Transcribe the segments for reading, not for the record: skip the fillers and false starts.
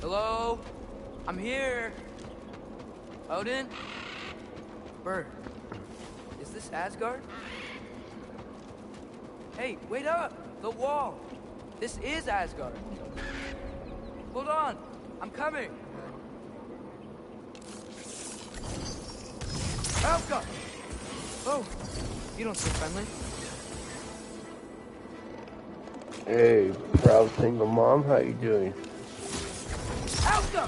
Hello? I'm here. Odin? Bird. Is this Asgard? Hey, wait up! The wall! This is Asgard. Hold on! I'm coming! Helga! Oh, you don't seem friendly. Hey, proud single mom, how you doing? Helga!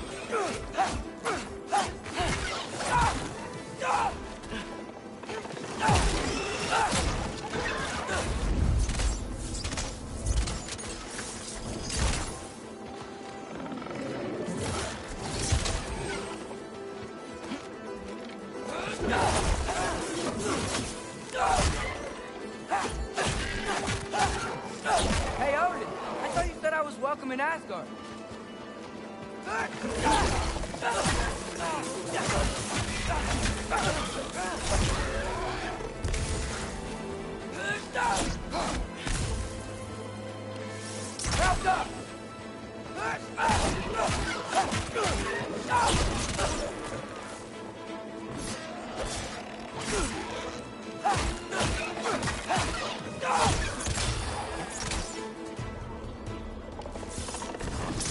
Hey, Odin! I thought you said I was welcome in Asgard. Helga!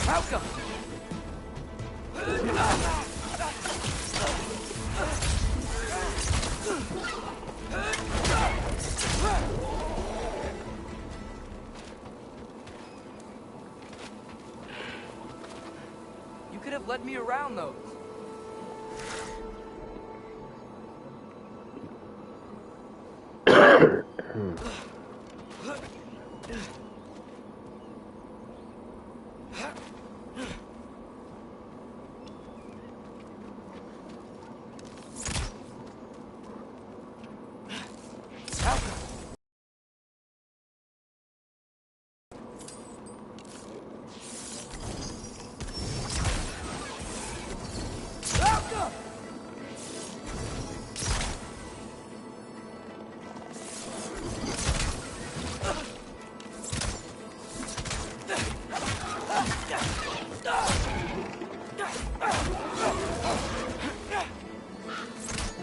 Helga! You could have led me around those.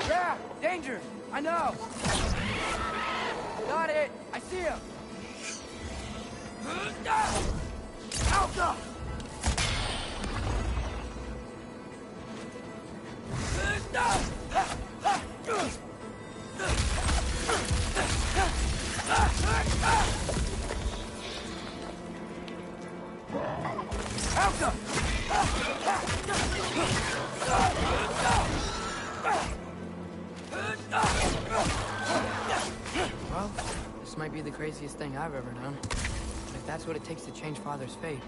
Yeah, danger! I know! Got it! I see him! Alka! Alka! Well, this might be the craziest thing I've ever done. If that's what it takes to change Father's fate.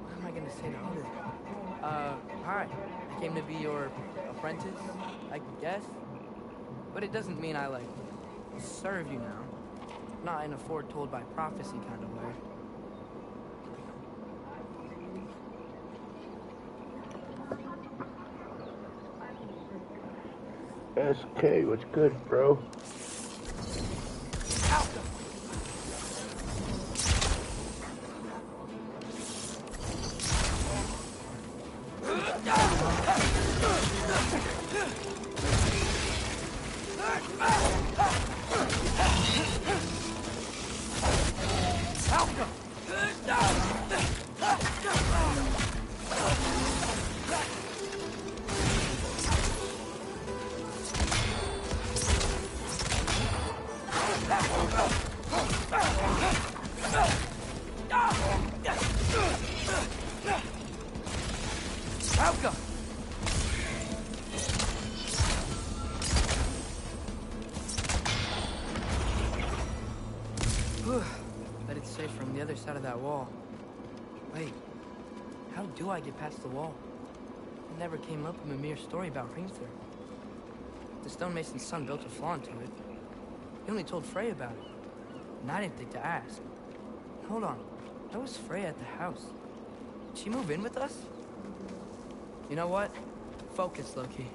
What am I gonna say to Odin? Hi. I came to be your apprentice, I guess. But it doesn't mean I, like, serve you now. Not in a foretold by prophecy kind of way. SK, what's good, bro? Helga! Bet it's safe from the other side of that wall. Wait, how do I get past the wall? It never came up in Mimir's story about Hrimthur. The stonemason's son built a flaw into it. He only told Frey about it, and I didn't think to ask. Hold on, that was Frey at the house. Did she move in with us? You know what? Focus, Loki.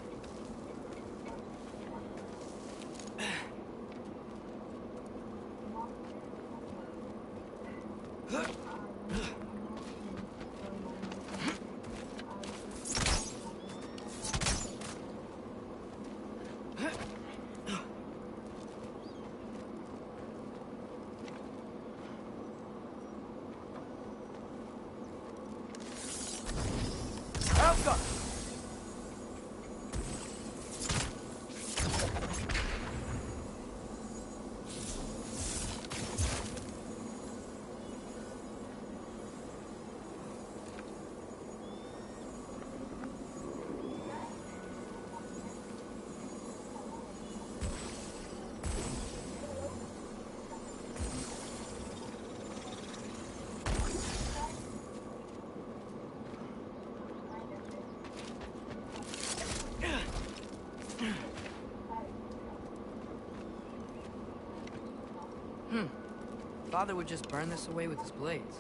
father would just burn this away with his blades.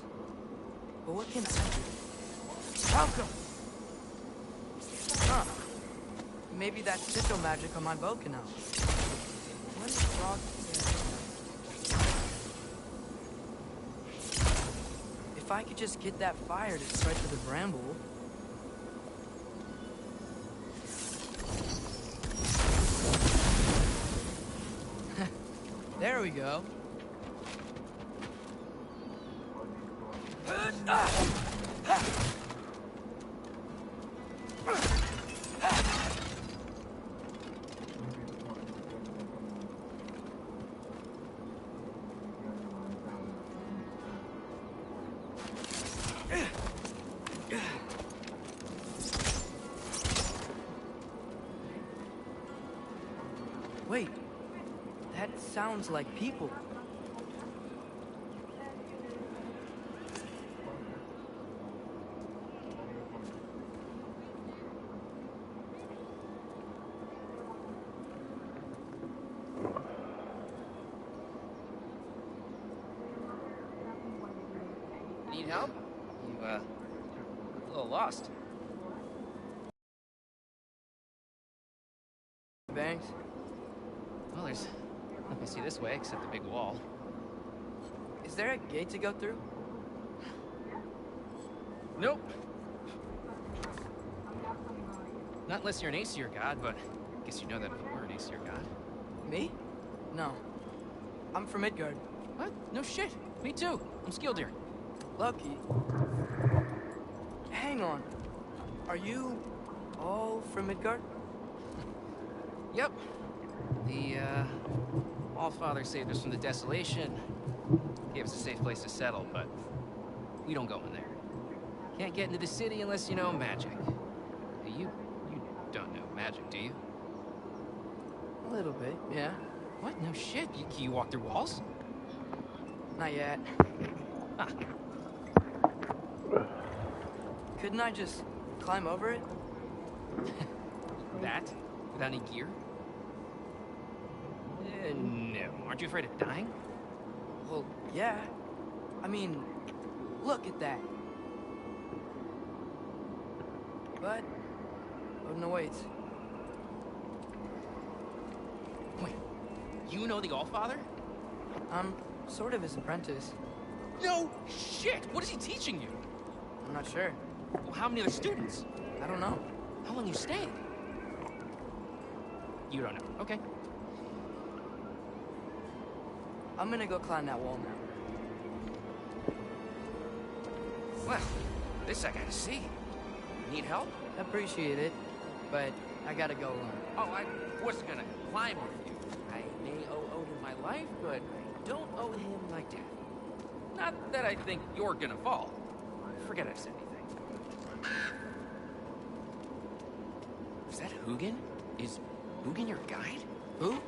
But what can I do? Falco! Huh. Maybe that sigil magic on my bow can help. What is Frog saying? If I could just get that fire to spread to the bramble... There we go. Wait, that sounds like people. Need help? You, a little lost. Banks? Well, there's nothing to see this way except the big wall. Is there a gate to go through? Nope. Not unless you're an Aesir god, but I guess you know that if you were an Aesir god. Me? No. I'm from Midgard. What? No shit. Me too. I'm Skildir. Lucky. Hang on. Are you all from Midgard? Yep. The, Allfather saved us from the desolation. Gave us a safe place to settle, but we don't go in there. Can't get into the city unless you know magic. You don't know magic, do you? A little bit, yeah. What? No shit. Can you walk through walls? Not yet. Huh. Couldn't I just climb over it? That? Without any gear? No. Aren't you afraid of dying? Well, yeah. I mean, look at that. But... oh, no, wait. Wait. You know the Allfather? I'm sort of his apprentice. No shit! What is he teaching you? I'm not sure. Well, how many other students? I don't know. How long you stayed? You don't know. Okay. I'm gonna go climb that wall now. Well, this I gotta see. Need help? Appreciate it, but I gotta go learn. Oh, I wasn't gonna climb with you. I may owe Odin my life, but I don't owe him my death. Not that I think you're gonna fall. Forget I said anything. Is that Hugin? Is Hugin your guide? Who?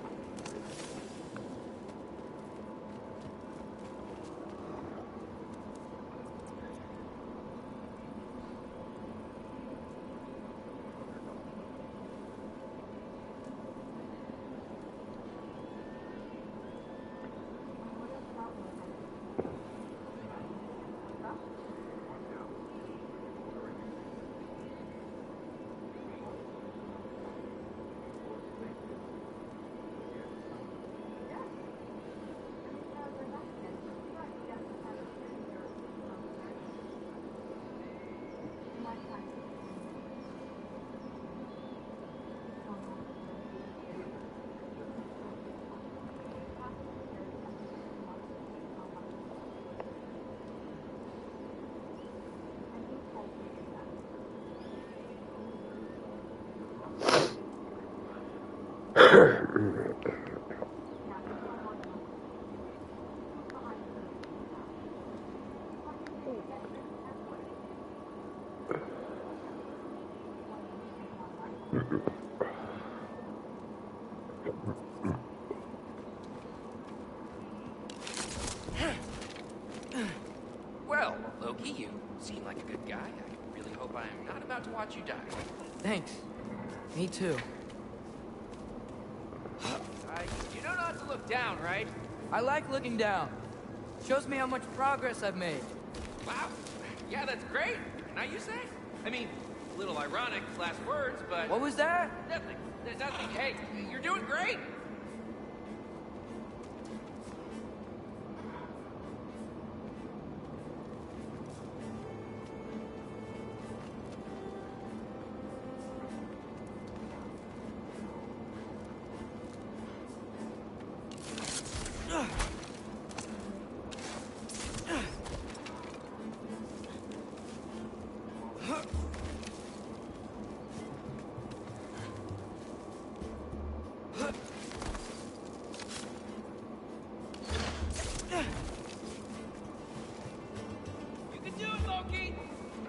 Well, Loki, you seem like a good guy. I really hope I am not about to watch you die. Thanks. Me too. You know not to look down, right? I like looking down. Shows me how much progress I've made. Wow. Yeah, that's great. Now you say? I mean, a little ironic, last words, but... What was that? Nothing. Nothing. Hey, you're doing great.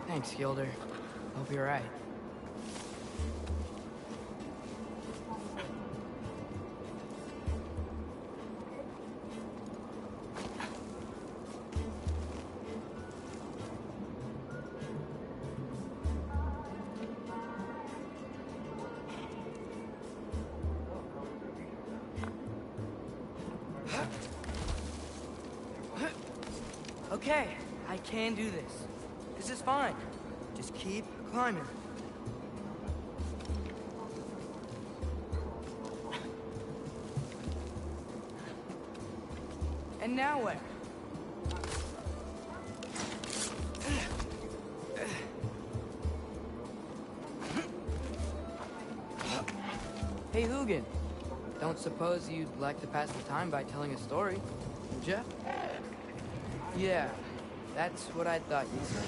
Thanks, Gilder. Hope you're right. Okay, I can do this. This is fine. Just keep climbing. And now where? Hey, Hugin. Don't suppose you'd like to pass the time by telling a story, would ya? Yeah, that's what I thought you said.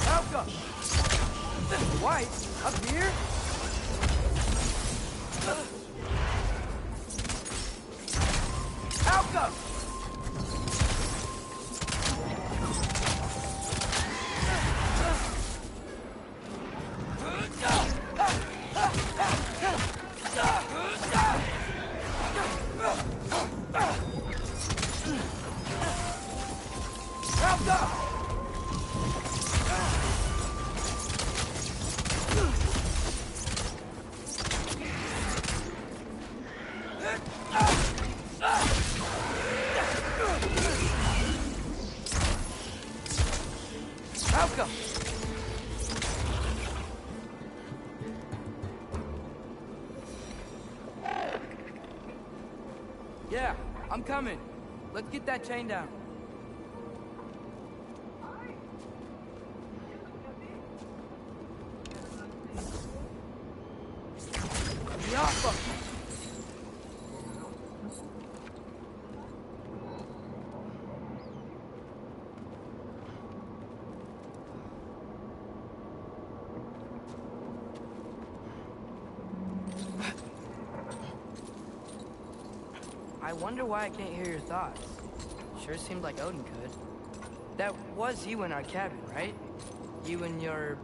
Alka! White? Up here? Alka! Alka! Yeah, I'm coming. Let's get that chain down. Yappa! I wonder why I can't hear your thoughts. Sure seemed like Odin could. That was you in our cabin, right? You and your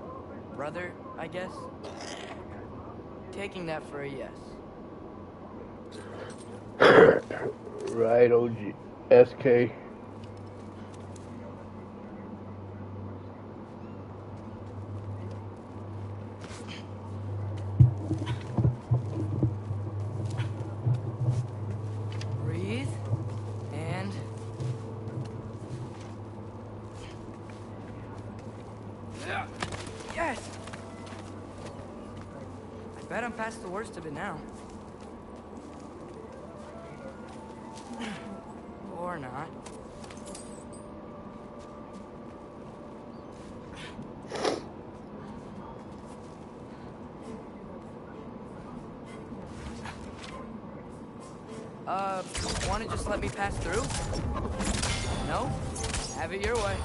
brother, I guess? Taking that for a yes. Right, OG. SK. Breathe. And... Yes! I bet I'm past the worst of it now. Or not. Wanna just let me pass through? No? Have it your way.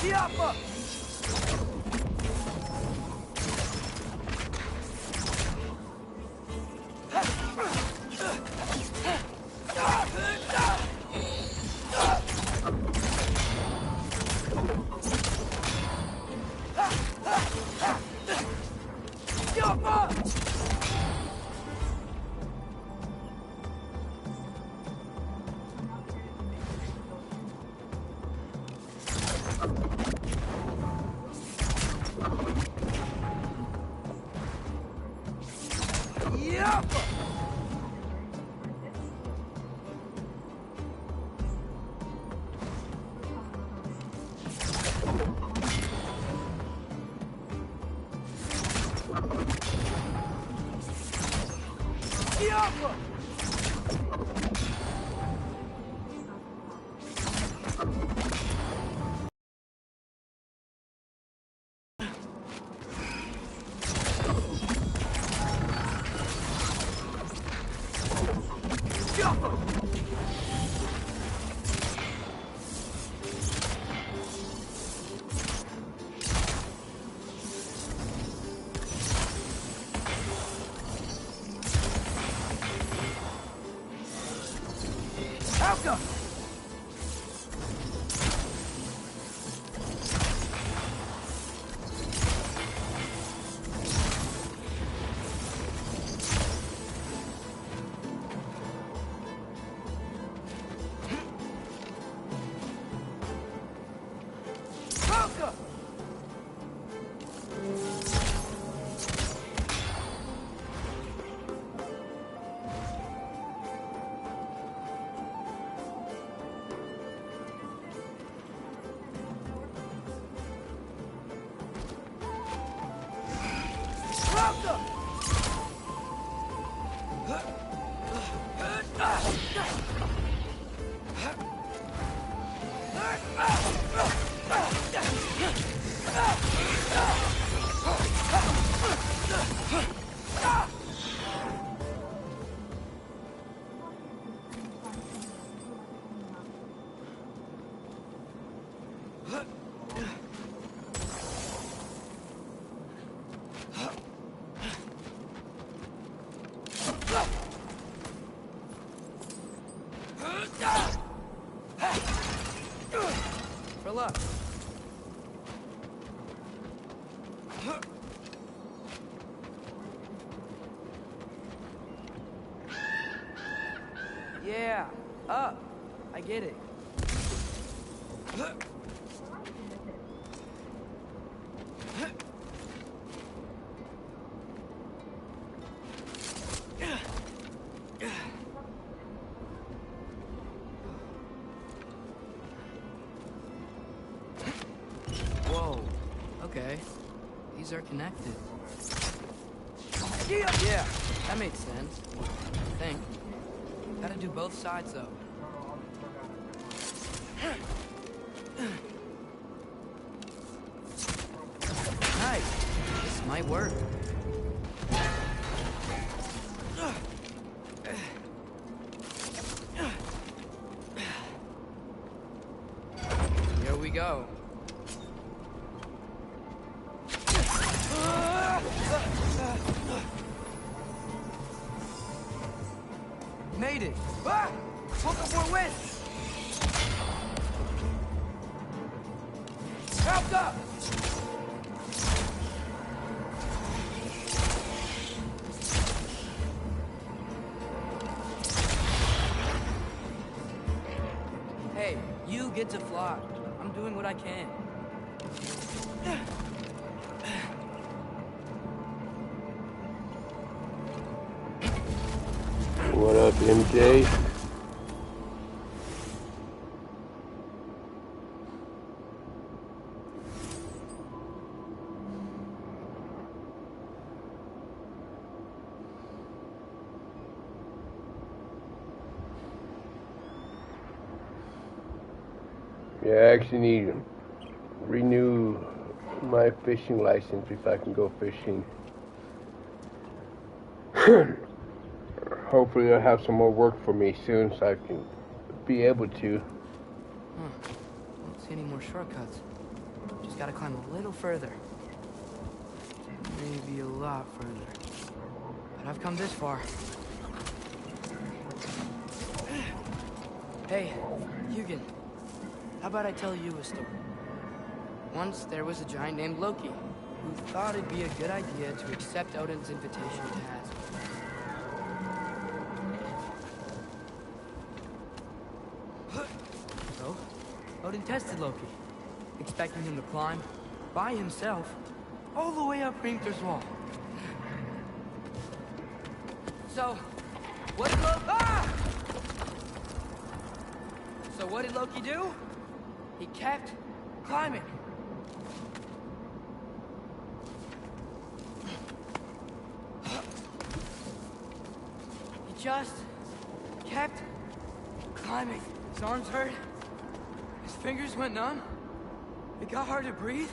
Yappa! Yep! Alka! Alka! Alka! For luck. Yeah, up. I get it. Whoa. Okay. These are connected. Yeah, that makes sense. I think. Gotta do both sides, though. Nice. This might work. Here we go. Made it! Ah! Welcome for a win! Help up! Hey, you get to fly. I'm doing what I can. What up, MJ? Yeah, I actually need to renew my fishing license if I can go fishing. Hopefully they'll have some more work for me soon so I can be able to. I don't see any more shortcuts. Just gotta climb a little further. Maybe a lot further. But I've come this far. Hey, Hugin. How about I tell you a story? Once there was a giant named Loki who thought it'd be a good idea to accept Odin's invitation to Asgard. So, Odin tested Loki, expecting him to climb, by himself, all the way up Hrimthur's wall. So, what did Loki... Ah! So what did Loki do? He kept climbing. He just kept climbing. His arms hurt. His fingers went numb. It got hard to breathe.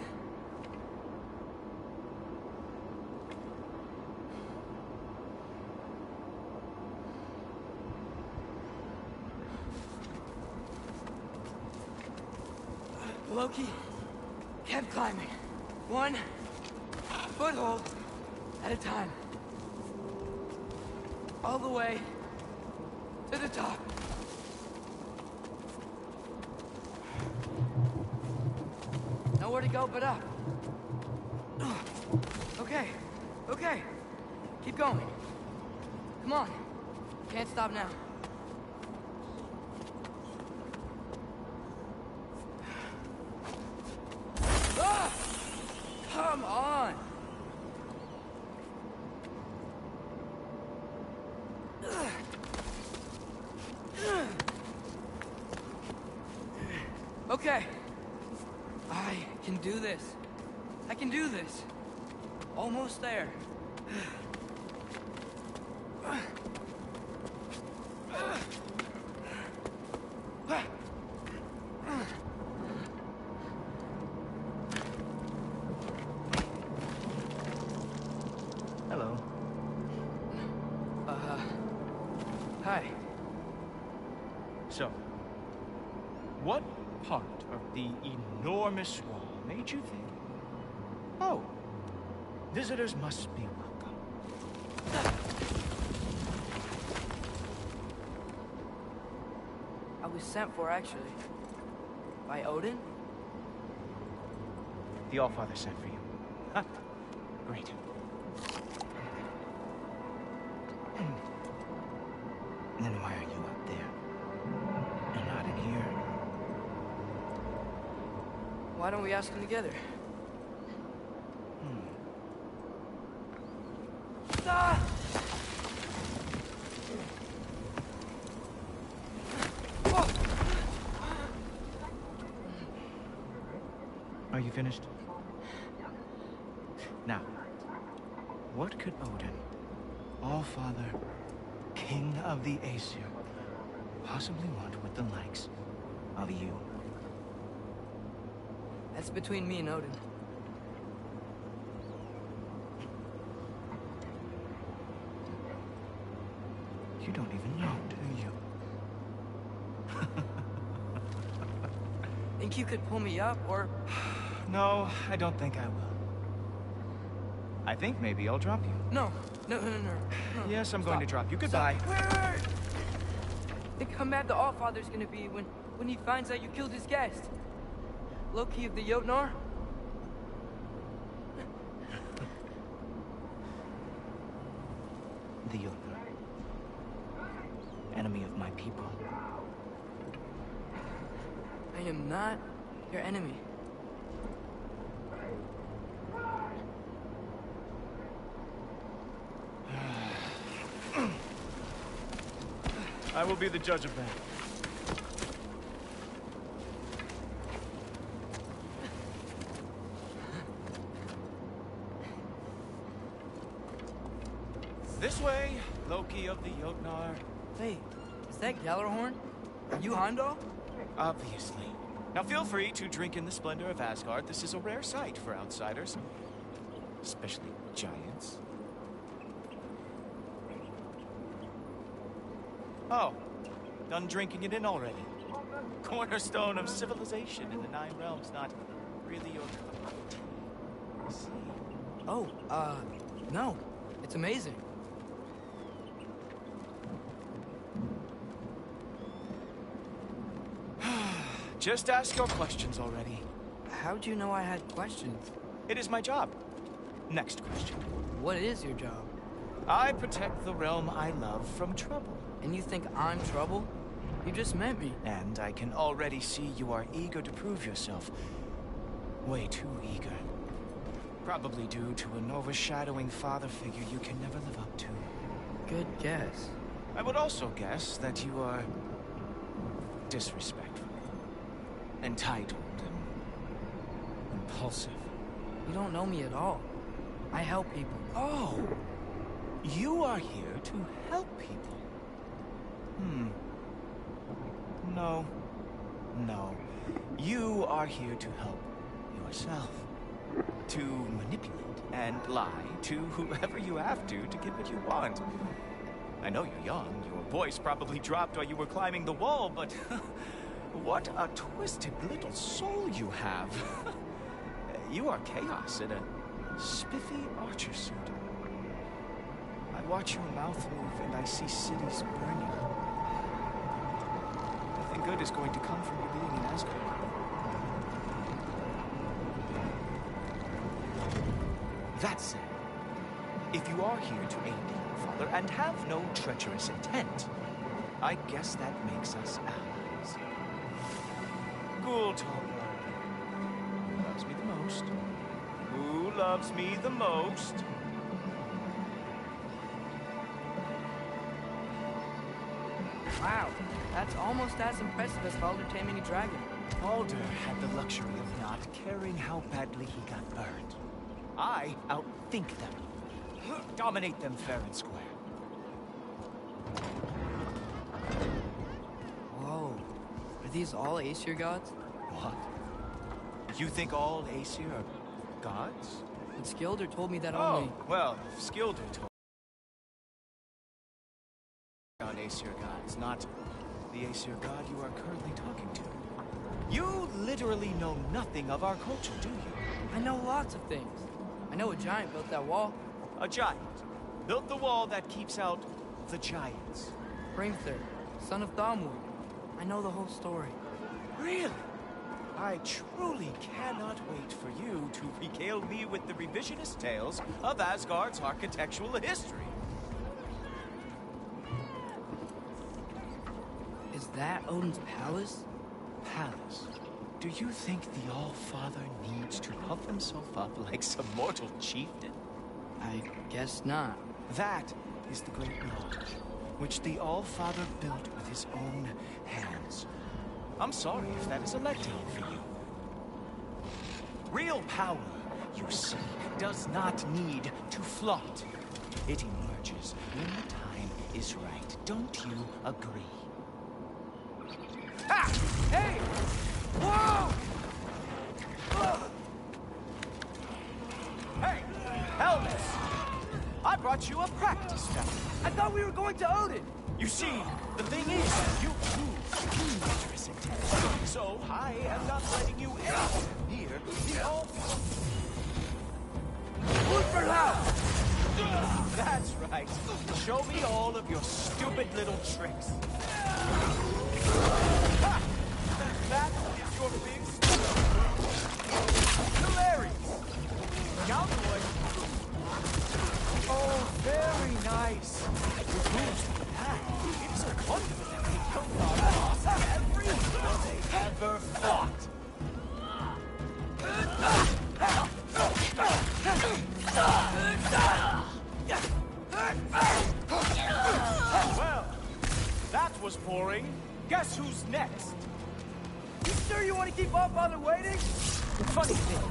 Loki kept climbing, one foothold at a time, all the way to the top. Nowhere to go but up. Okay, okay, keep going. Come on, can't stop now. Come on! Okay. I can do this. I can do this. Almost there. Hello. Hi. So, what part of the enormous wall made you think, oh, visitors must be welcome? I was sent for, actually. By Odin? The Allfather sent for you. Huh? Great. Then why are you up there? And not in here? Why don't we ask them together? Ah! Are you finished? Now, what could Odin, Allfather, King of the Aesir, possibly want with the likes of you? That's between me and Odin. You don't even know, do you? Think you could pull me up, or... No, I don't think I will. I think maybe I'll drop you. No. No. Yes, I'm going Stop. to drop you. Goodbye. Stop. Wait. Think how mad the Allfather's gonna be when he finds out you killed his guest. Loki of the Jotnar? The Jotnar. Enemy of my people. I am not your enemy. I will be the judge of that. This way, Loki of the Jotnar. Hey, is that Gjallarhorn? Are you Heimdall? Obviously. Now feel free to drink in the splendor of Asgard. This is a rare sight for outsiders. Especially giants. Oh, done drinking it in already. Cornerstone of civilization in the Nine Realms, not really your... See? Oh, no. It's amazing. Just ask your questions already. How'd you know I had questions? It is my job. Next question. What is your job? I protect the realm I love from trouble. And you think I'm trouble? You just met me. And I can already see you are eager to prove yourself. Way too eager. Probably due to an overshadowing father figure you can never live up to. good guess. I would also guess that you are disrespectful, entitled, and impulsive. You don't know me at all. I help people. Oh, you are here to help people. No. You are here to help yourself. To manipulate and lie to whoever you have to get what you want. I know you're young. Your voice probably dropped while you were climbing the wall, but what a twisted little soul you have. You are chaos in a spiffy archer suit. I watch your mouth move and I see cities burning. Nothing good is going to come from you being in Asgard. That said, if you are here to aid your father and have no treacherous intent, I guess that makes us allies. Gultobler. Who loves me the most? Who loves me the most? Wow, that's almost as impressive as Baldur taming a dragon. Baldur had the luxury of not caring how badly he got burned. I outthink them. Dominate them fair and square. Whoa. Are these all Aesir gods? What? You think all Aesir are gods? But Skilder told me that only... Oh, well, Skilder told on Aesir gods, not the Aesir god you are currently talking to. You literally know nothing of our culture, do you? I know lots of things. I know a giant built that wall. A giant built the wall that keeps out the giants. Hrimthur, son of Thamur. I know the whole story. Really? I truly cannot wait for you to regale me with the revisionist tales of Asgard's architectural history. Is that Odin's palace? Palace? Do you think the All-Father needs to puff himself up like some mortal chieftain? I guess not. That is the Great Lodge, which the All-Father built with his own hands. I'm sorry if that is a letdown for you. Real power, you see, does not need to flaunt. It emerges when the time is right. Don't you agree? Ha! Hey! Whoa! Hey! Helmets! I brought you a practice round. I thought we were going to Odin! You see, the thing is, you prove dangerous intent. So I am not letting you anywhere near the All-Father. That's right. Show me all of your stupid little tricks. Ha! That is your big hilarious. Cowboy. Oh, very nice. Your moves to the back. It's a wonder that they killed our boss everyone they ever fought. Well, that was boring. Guess who's next? You sure you want to keep All Father waiting? Funny thing,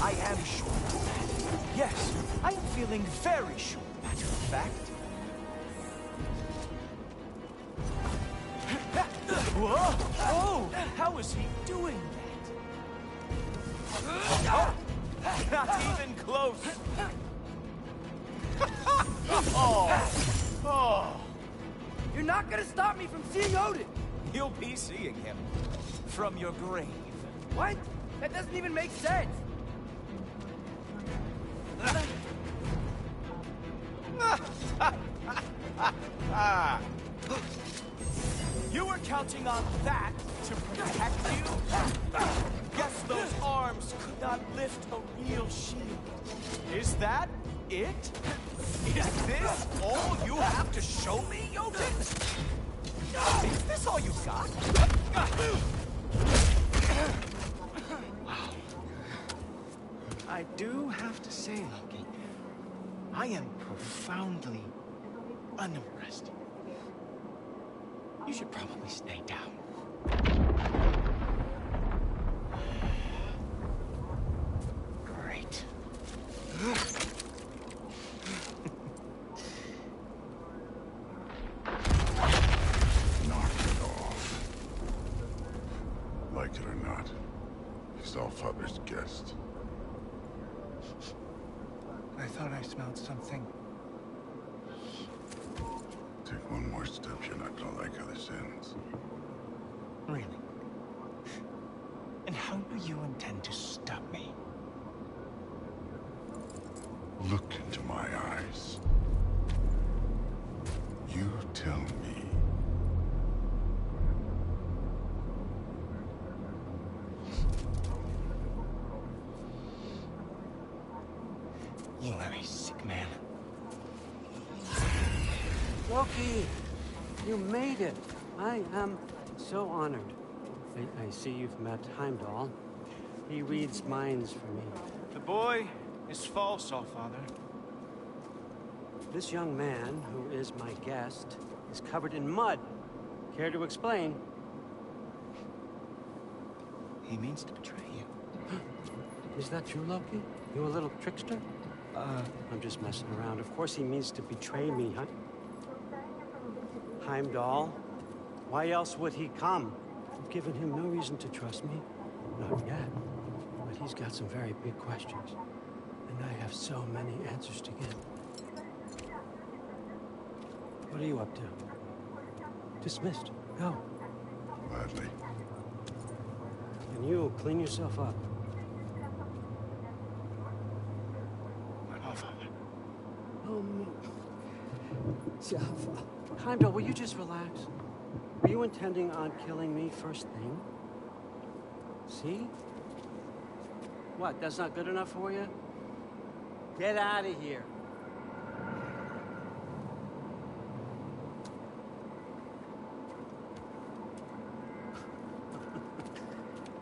I am sure of that. Yes, I am feeling very sure, matter of fact. Whoa! Oh, how is he doing that? Oh, not even close. Oh. You're not gonna stop me from seeing Odin! You'll be seeing him from your grave. What? That doesn't even make sense! You were counting on that to protect you? Guess those arms could not lift a real shield. Is that it? Is this all you have to show me, Jotun? Is this all you got? Wow. I do have to say, Loki, I am profoundly unimpressed. You should probably stay down. Great. Knock it off. Like it or not, he's Allfather's guest. I thought I smelled something. Take one more step, you're not gonna like how this ends. Really? And how do you intend to stop me? Look into my eyes. You tell me. You are a sick man. Loki, you made it. I am so honored. I see you've met Heimdall. He reads minds for me. The boy is false, Allfather. This young man, who is my guest, is covered in mud. Care to explain? He means to betray you. Is that true, Loki? You a little trickster? I'm just messing around. Of course he means to betray me, huh? Heimdall? Why else would he come? I've given him no reason to trust me. Not yet. But he's got some very big questions. And I have so many answers to give. What are you up to? Dismissed. Go. Gladly. And you, clean yourself up. Allfather. Jaffa. Heimdall, will you just relax? Were you intending on killing me first thing? See? What, that's not good enough for you? Get out of here.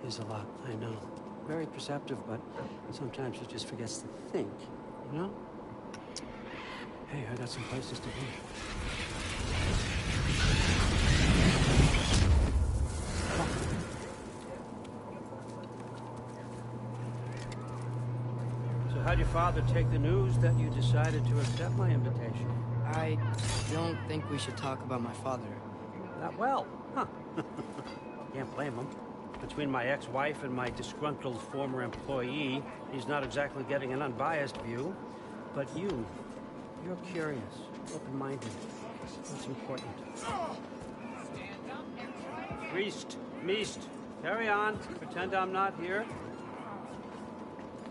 Is a lot, I know. Very perceptive, but sometimes he just forgets to think, you know? Hey, I got some places to be. So how'd your father take the news that you decided to accept my invitation? I don't think we should talk about my father. Not well, huh? Can't blame him. Between my ex-wife and my disgruntled former employee, he's not exactly getting an unbiased view. But you're curious, open-minded. That's important. Meest, carry on. Pretend I'm not here.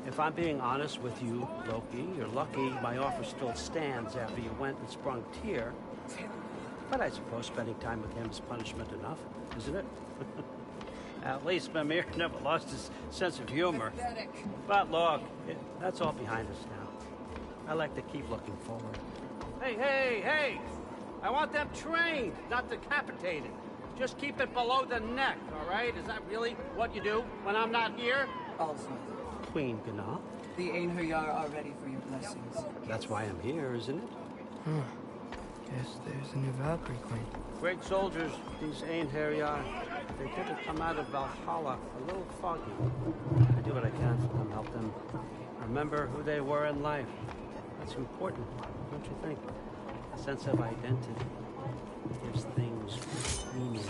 If I'm being honest with you, Loki, you're lucky my offer still stands after you went and sprung Tyr. But I suppose spending time with him is punishment enough, isn't it? At least Mimir never lost his sense of humor. But look, that's all behind us now. I like to keep looking forward. Hey! I want them trained, not decapitated. Just keep it below the neck, all right? Is that really what you do when I'm not here? Also, Queen Gná. the Einherjar are ready for your blessings. That's why I'm here, isn't it? Guess there's a new Valkyrie queen. Great soldiers, these Einherjar. They tend to come out of Valhalla a little foggy. I do what I can for them, help them remember who they were in life. That's important, don't you think? A sense of identity gives things meaning.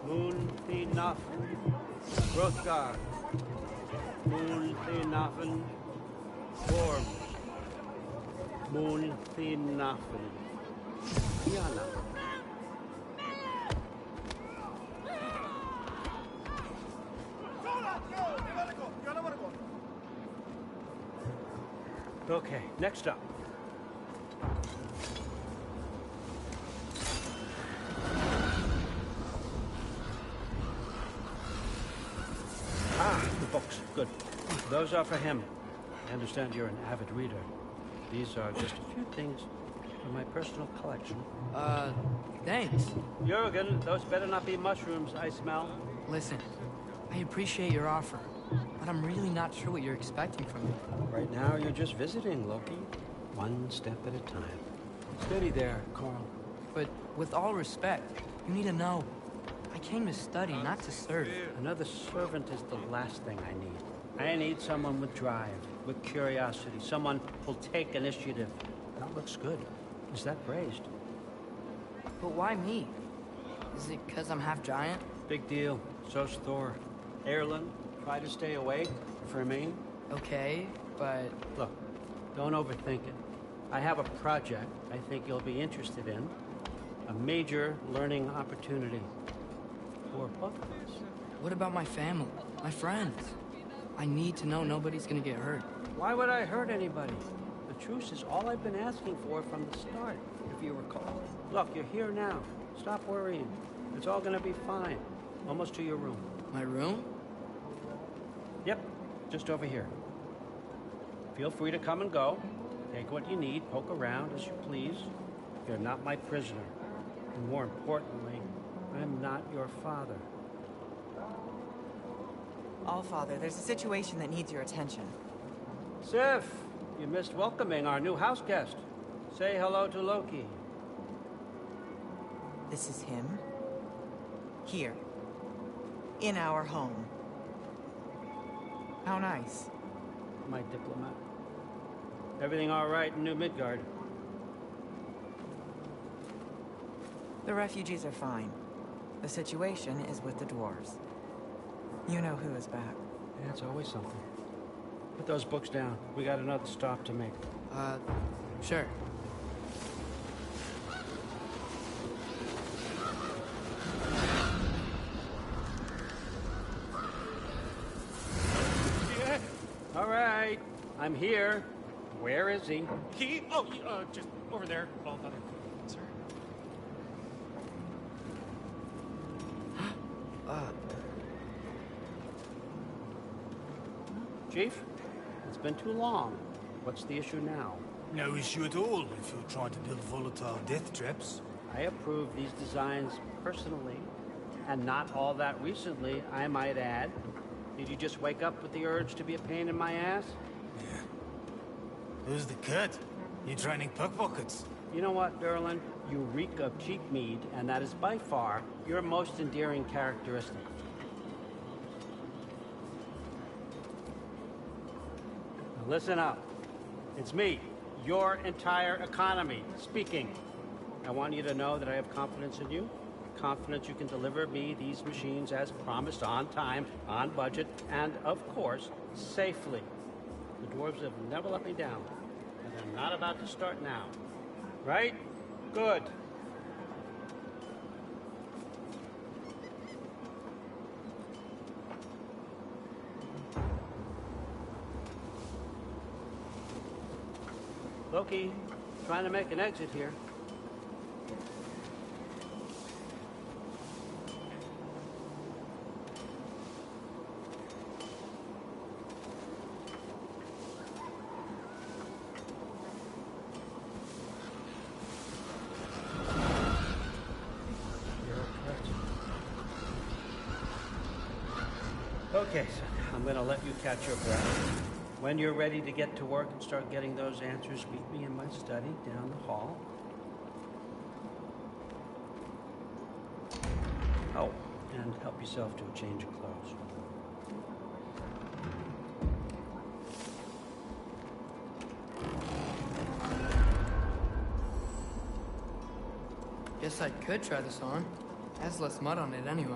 Moon Thinafen, Hrothgar. Moon Thinafen, Worm. Moon Thinafen, Yana. Okay, next up. The books. Good. Those are for him. I understand you're an avid reader. These are just a few things from my personal collection. Thanks. Jurgen, those better not be mushrooms I smell. Listen, I appreciate your offer, but I'm really not sure what you're expecting from me. Right now, you're just visiting, Loki. One step at a time. Steady there, Carl. But with all respect, you need to know. I came to study, not to serve. Another servant is the last thing I need. I need someone with drive, with curiosity, someone who'll take initiative. That looks good. Is that praised? But why me? Is it because I'm half giant? Big deal. So's Thor. Erlen, try to stay awake for me. Okay, but... Look, don't overthink it. I have a project I think you'll be interested in. A major learning opportunity for both of us. what about my family? My friends? I need to know nobody's gonna get hurt. Why would I hurt anybody? The truce is all I've been asking for from the start, if you recall. Look, you're here now. Stop worrying. It's all gonna be fine. Almost to your room. My room? Yep, just over here. Feel free to come and go. Take what you need, poke around as you please. You're not my prisoner. And more importantly, I'm not your father. Allfather, there's a situation that needs your attention. Sif, you missed welcoming our new house guest. Say hello to Loki. This is him. Here. In our home. How nice. My diplomat. Everything all right in New Midgard? The refugees are fine. The situation is with the dwarves. You know who is back. Yeah, it's always something. Put those books down. We got another stop to make. Sure. All right, I'm here. Where is he? He? Oh, just over there. Allfather. Sir? Chief, it's been too long. What's the issue now? No issue at all if you're trying to build volatile death traps. I approve these designs personally, and not all that recently, I might add. Did you just wake up with the urge to be a pain in my ass? Yeah. Who's the cut? You training pickpockets? You know what, Derlin? You reek of cheap mead, and that is by far your most endearing characteristic. Now listen up. It's me, your entire economy, speaking. I want you to know that I have confidence in you. Confidence you can deliver me these machines as promised, on time, on budget, and of course, safely. The dwarves have never let me down, and they're not about to start now. Right? Good. Loki, trying to make an exit here. Okay, so I'm gonna let you catch your breath. When you're ready to get to work and start getting those answers, meet me in my study down the hall. Oh, and help yourself to a change of clothes. Guess I could try this on. Has less mud on it anyway.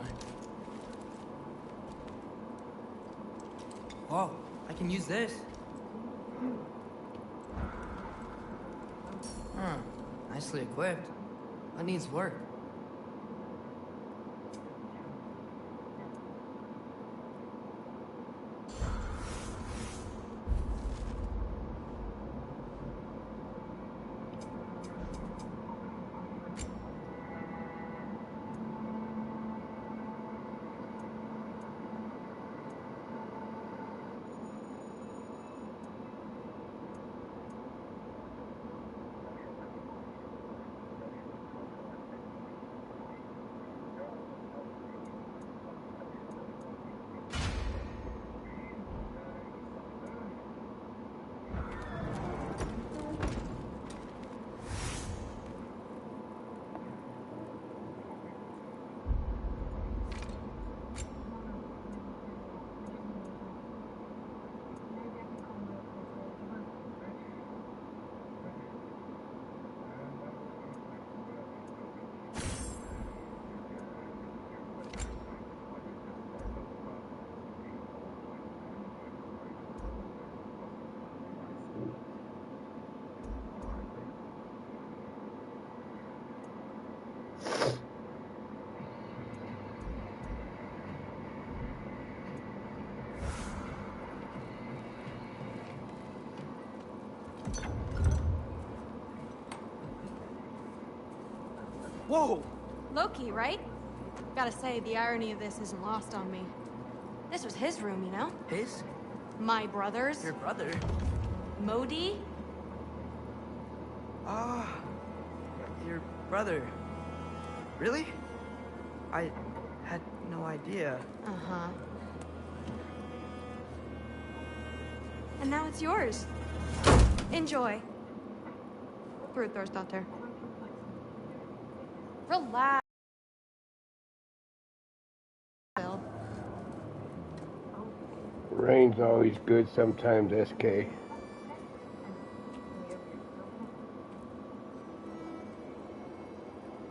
Whoa, I can use this. Huh, nicely equipped. What needs work? Whoa! Loki, right? Gotta say, the irony of this isn't lost on me. This was his room, you know? His? My brother's. Your brother? Modi? Ah, your brother. Really? I had no idea. Uh-huh. And now it's yours. Enjoy. Bruthorsdotter. Relax. Bill. Rain's always good sometimes, SK.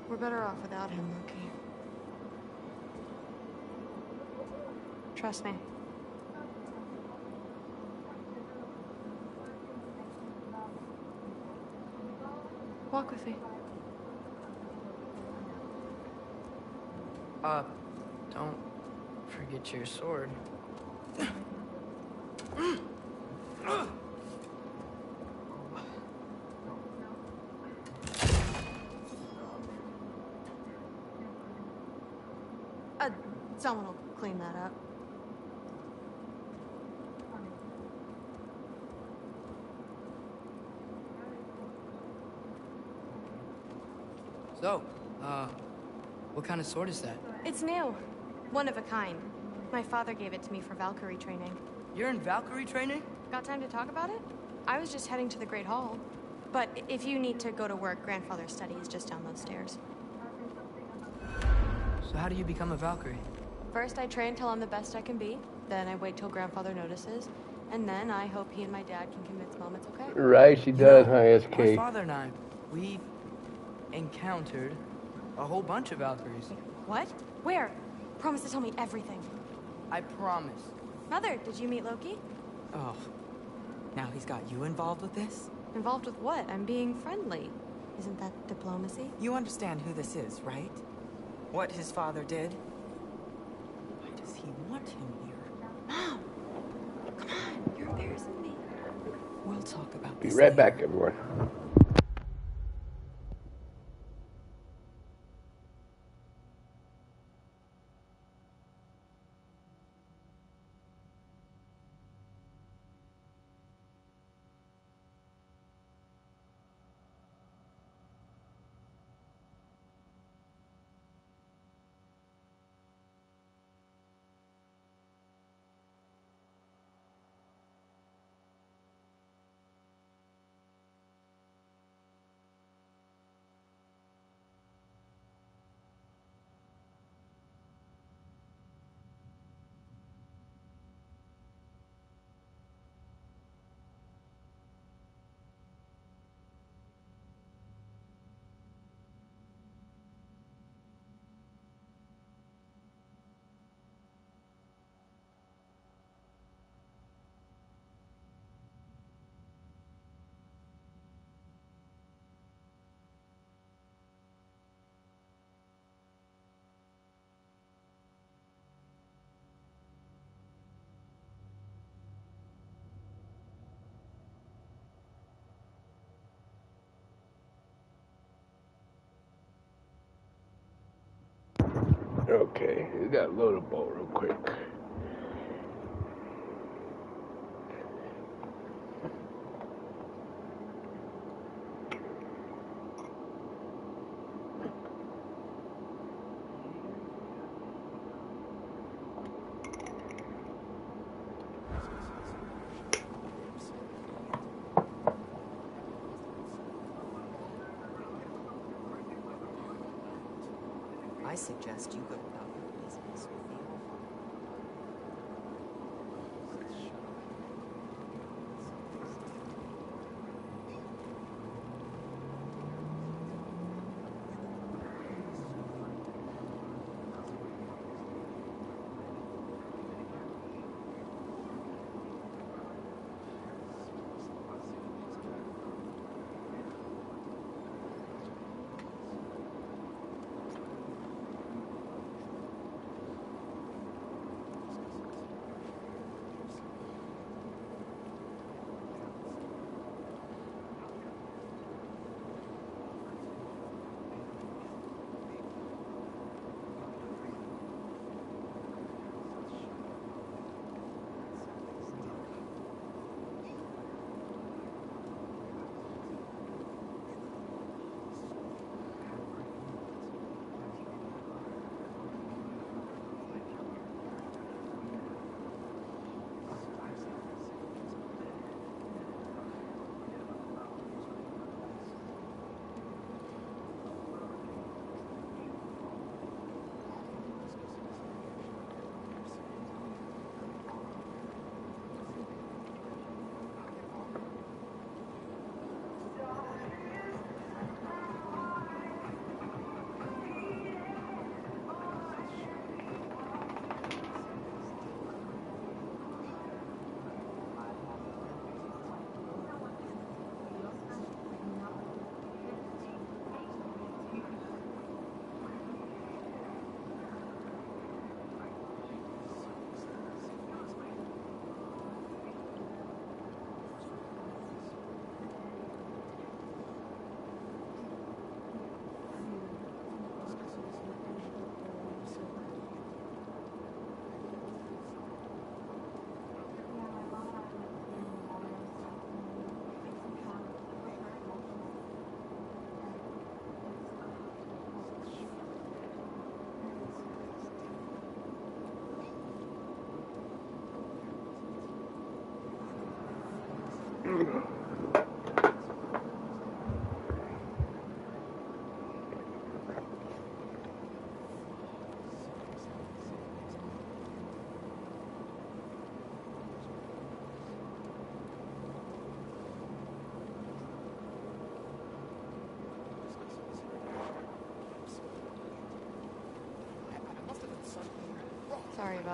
We're better off without him, Loki. Trust me. Walk with me. Don't forget your sword. Someone will clean that up. So, what kind of sword is that? It's new. One of a kind. My father gave it to me for Valkyrie training. You're in Valkyrie training? Got time to talk about it? I was just heading to the Great Hall. But if you need to go to work, Grandfather's study is just down those stairs. So how do you become a Valkyrie? First, I train till I'm the best I can be. Then I wait till Grandfather notices. And then I hope he and my dad can convince Mom it's okay. Right, she does, huh, My SK? father and I, we encountered a whole bunch of Valkyries. What? Where? Promise to tell me everything. I promise. Mother, did you meet Loki? Oh, now he's got you involved with this? Involved with what? I'm being friendly. Isn't that diplomacy? You understand who this is, right? What his father did? Why does he want him here? Mom! Come on, you're embarrassing me. We'll talk about Be this right later. back, everyone. Okay, we got to load a boat real quick. I suggest you go about your business with you.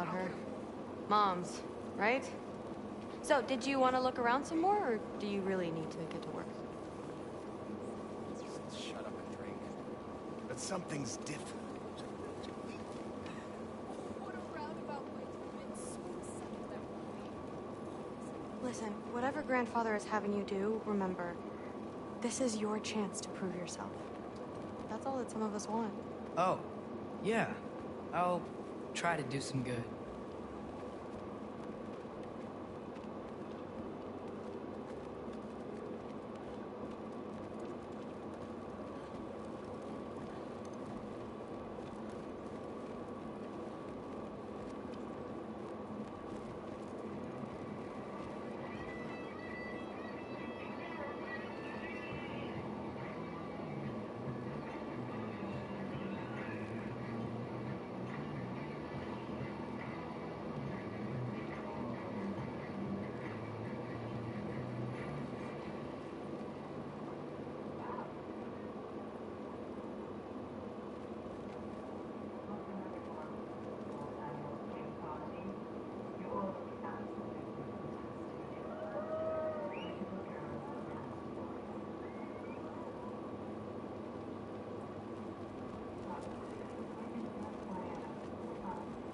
about her. Moms, right? So, did you want to look around some more, or do you really need to get to work? Just shut up and drink. But something's different. Listen, whatever Grandfather is having you do, remember, this is your chance to prove yourself. That's all that some of us want. Oh, yeah. I'll try to do some good.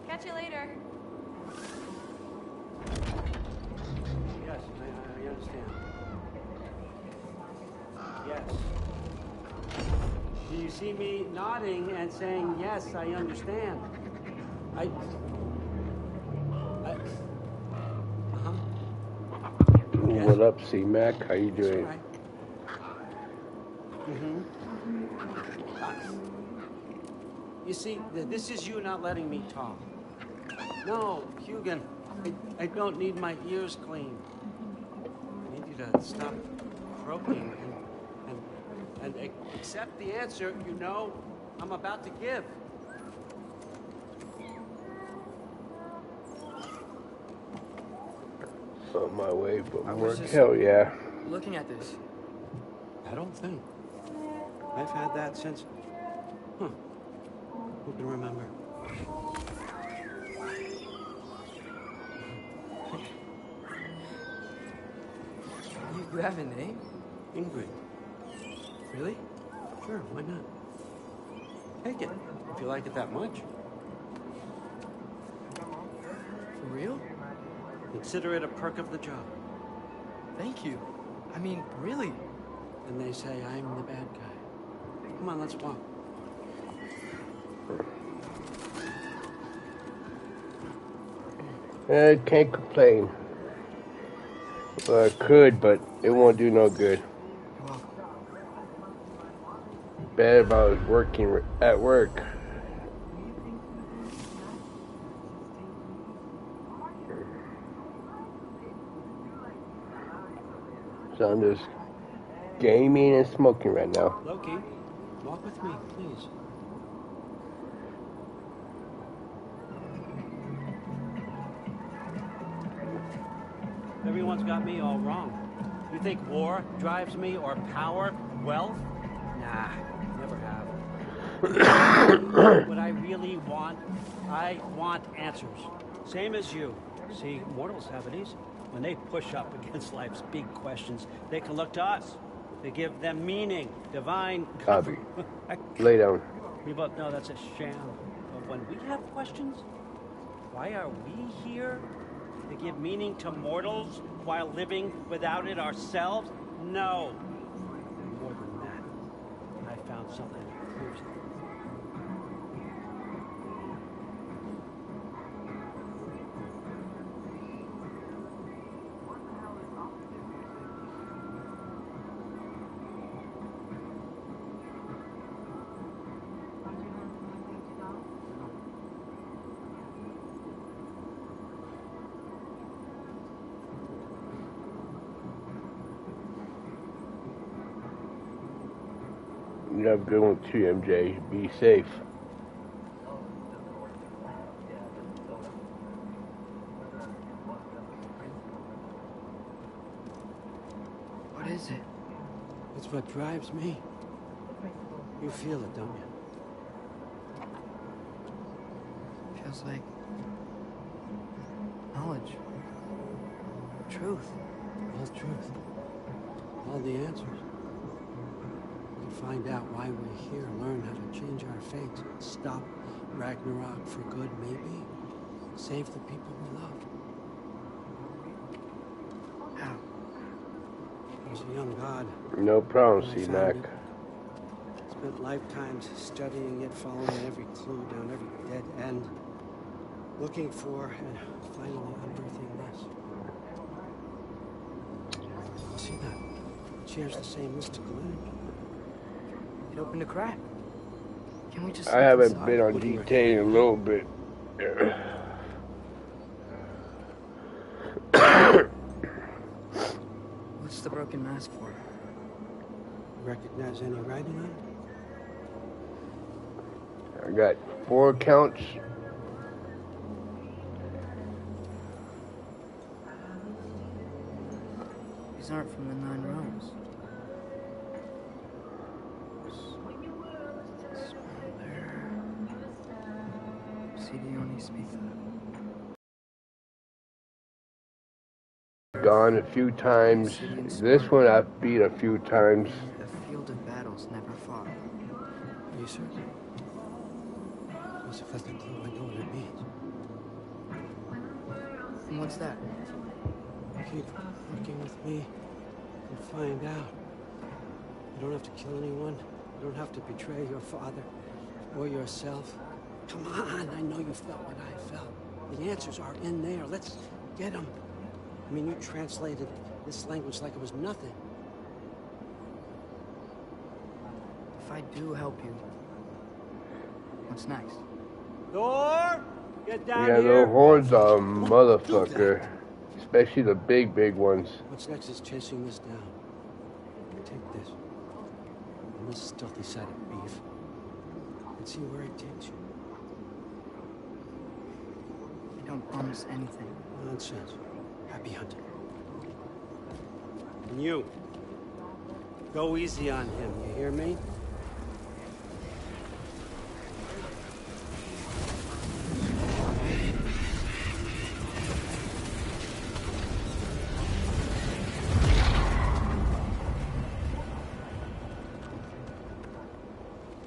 Catch you later. Yes, I understand. Yes. Do you see me nodding and saying, yes, I understand? Yes. What up, C-Mac? How you doing? Right. You see, this is you not letting me talk. No, Hugin, I don't need my ears cleaned. I need you to stop croaking and accept the answer you know I'm about to give. On my way, but I more was just hell yeah. looking at this. I don't think. I've had that since... Who can remember? You have a name? Ingrid. Really? Sure, why not? Take it, if you like it that much. For real? Consider it a perk of the job. Thank you. I mean, really. And they say I'm the bad guy. Come on, let's walk. I can't complain. Well, I could, but it won't do no good. You're welcome. Bad if I was working at work. So I'm just gaming and smoking right now. Loki, walk with me, please. Everyone's got me all wrong. You think war drives me, or power, wealth? Nah, never have. What I really want, I want answers. Same as you. See, mortals have it easy. When they push up against life's big questions, they can look to us. They give them meaning, divine Copy. Lay down. We both know that's a sham. But when we have questions, why are we here? To give meaning to mortals while living without it ourselves? No. More than that, I found something that proves it. You have a good one too, MJ. Be safe. What is it? It's what drives me. You feel it, don't you? Feels like Knowledge. Truth. All truth. All the answers. We can find out why we're here, learn how to change our fates, stop Ragnarok for good, maybe. Save the people we love. How? I was a young god. No problem, when I C-Mac. found it. Spent lifetimes studying it, following every clue down every dead end. Looking for and finally unearthing this. See that? It shares the same mystical energy. It opened a crack. Can we just I haven't inside? been on detailing a little bit. What's the broken mask for? Recognize any writing on it? I got 4 counts. These aren't from the 9 realms. Gone a few times. This one I've beat a few times. The field of battles never fought. Are you certain? As if that's the clue, I know what it means. And what's that? Keep working with me and find out. You don't have to kill anyone. You don't have to betray your father or yourself. Come on, I know you felt what I felt. The answers are in there. Let's get them. I mean, you translated this language like it was nothing. If I do help you, what's next? Thor, get down Yeah, here. the horns are a motherfucker. Especially the big ones. What's next is chasing this down. Take this. And this stealthy side of beef. And see where it takes you. I don't promise anything. Nonsense. Happy hunting. And you. Go easy on him, you hear me?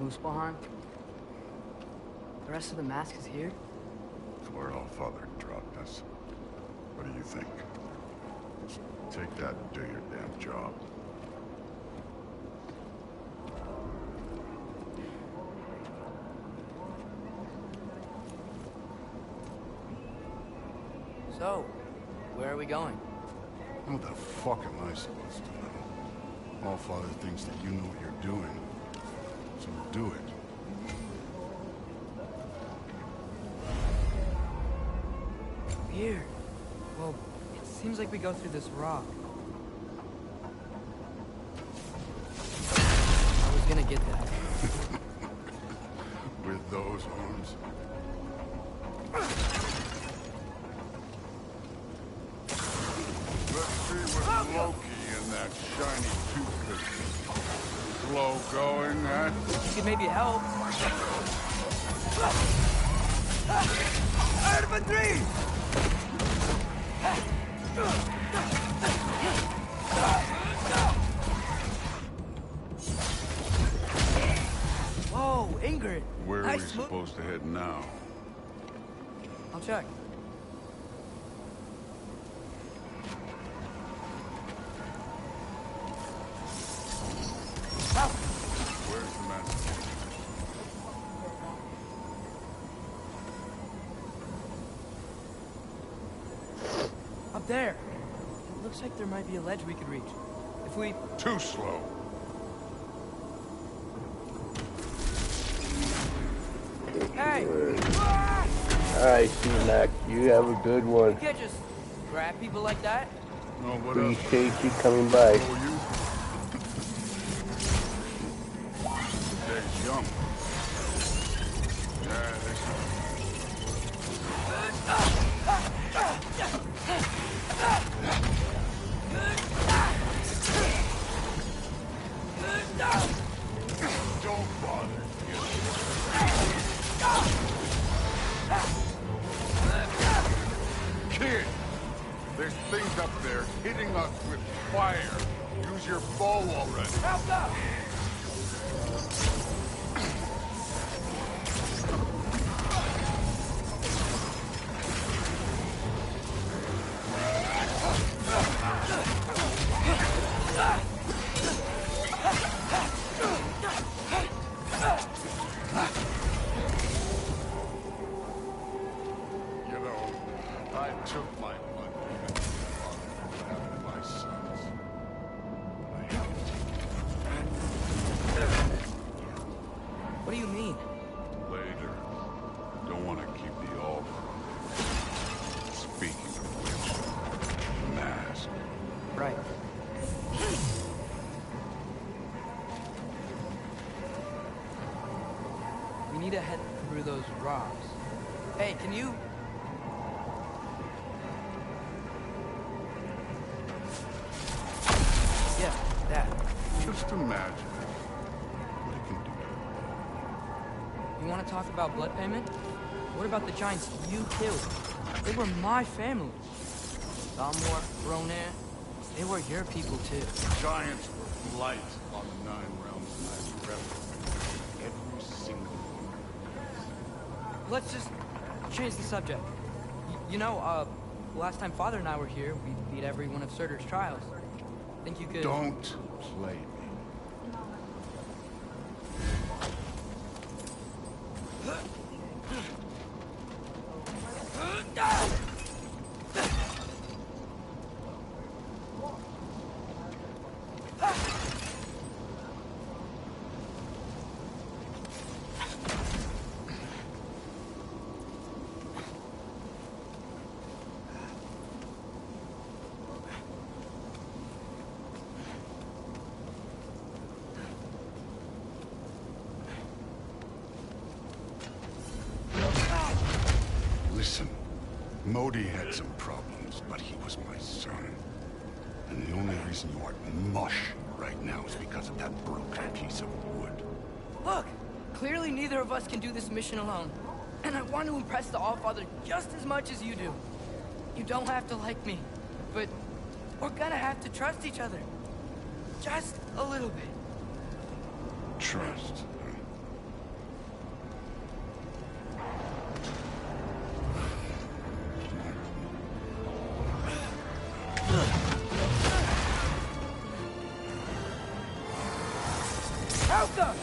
Muspelheim? The rest of the mask is here? It's where Allfather dropped us. What do you think? Take that and do your damn job. So, where are we going? What the fuck am I supposed to know? Allfather thinks that you know what you're doing. So do it. Weird. Well, it seems like we go through this rock. I was gonna get that. With those arms. Let's see what Loki and that shiny toothpick. Slow going, huh? You could maybe help. Infantry! Whoa, Ingrid! Where are Nice we move. supposed to head now? I'll check. Where's the master? Up there. It looks like there might be a ledge we could reach. If we... Too slow. Hey! Alright, C-Mac, you have a good one. You can't just grab people like that. No, what else? Appreciate you coming by. Oh, you? The day's young. Yeah, this Don't bother. Kid! hitting us with fire. Use your bow already. Help up! You know, I took my money even for having my sons. But I have to take it from them. What do you mean? Later. Don't want to keep the all. Speaking of which, the mask. Right. We need to head through those rocks. Hey, can you... Yeah, that. Just imagine what it can do. You want to talk about blood payment? What about the giants you killed? They were my family. Thamur, Ronan, they were your people too. Giants were blight on the 9 realms and I represent every single one. Let's just change the subject. You know, last time Father and I were here, we beat every one of Surtur's trials. Think you could... Don't play me. Listen, Modi had some problems, but he was my son. And the only reason you aren't mush right now is because of that broken piece of wood. Look! Clearly neither of us can do this mission alone. And I want to impress the Allfather just as much as you do. You don't have to like me, but we're gonna have to trust each other. Just a little bit. Trust. Alka!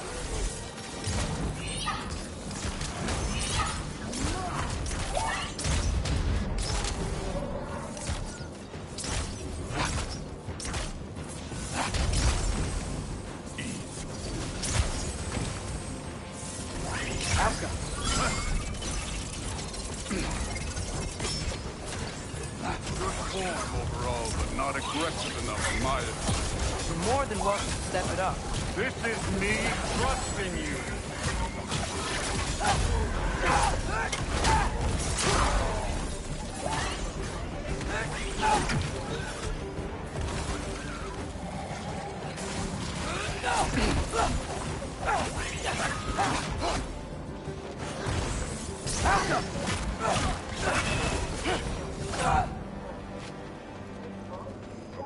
Good form overall, but not aggressive enough in my opinion. You're more than welcome to step it up. This is me trusting you.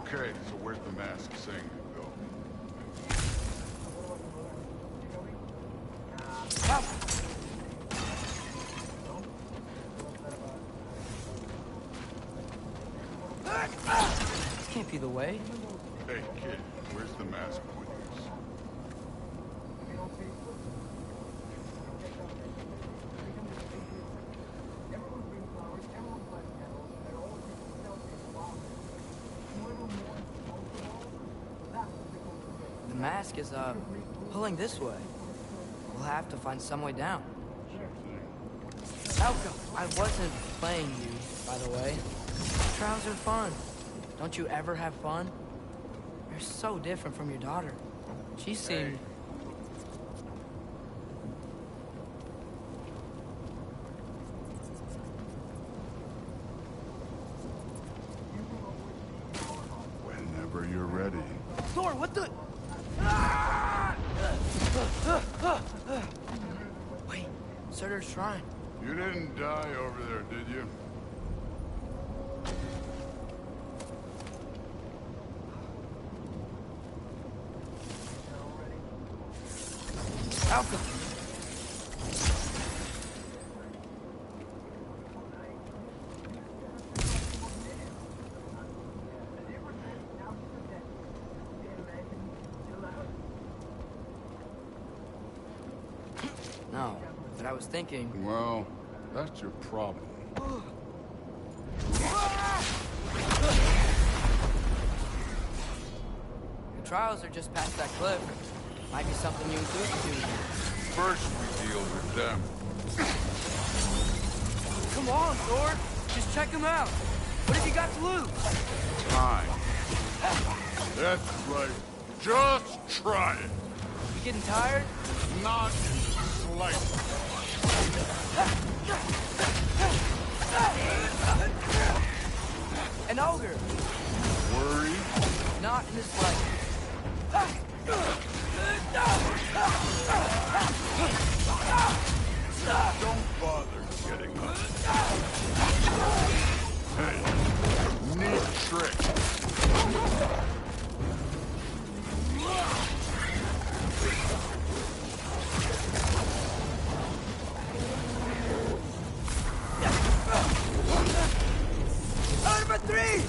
Okay, so where's the mask saying you go? This can't be the way. Hey, kid, where's the mask pointing us? The mask is, pulling this way. We'll have to find some way down. Alka, I wasn't playing you, by the way. Trials are fun. Don't you ever have fun? You're so different from your daughter. She seemed... Whenever you're ready. Thor, what the... Wait, Surtur's shrine. You didn't die over there, did you? Alka! No, but I was thinking... Well, that's your problem. The trials are just past that cliff. Might be something you include to. First we deal with them. Come on, Thor! Just check them out! What have you got to lose? Time. That's right. Just try it. You getting tired? Not in the slightest. An ogre! Worry? Not in the slightest. Don't bother getting up. Hey, neat trick. Number 3!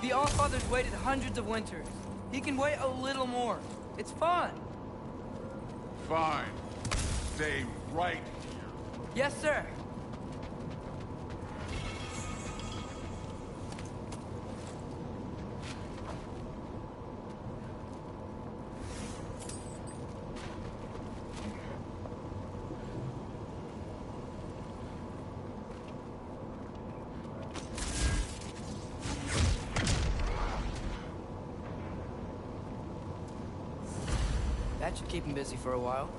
The Allfather's waited hundreds of winters. He can wait a little more. It's fun. Fine. Stay right here. Yes, sir. That should keep him busy for a while.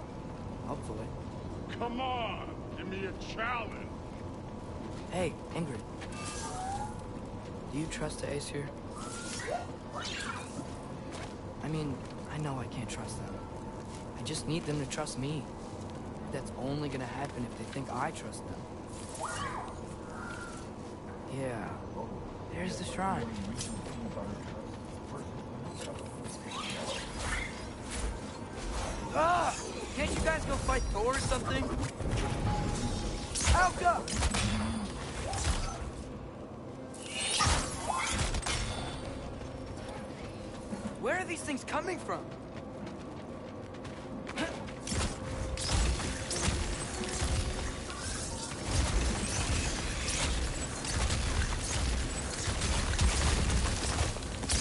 Hopefully. Come on, give me a challenge. Hey, Ingrid. Do you trust the Aesir? I mean, I know I can't trust them. I just need them to trust me. That's only gonna happen if they think I trust them. Yeah. There's the shrine. Ah! Can't you guys go fight Thor or something? Alka! Where are these things coming from?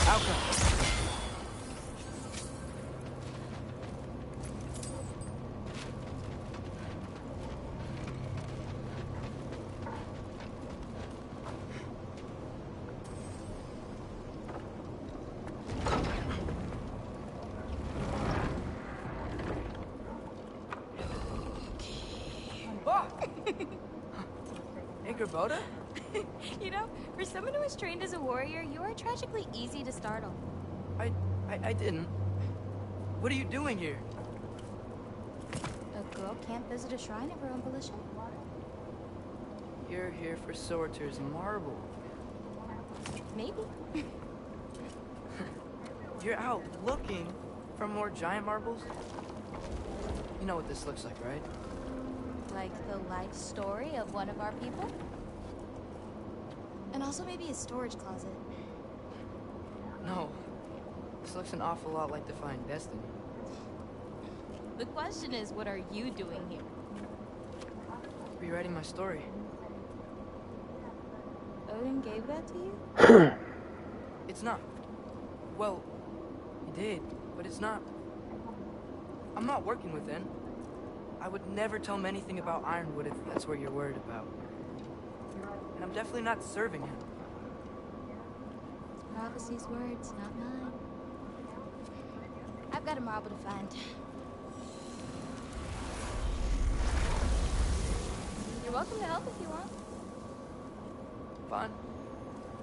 Alka! Boda? You know, for someone who is trained as a warrior, you are tragically easy to startle. I didn't. What are you doing here? A girl can't visit a shrine of her own volition? You're here for Surtur's marble. Maybe. You're out looking for more giant marbles? You know what this looks like, right? Like the life story of one of our people? And also maybe a storage closet. No. This looks an awful lot like Defying Destiny. The question is, what are you doing here? rewriting my story. Odin gave that to you? It's not. Well, he did, but it's not. I'm not working with him. I would never tell him anything about Ironwood if that's what you're worried about. And I'm definitely not serving him. It's prophecy's words, not mine. I've got a marble to find. You're welcome to help if you want. Fine.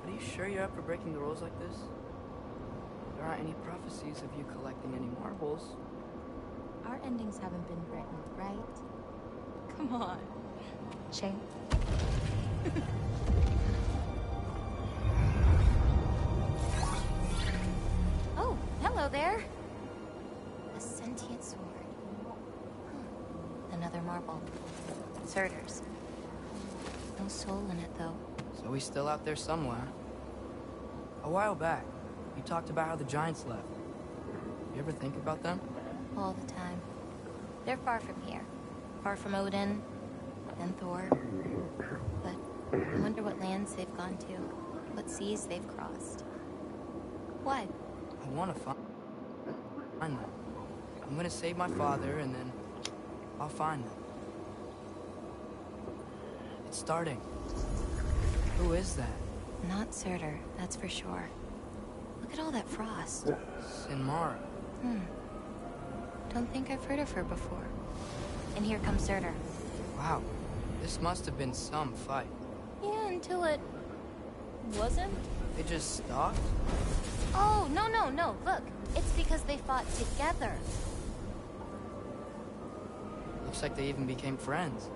But are you sure you're up for breaking the rules like this? There aren't any prophecies of you collecting any marbles. Our endings haven't been written, right? Come on. Shane. Oh, hello there. A sentient sword. Another marble. Surtur's. No soul in it, though. So he's still out there somewhere. A while back, you talked about how the Giants left. You ever think about them? All the time. They're far from here. Far from Odin, and Thor. But I wonder what lands they've gone to. What seas they've crossed. What? I want to find them. I'm gonna save my father, and then I'll find them. It's starting. Who is that? Not Surtur, that's for sure. Look at all that frost. Sinmara. Don't think I've heard of her before. And here comes Surtur. Wow. This must have been some fight. Yeah, until it... wasn't? They just stopped? Oh, no. Look, it's because they fought together. Looks like they even became friends.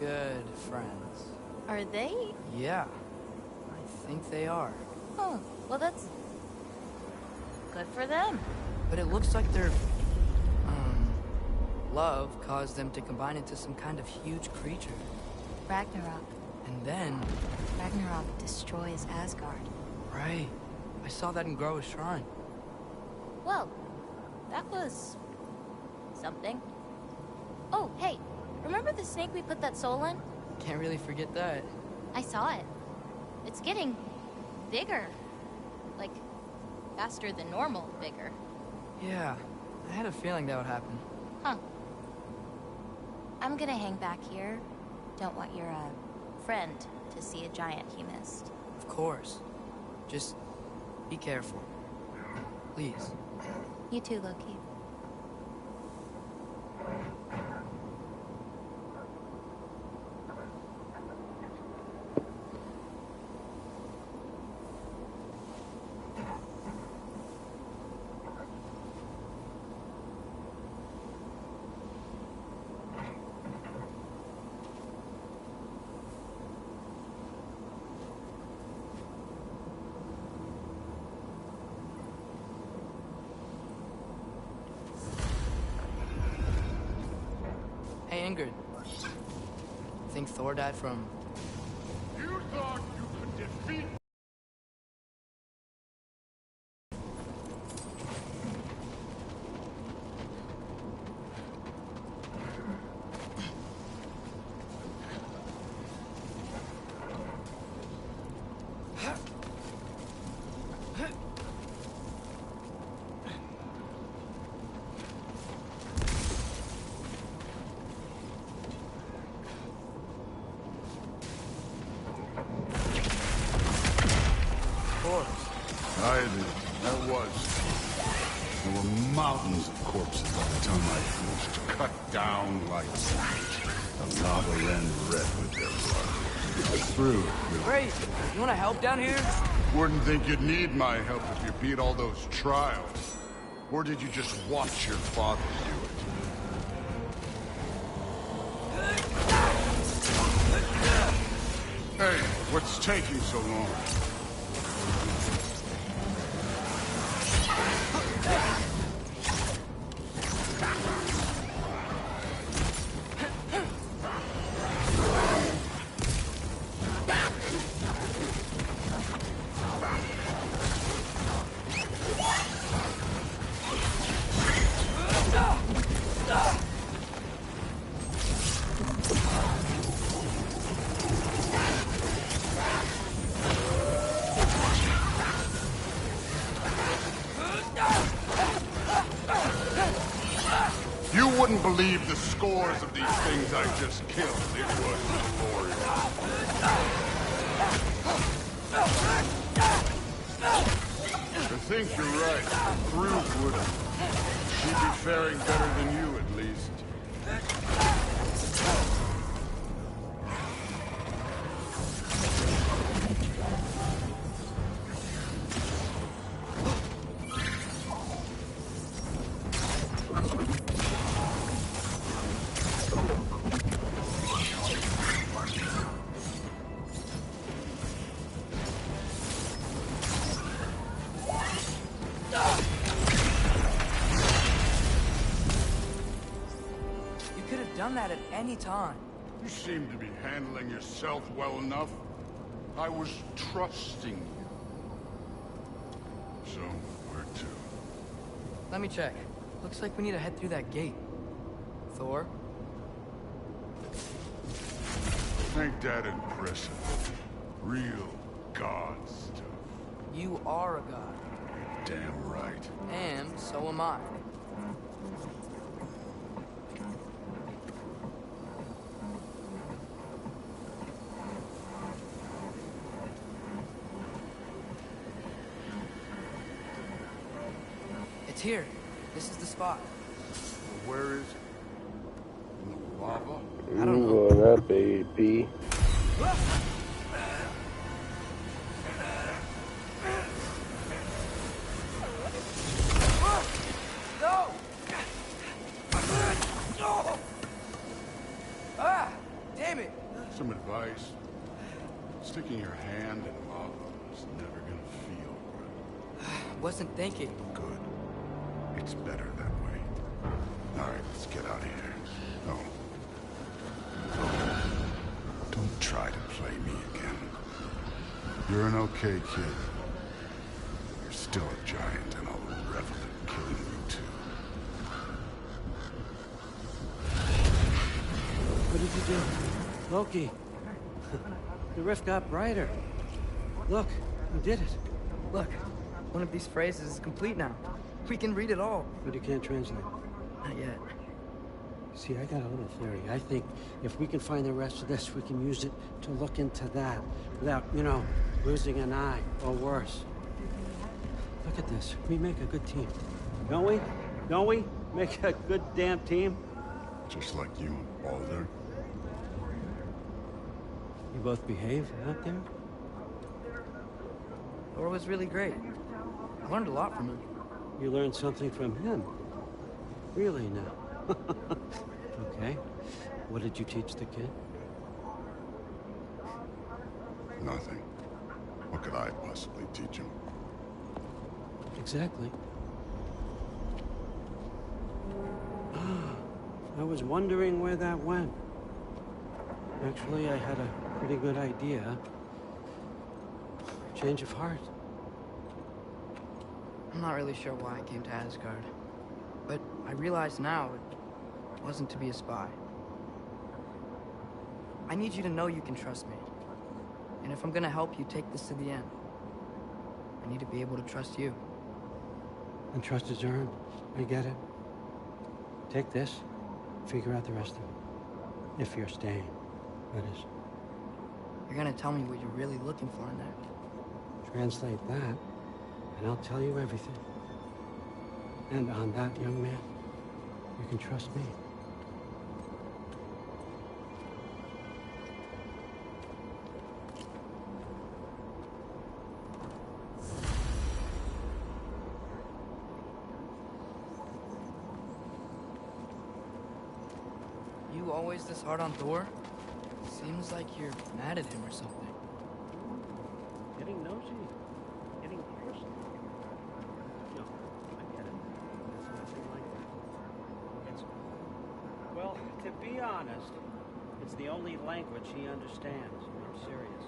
Good friends. Are they? Yeah. I think they are. Oh, well that's... good for them. But it looks like their... love caused them to combine into some kind of huge creature. Ragnarok. And then... Ragnarok destroys Asgard. Right. I saw that in Groa's shrine. Well, that was... something. Oh, hey, remember the snake we put that soul in? Can't really forget that. I saw it. It's getting... bigger. Like, faster than normal bigger. Yeah, I had a feeling that would happen. Huh. I'm gonna hang back here. Don't want your, friend to see a giant he missed. Of course. Just be careful. Please. You too, Loki. Hey, Ingrid. Think Thor died from... You thought you could defeat... I did. That was. There were mountains of corpses by the time I finished. Cut down like the lava ran red with their blood. Through. Great! You wanna help down here? Wouldn't think you'd need my help if you beat all those trials. Or did you just watch your father do it? Hey, what's taking so long? believe the scores of these things I just killed. It was glorious. I think you're right. Thrud would. She'd be faring better than you, at least. Done that at any time. You seem to be handling yourself well enough. I was trusting you. So, where to? Let me check. Looks like we need to head through that gate. Thor? Ain't that impressive? Real god stuff. You are a god. Damn right. And so am I. It's here. This is the spot. Where is it? In the lava? I don't know. Going up, baby. No! Ah! Damn it! Some advice. Sticking your hand in lava is never gonna feel good. Wasn't thinking. Good. It's better that way. All right, let's get out of here. No. Don't try to play me again. You're an okay kid. You're still a giant, and I'll revel in killing you too. What did you do? Loki. The rift got brighter. Look, you did it. Look, one of these phrases is complete now. We can read it all. But you can't translate. Not yet. See, I got a little theory. I think if we can find the rest of this, we can use it to look into that without, you know, losing an eye or worse. Look at this. We make a good team. Don't we? Don't we? Make a good damn team? Just like you and Baldur. You both behave out there? Thor was really great. I learned a lot from him. You learned something from him? Really now? Okay. What did you teach the kid? Nothing. What could I possibly teach him? Exactly. I was wondering where that went. Actually, I had a pretty good idea. Change of heart. I'm not really sure why I came to Asgard. But I realize now it wasn't to be a spy. I need you to know you can trust me. And if I'm gonna help you take this to the end, I need to be able to trust you. And trust is earned. I get it. Take this, figure out the rest of it. If you're staying, that is. You're gonna tell me what you're really looking for in there. Translate that, and I'll tell you everything. And on that, young man, you can trust me. You always this hard on Thor? Seems like you're mad at him or something. Getting nosy. Getting personal. No, I get it. It's nothing like that. It's... Well, to be honest, it's the only language he understands. I'm serious.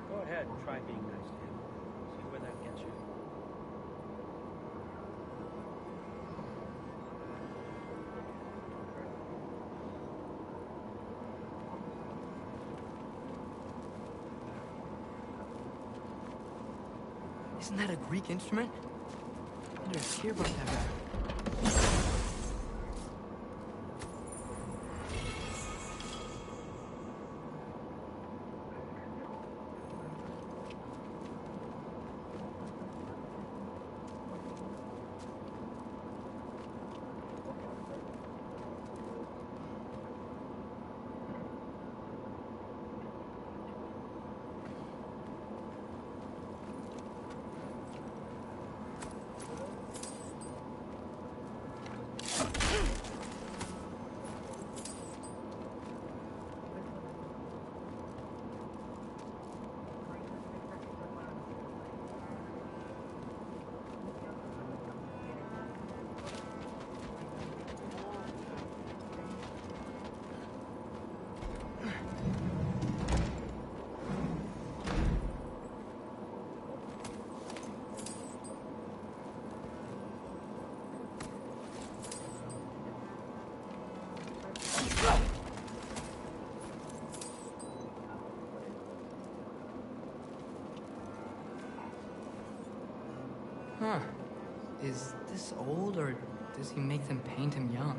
Go ahead and try being nice to him. See where that gets you. Isn't that a Greek instrument? I wonder if Tyr must have that. Huh. Is this old, or does he make them paint him young?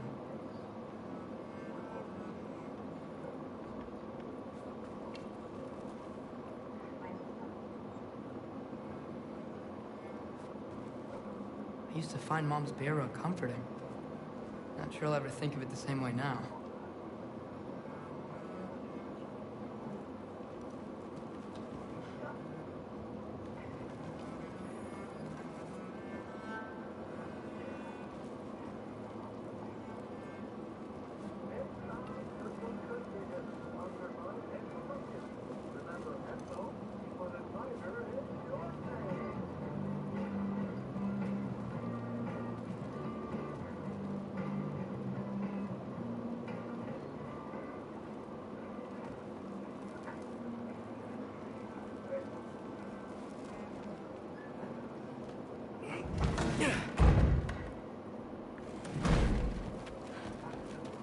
I used to find Mom's burial comforting. Not sure I'll ever think of it the same way now.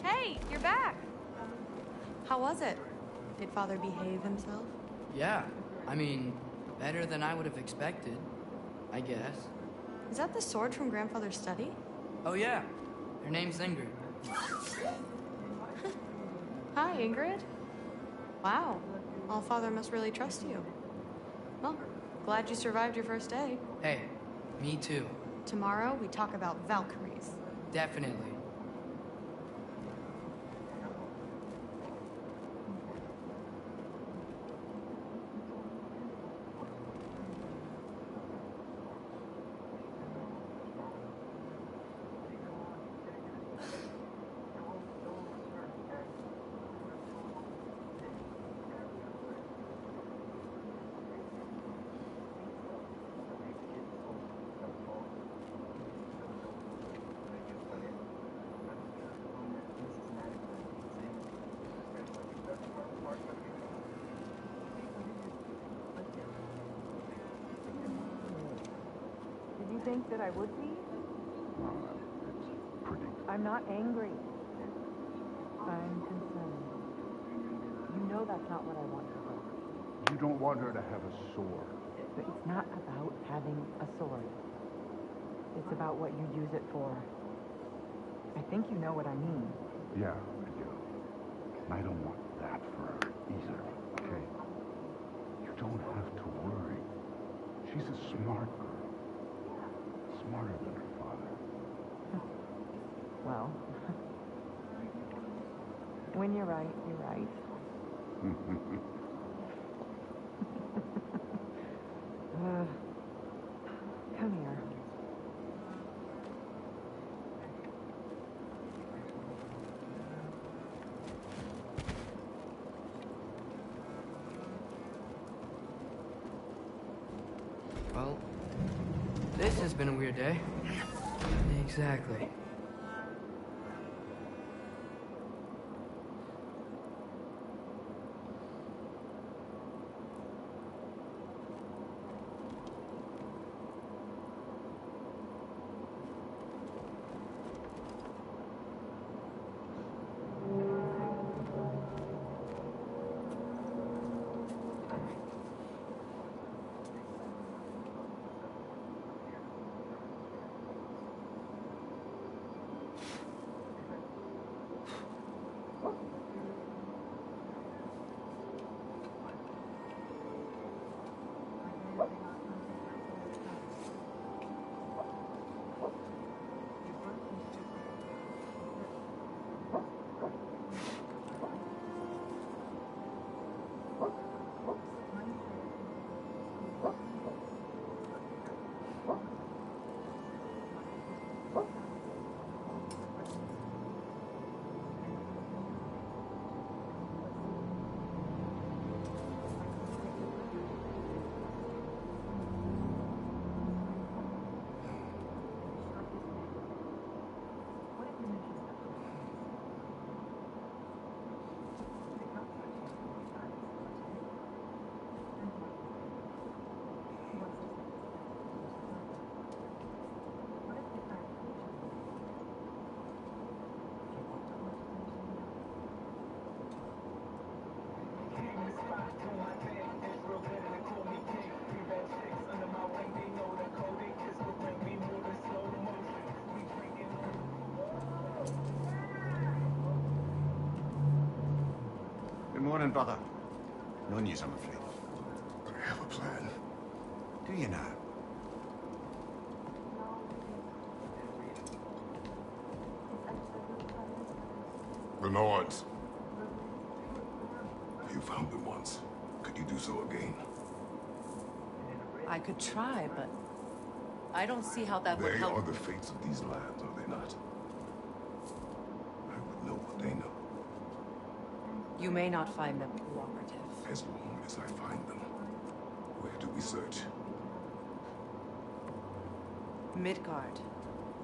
Hey, you're back. How was it? Did Father behave himself? Yeah, I mean, better than I would have expected, I guess. Is that the sword from Grandfather's study? Oh yeah, her name's Ingrid. Hi, Ingrid. Wow, Allfather must really trust you. Well, glad you survived your first day. Hey, me too. Tomorrow, we talk about Valkyries. Definitely. Did you think that I would be? Well, it's pretty. I'm not angry. I'm concerned. You know that's not what I want for her. You don't want her to have a sword. But it's not about having a sword. It's about what you use it for. I think you know what I mean. Yeah, I do. And I don't want that for her either, okay? You don't have to worry. She's a smart girl. Smarter than her father. Well, when you're right, you're right. Come here. Well, this has been a weird day. Exactly. Good morning, brother. No news, I'm afraid. I have a plan. Do you now? The Nords. You found them once. Could you do so again? I could try, but I don't see how that would They help. are the fates of these lands, are they not? I would know what they know. You may not find them cooperative. As long as I find them. Where do we search? Midgard.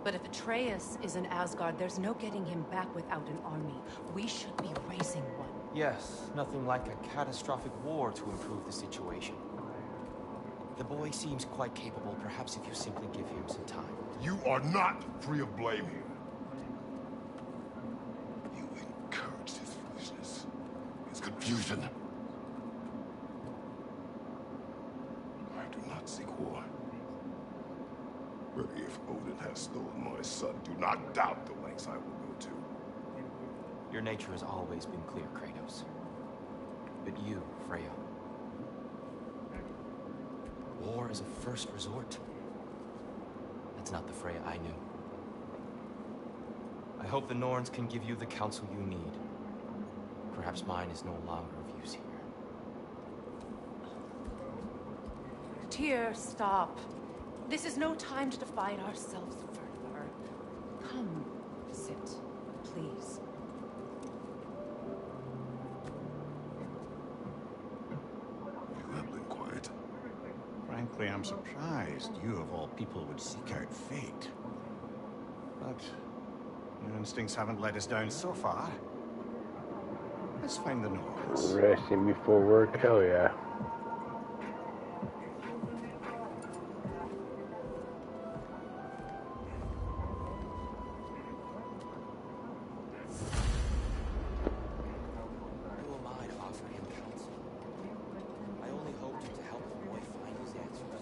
But if Atreus is in Asgard, there's no getting him back without an army. We should be raising one. Yes, nothing like a catastrophic war to improve the situation. The boy seems quite capable, perhaps if you simply give him some time. You are not free of blame here. You encouraged his foolishness, his confusion. I do not seek war. But if Odin has stolen my son, do not doubt the lengths I will go to. Your nature has always been clear, Kratos. But you, Freya. War is a first resort. That's not the Freya I knew. I hope the Norns can give you the counsel you need. Perhaps mine is no longer of use here. Tyr, stop. This is no time to divide ourselves further. Come, sit, please. You have been quiet. Frankly, I'm surprised you of all people would seek out fate. But your instincts haven't let us down so far. Let's find the Nords. Resting before work? Hell yeah. Who am I to offer him counsel? I only hoped to help the boy find his answers.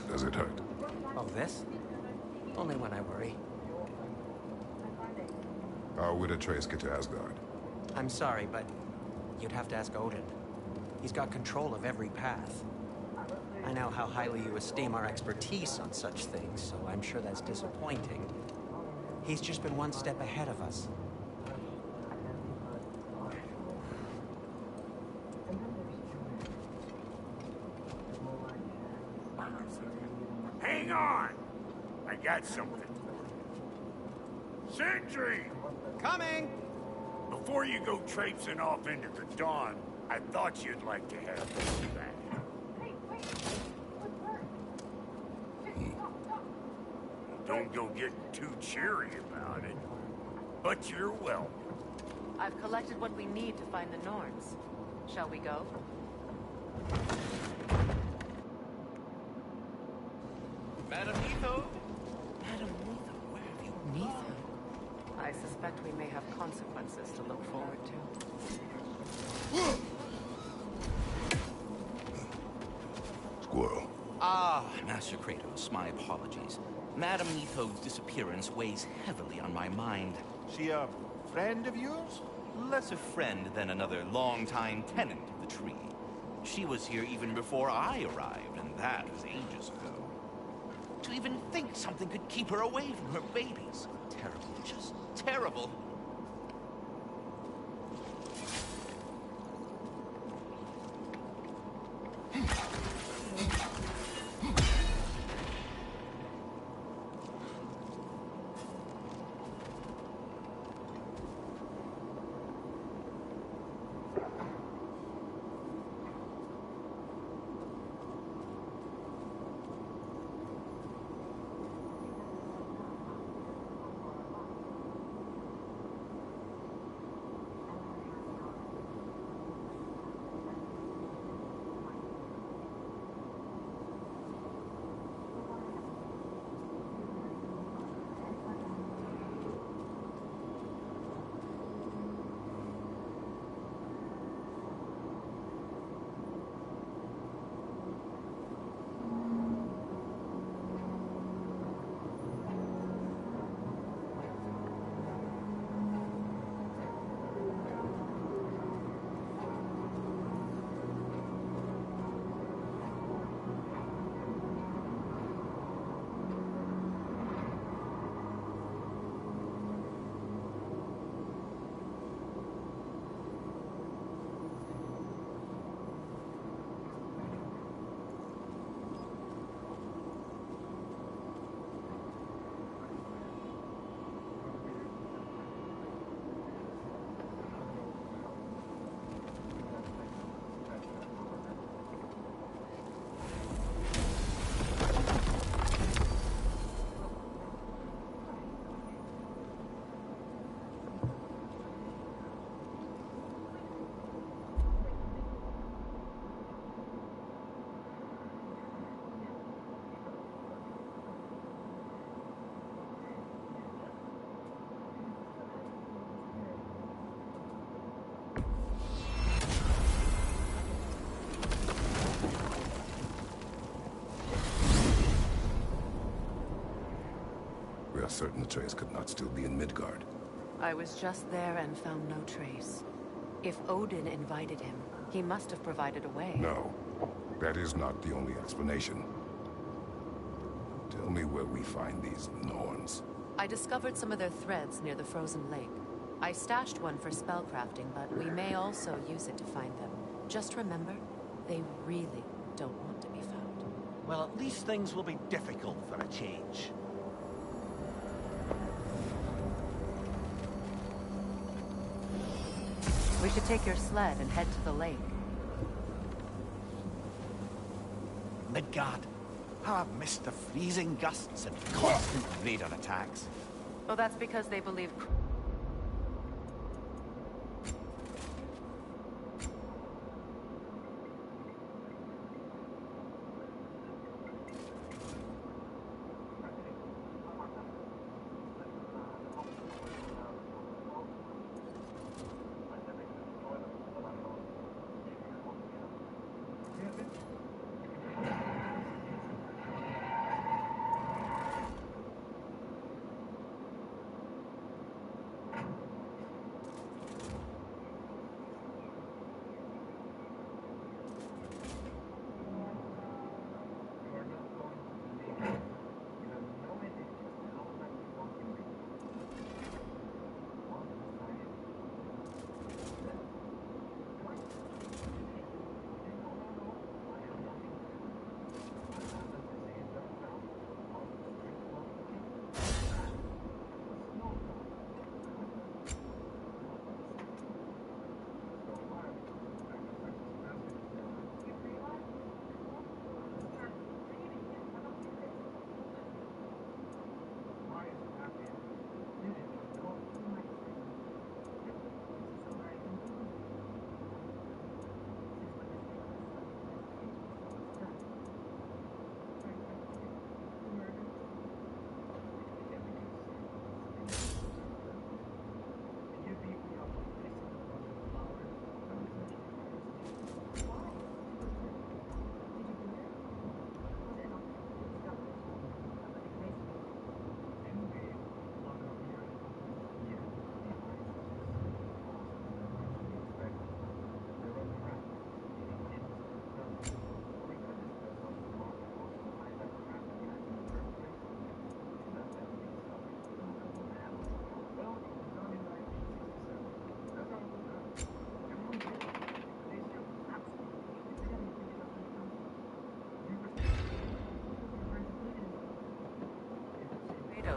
Does it hurt? Oh, this? Only when I worry. How would Atreus get to Asgard? I'm sorry, but you'd have to ask Odin. He's got control of every path. I know how highly you esteem our expertise on such things, so I'm sure that's disappointing. He's just been one step ahead of us. Hang on! I got something. Sentry! Coming! Before you go traipsing off into the dawn, I thought you'd like to have this back. Don't go getting too cheery about it. But you're welcome. I've collected what we need to find the Norns. Shall we go? Madam Etho? Madam Etho, where have you gone? I suspect we may have consequences to look forward to. Squirrel. Ah, Master Kratos, my apologies. Madam Etho's disappearance weighs heavily on my mind. She a friend of yours? Less a friend than another longtime tenant of the tree. She was here even before I arrived, and that was ages ago. To even think something could keep her away from her babies. Terrible, just terrible. We are certain Atreus could not still be in Midgard. I was just there and found no trace. If Odin invited him, he must have provided a way. No, that is not the only explanation. Tell me where we find these Norns. I discovered some of their threads near the frozen lake. I stashed one for spellcrafting, but we may also use it to find them. Just remember, they really don't want to be found. Well, at least things will be difficult for a change. We should take your sled and head to the lake. Midgard. How I've missed the freezing gusts and constant radar attacks. Well, that's because they believe...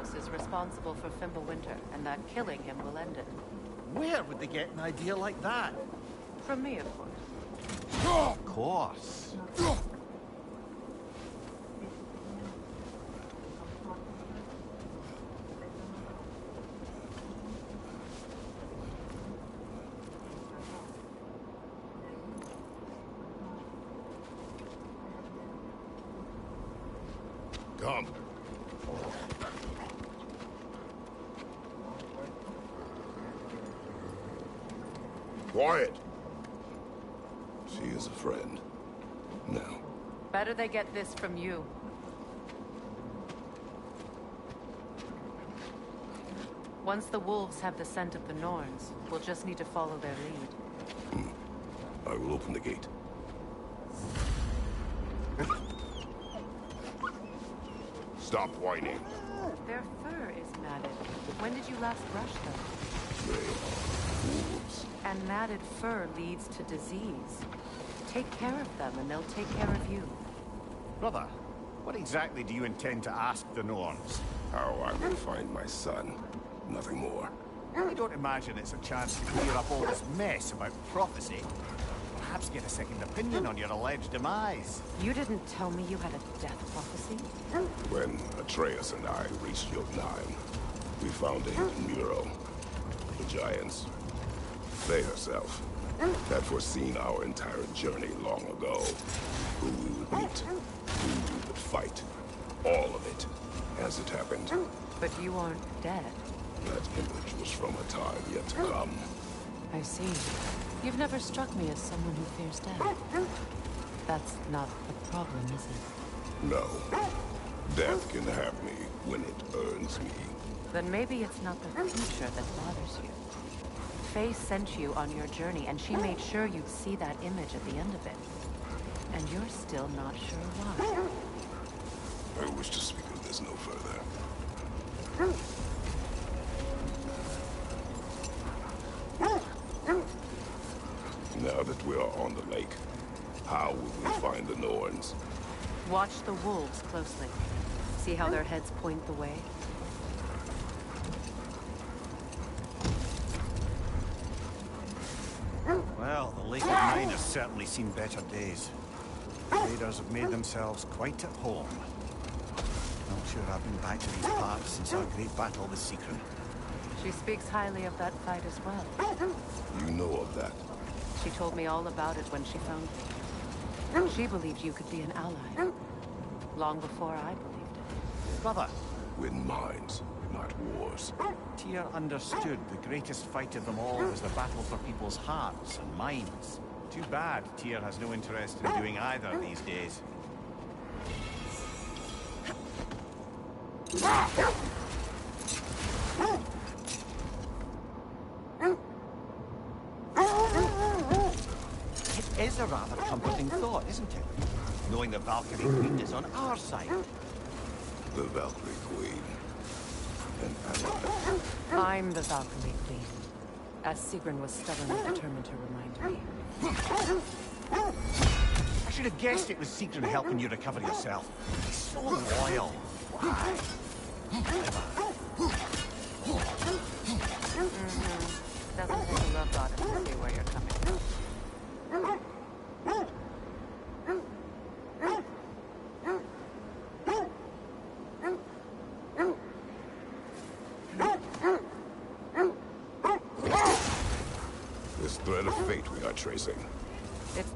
Theos is responsible for Fimbulwinter, and that killing him will end it. Where would they get an idea like that? From me, of course. Of course. Come. Quiet. She is a friend. Now. Better they get this from you. Once the wolves have the scent of the Norns, we'll just need to follow their lead. I will open the gate. Stop whining. Their fur is matted. When did you last brush them? They are wolves. And matted fur leads to disease. Take care of them, and they'll take care of you. Brother, what exactly do you intend to ask the Norns? How I will find my son. Nothing more. I don't imagine it's a chance to clear up all this mess about prophecy. Perhaps get a second opinion on your alleged demise. You didn't tell me you had a death prophecy? When Atreus and I reached Jotunheim, we found a hidden mural. The Giants, they herself, had foreseen our entire journey long ago. Who we would meet, who we would fight. All of it, as it happened. But you aren't dead. That image was from a time yet to come. I see. You've never struck me as someone who fears death. That's not the problem, is it? No. Death can have me when it earns me. Then maybe it's not the future that bothers you. Faye sent you on your journey, and she made sure you'd see that image at the end of it. And you're still not sure why. I wish to speak of this no further. Now that we are on the lake, how will we find the Norns? Watch the wolves closely. See how their heads point the way? Well, the Lake of Nine has certainly seen better days. The raiders have made themselves quite at home. Not sure I've been back to these parts since our great battle with Secret. She speaks highly of that fight as well. You know of that? She told me all about it when she found me. She believed you could be an ally. Long before I believed it. Brother. Win minds, not wars. Tyr understood the greatest fight of them all was the battle for people's hearts and minds. Too bad Tyr has no interest in doing either these days. It is a rather comforting thought, isn't it? Knowing the Valkyrie Queen is on our side. The Valkyrie Queen. And I'm the Valkyrie Queen. As Sigrun was stubbornly determined to remind me. I should have guessed it was Sigrun helping you recover yourself. So loyal. Why? Doesn't take a love goddess to see where you're coming from. this thread of fate we are tracing. It's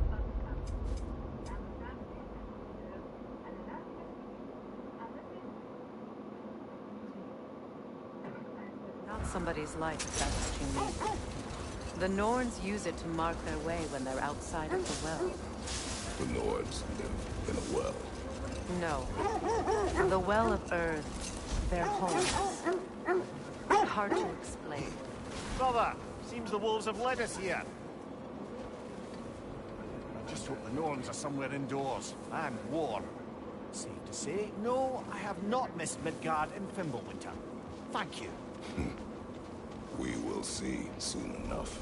not somebody's life, if that's what you mean. The Norns use it to mark their way when they're outside of the well. The Norns live in a well. No. The Well of Earth. Their home. Hard to explain. Brother, seems the wolves have led us here. I just hope the Norns are somewhere indoors and warm. Safe to say, no, I have not missed Midgard in Fimbulwinter. Thank you. We will see soon enough.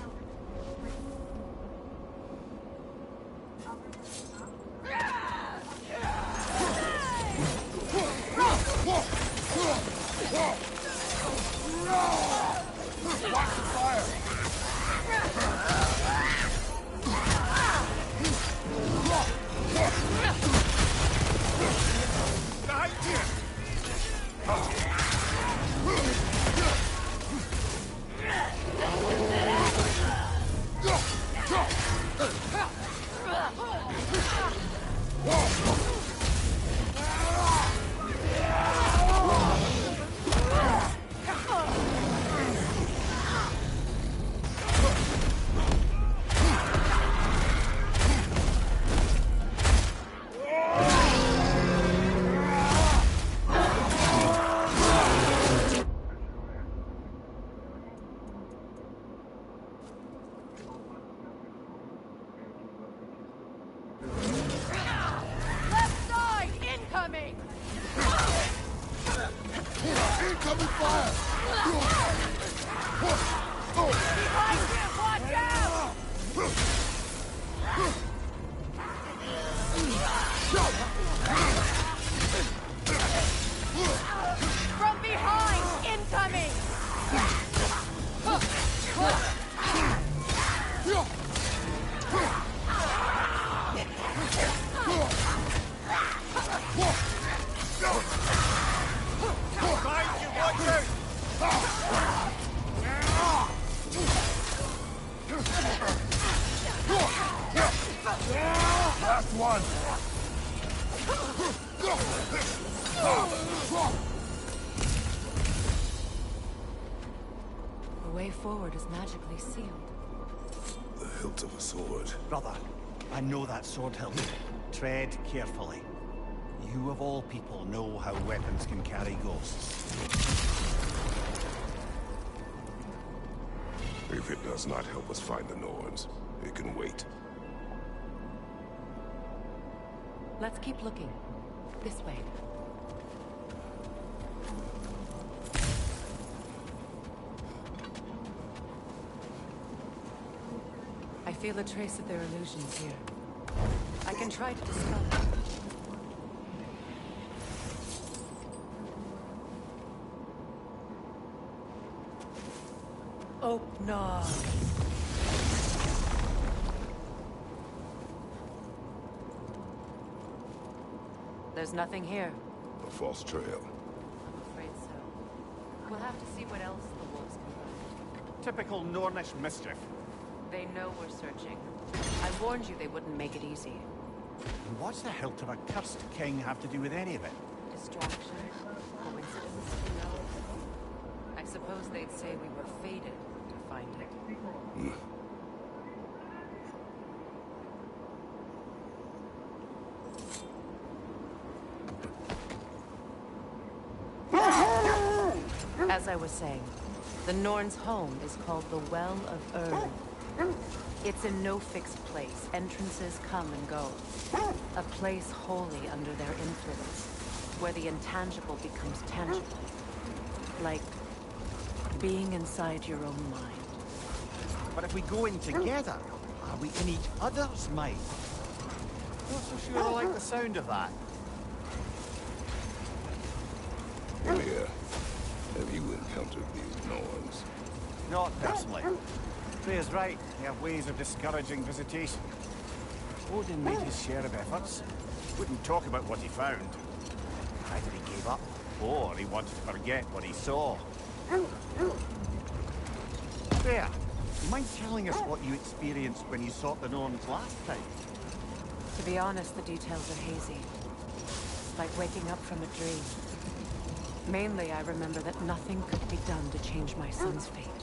Left side, incoming! Incoming fire! Behind you, watch out! From behind, incoming! Behind you, watch out! Last one! The way forward is magically sealed. The hilt of a sword. Brother, I know that sword hilt. Tread carefully. You of all people know how weapons can carry ghosts. If it does not help us find the Norns, it can wait. Let's keep looking. This way. I feel a trace of their illusions here. I can try to dispel them. Oh, no. There's nothing here. A false trail. I'm afraid so. We'll have to see what else the wolves can find. Typical Nornish mischief. They know we're searching. I warned you they wouldn't make it easy. And what's the hilt of a cursed king have to do with any of it? Distraction? Coincidence? No. I suppose they'd say we were fated to find it. As I was saying, the Norn's home is called the Well of Ern. It's in no fixed place. Entrances come and go. A place wholly under their influence, where the intangible becomes tangible. Like being inside your own mind. But if we go in together, are we in each other's mind? Not so sure I like the sound of that. Leah, have you encountered these Norns? Not personally. Freya's right. They have ways of discouraging visitation. Odin made his share of efforts. Wouldn't talk about what he found. Either he gave up, or he wanted to forget what he saw. Freya, you mind telling us what you experienced when you sought the Norns last time? To be honest, the details are hazy. Like waking up from a dream. Mainly, I remember that nothing could be done to change my son's fate,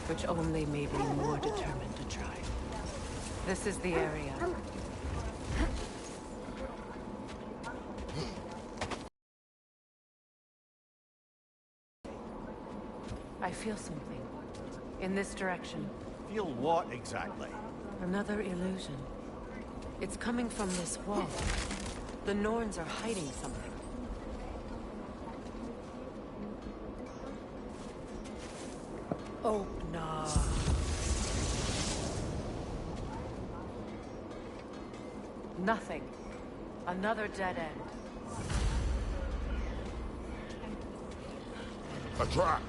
which only made me more determined to try. This is the area. I feel something. In this direction. Feel what exactly? Another illusion. It's coming from this wall. The Norns are hiding something. Oh, no. Nothing. Another dead end. A trap!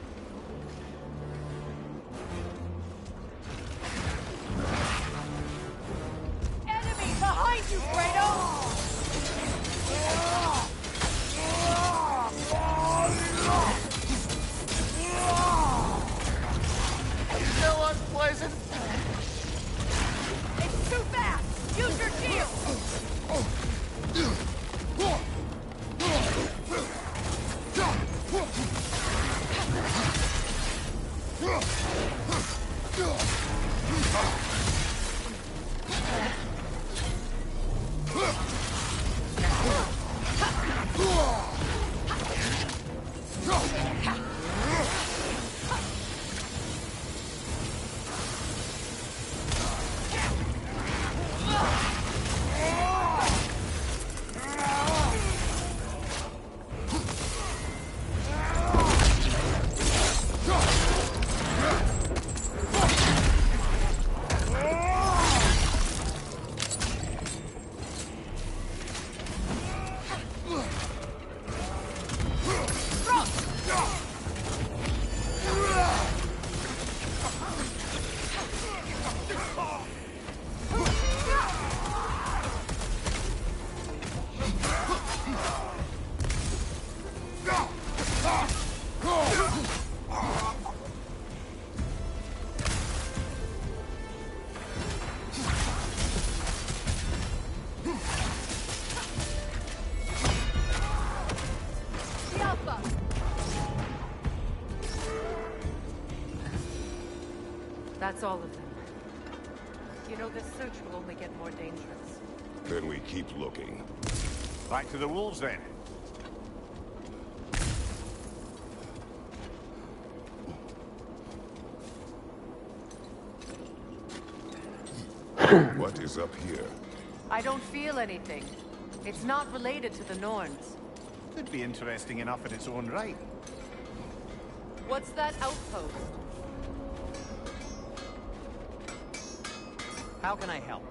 Enemy behind you, Kratos! That's all of them. You know, this search will only get more dangerous. Then we keep looking. Back to the wolves, then. What is up here? I don't feel anything. It's not related to the Norns. Could be interesting enough in its own right. What's that outpost? How can I help?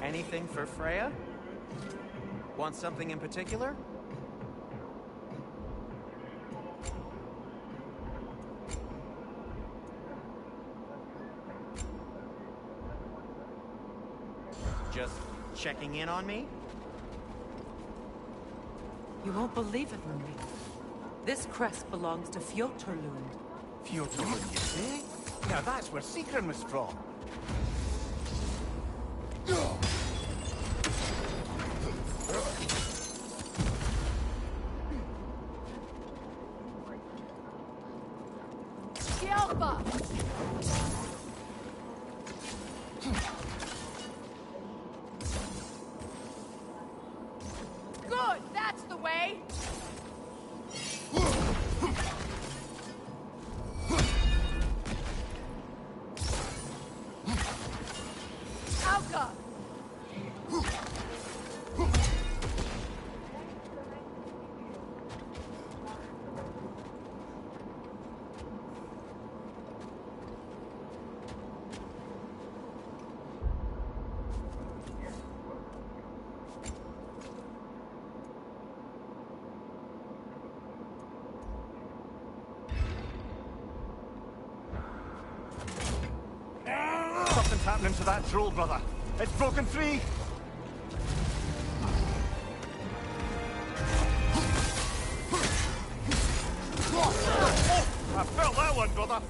Anything for Freya? Want something in particular? Just checking in on me? You won't believe it, Marie. This crest belongs to Fjotorlund. Fjotorlund, you say? Now that's where Sigrun was from. Good, that's the way! Alka! Something's happening to that troll, brother. It's broken free. I felt that one, brother.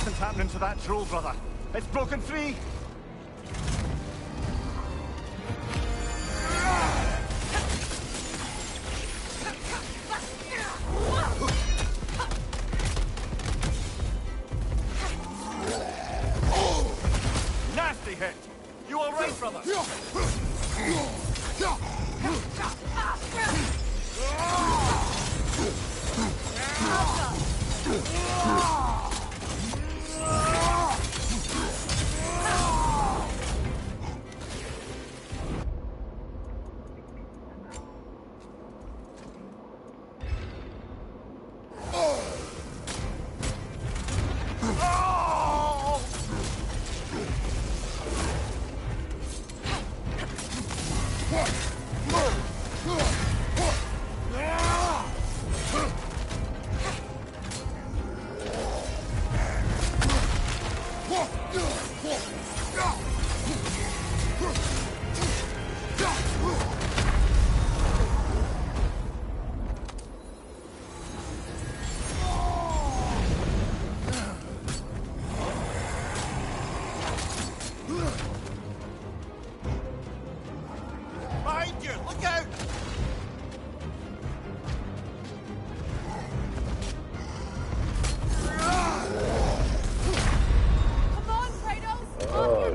Something's happening to that troll, brother. It's broken free. Nasty hit. You all right, brother?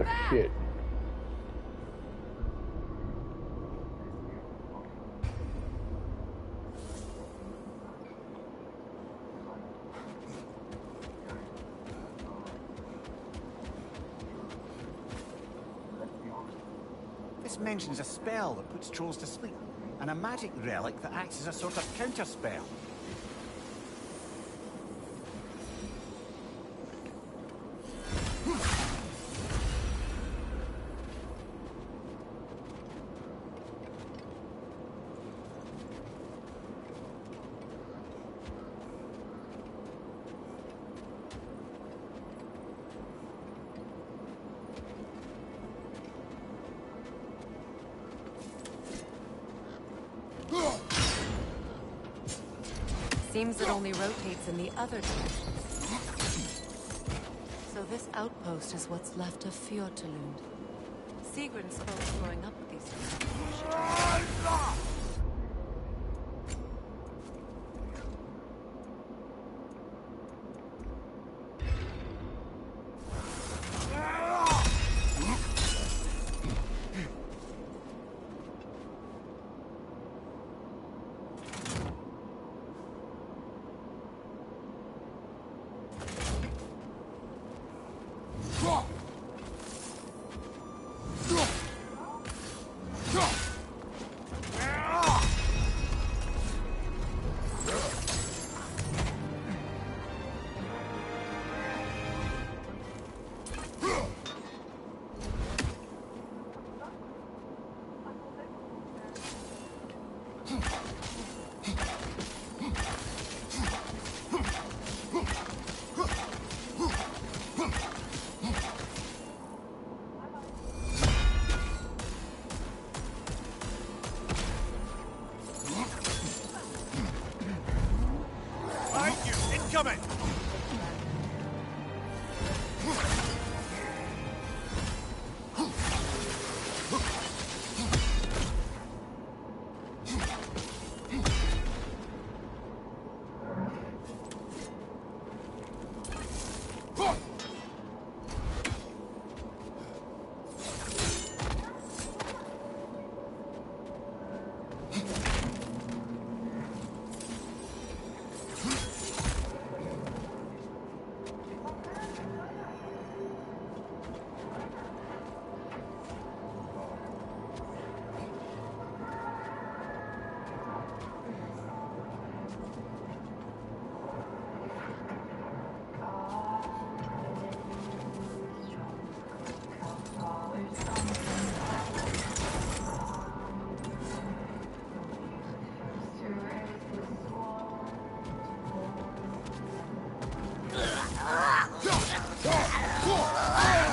Oh, shit. This mentions a spell that puts trolls to sleep, and a magic relic that acts as a sort of counter spell. Seems it only rotates in the other direction. So this outpost is what's left of Fjortulund. Sigrun spoke growing up with these things. Incoming!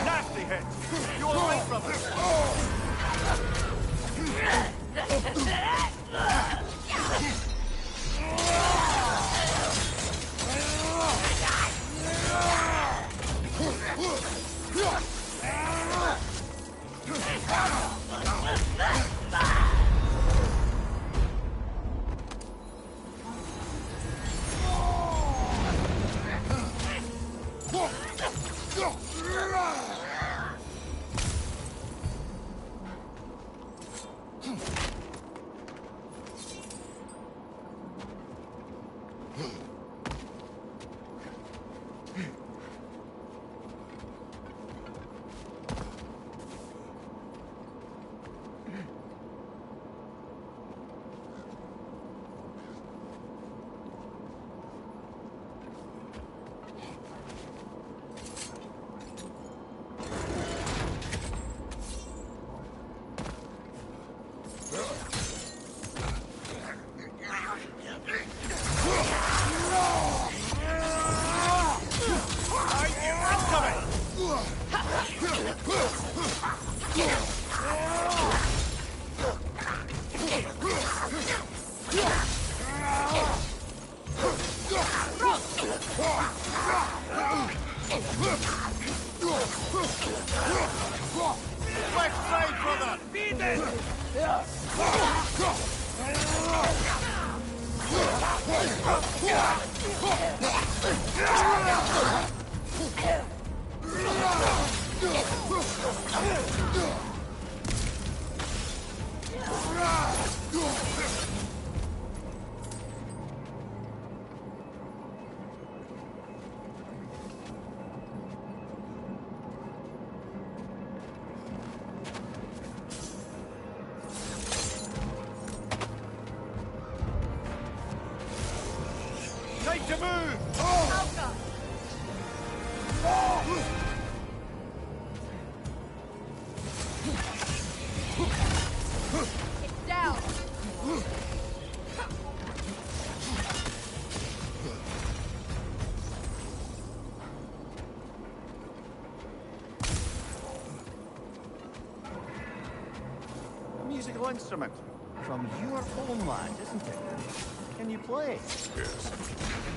Nasty hit! You're away from Left side, brother! Feed it! musical instrument from your homeland, isn't it? Can you play? Yes.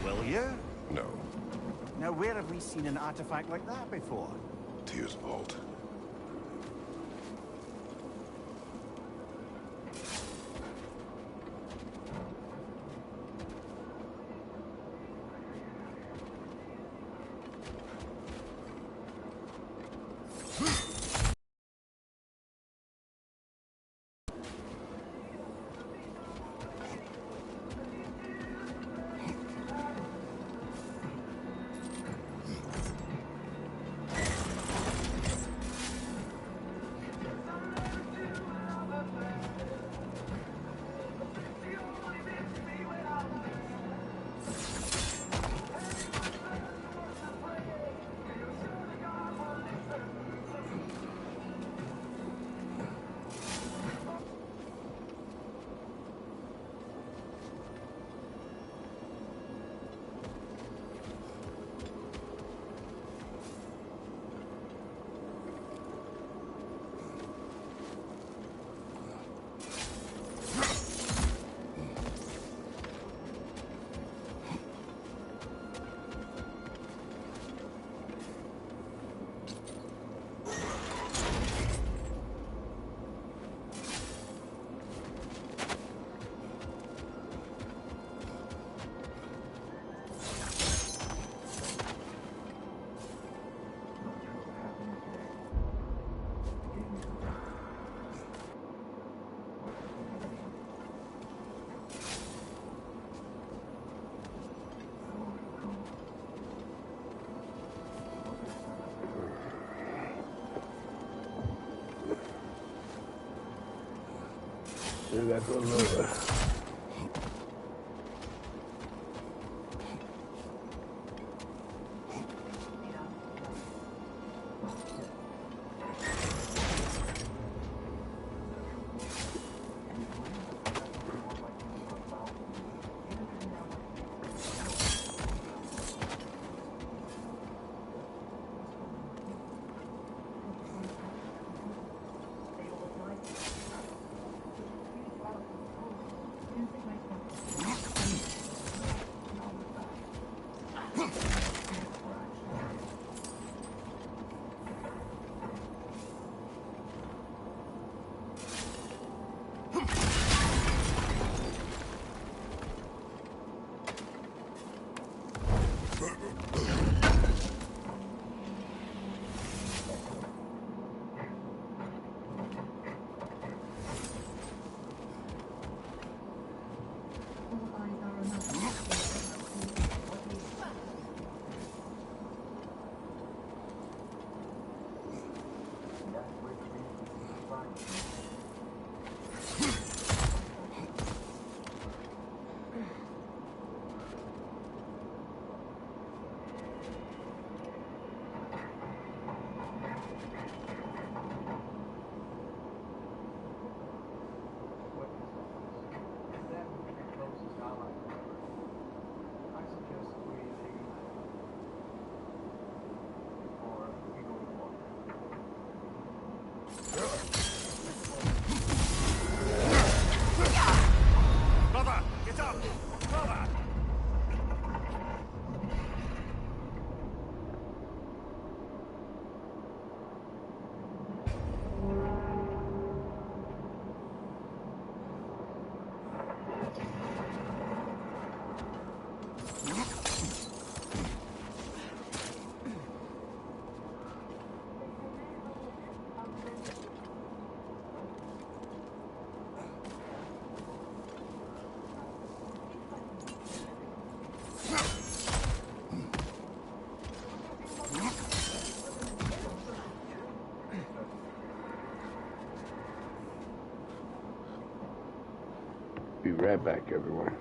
Will you? No. Now, where have we seen an artifact like that before? Tyr's vault. Still got those over. Brother, get up! Brother! Be right back, everyone.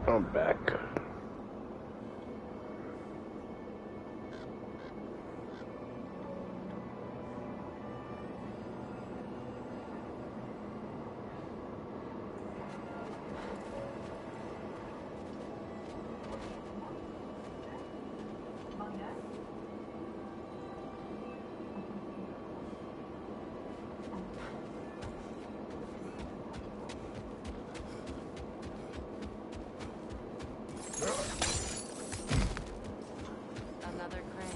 I'm back. Another crane.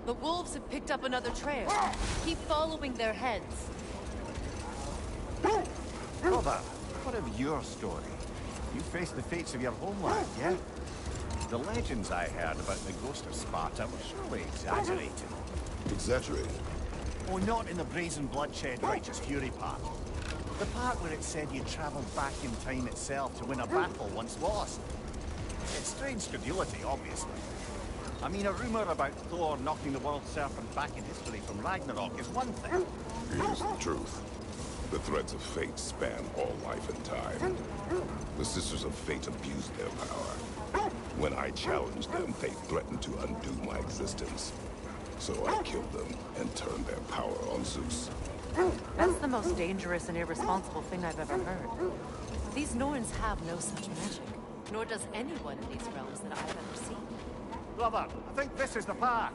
The wolves have picked up another trail. Keep following their heads. Brother, what of your story? You faced the fates of your homeland, yeah? The legends I heard about the ghost of Sparta were surely exaggerated. Exaggerated? Oh, not in the brazen bloodshed righteous fury part. The part where it said you travelled back in time itself to win a battle once lost. It's strange credulity, obviously. I mean, a rumor about Thor knocking the world serpent back in history from Ragnarok is one thing. Here's the truth. The threads of fate span all life and time. The Sisters of Fate abused their power. When I challenged them, they threatened to undo my existence. So I killed them and turned their power on Zeus. That's the most dangerous and irresponsible thing I've ever heard. These Norns have no such magic, nor does anyone in these realms that I've ever seen. Brother, I think this is the path.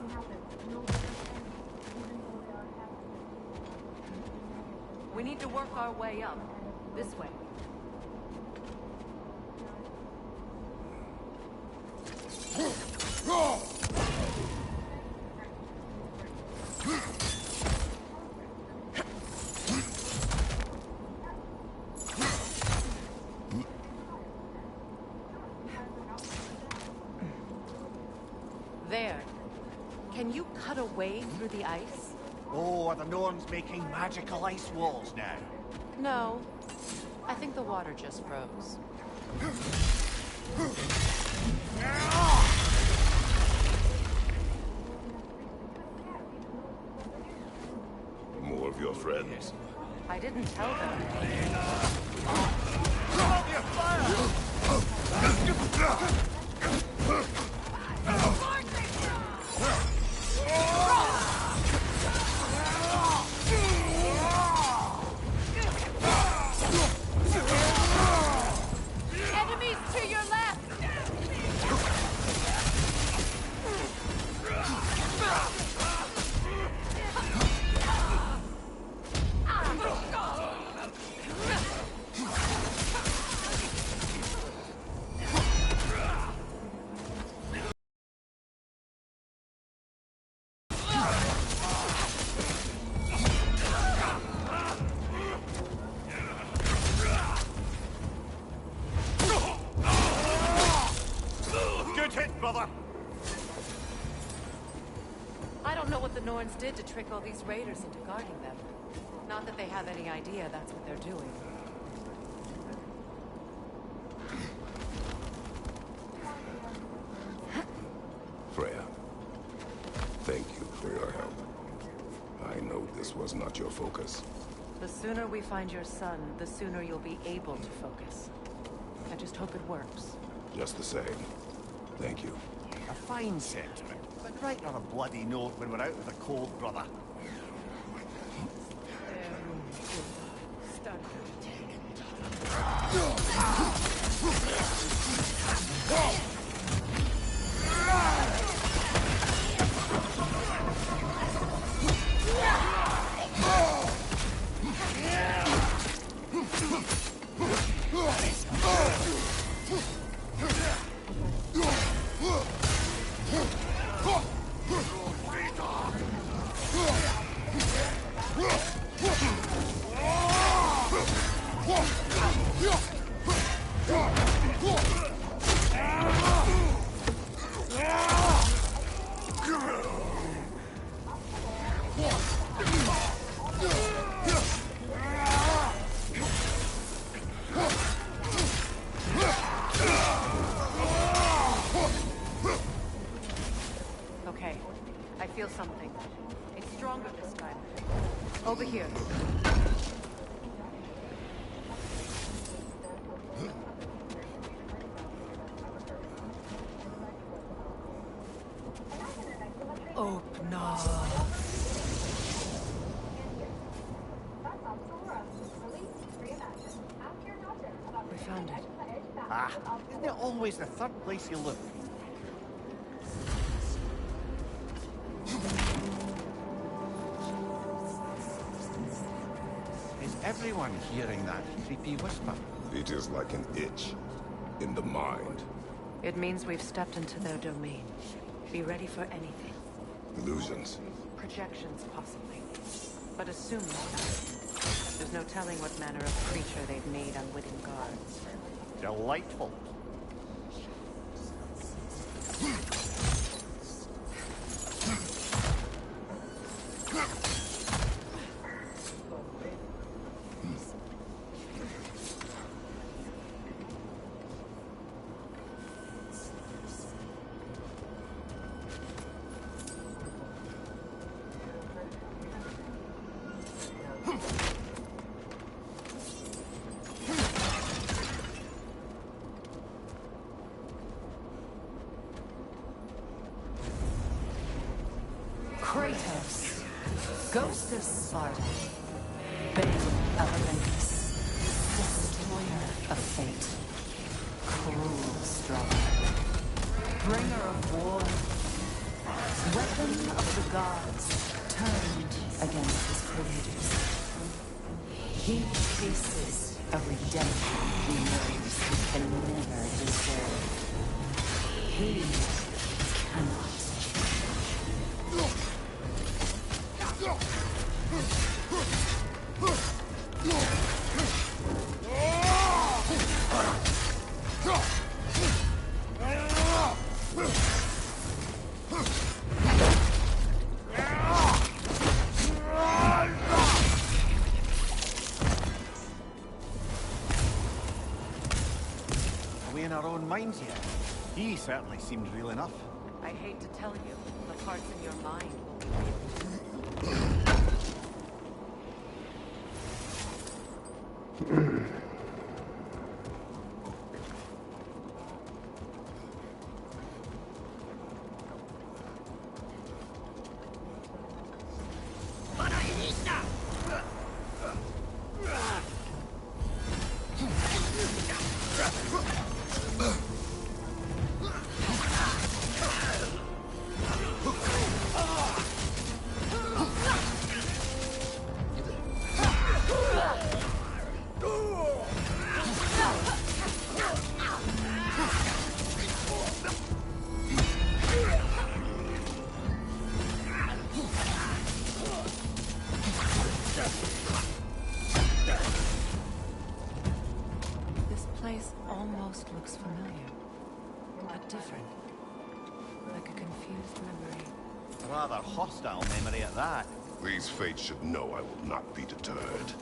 We need to work our way up. This way. There. Can you cut a way through the ice? Oh, are the Norns making magical ice walls now? No. I think the water just froze. More of your friends. I didn't tell them. Enemies to your left! Good hit, brother! I don't know what the Norns did to trick all these raiders into guarding them. Not that they have any idea that's what they're doing. Freya, thank you for your help. I know this was not your focus. The sooner we find your son, the sooner you'll be able to focus. I just hope it works. Just the same. Thank you. A fine sentiment, but right on a bloody note when we're out of the cold, brother. here. Open up. We found it. Ah, isn't it always the third place you look? Is everyone hearing that creepy whisper? It is like an itch in the mind. It means we've stepped into their domain. Be ready for anything. Illusions. Projections, possibly. But assume not. There's no telling what manner of creature they've made unwitting guards. Delightful. Kratos, Ghost of Sparta, Bane of Olympus, Destroyer of Fate, Cruel Struggle, Bringer of War, Weapon of the Gods, turned against his creators. He faces a redemption he knows he can never deserve. He cannot. Are we in our own minds yet? He certainly seemed real enough. I hate to tell you, the parts in your mind will be looks familiar, but different. Like a confused memory. A rather hostile memory at that. These fates should know I will not be deterred.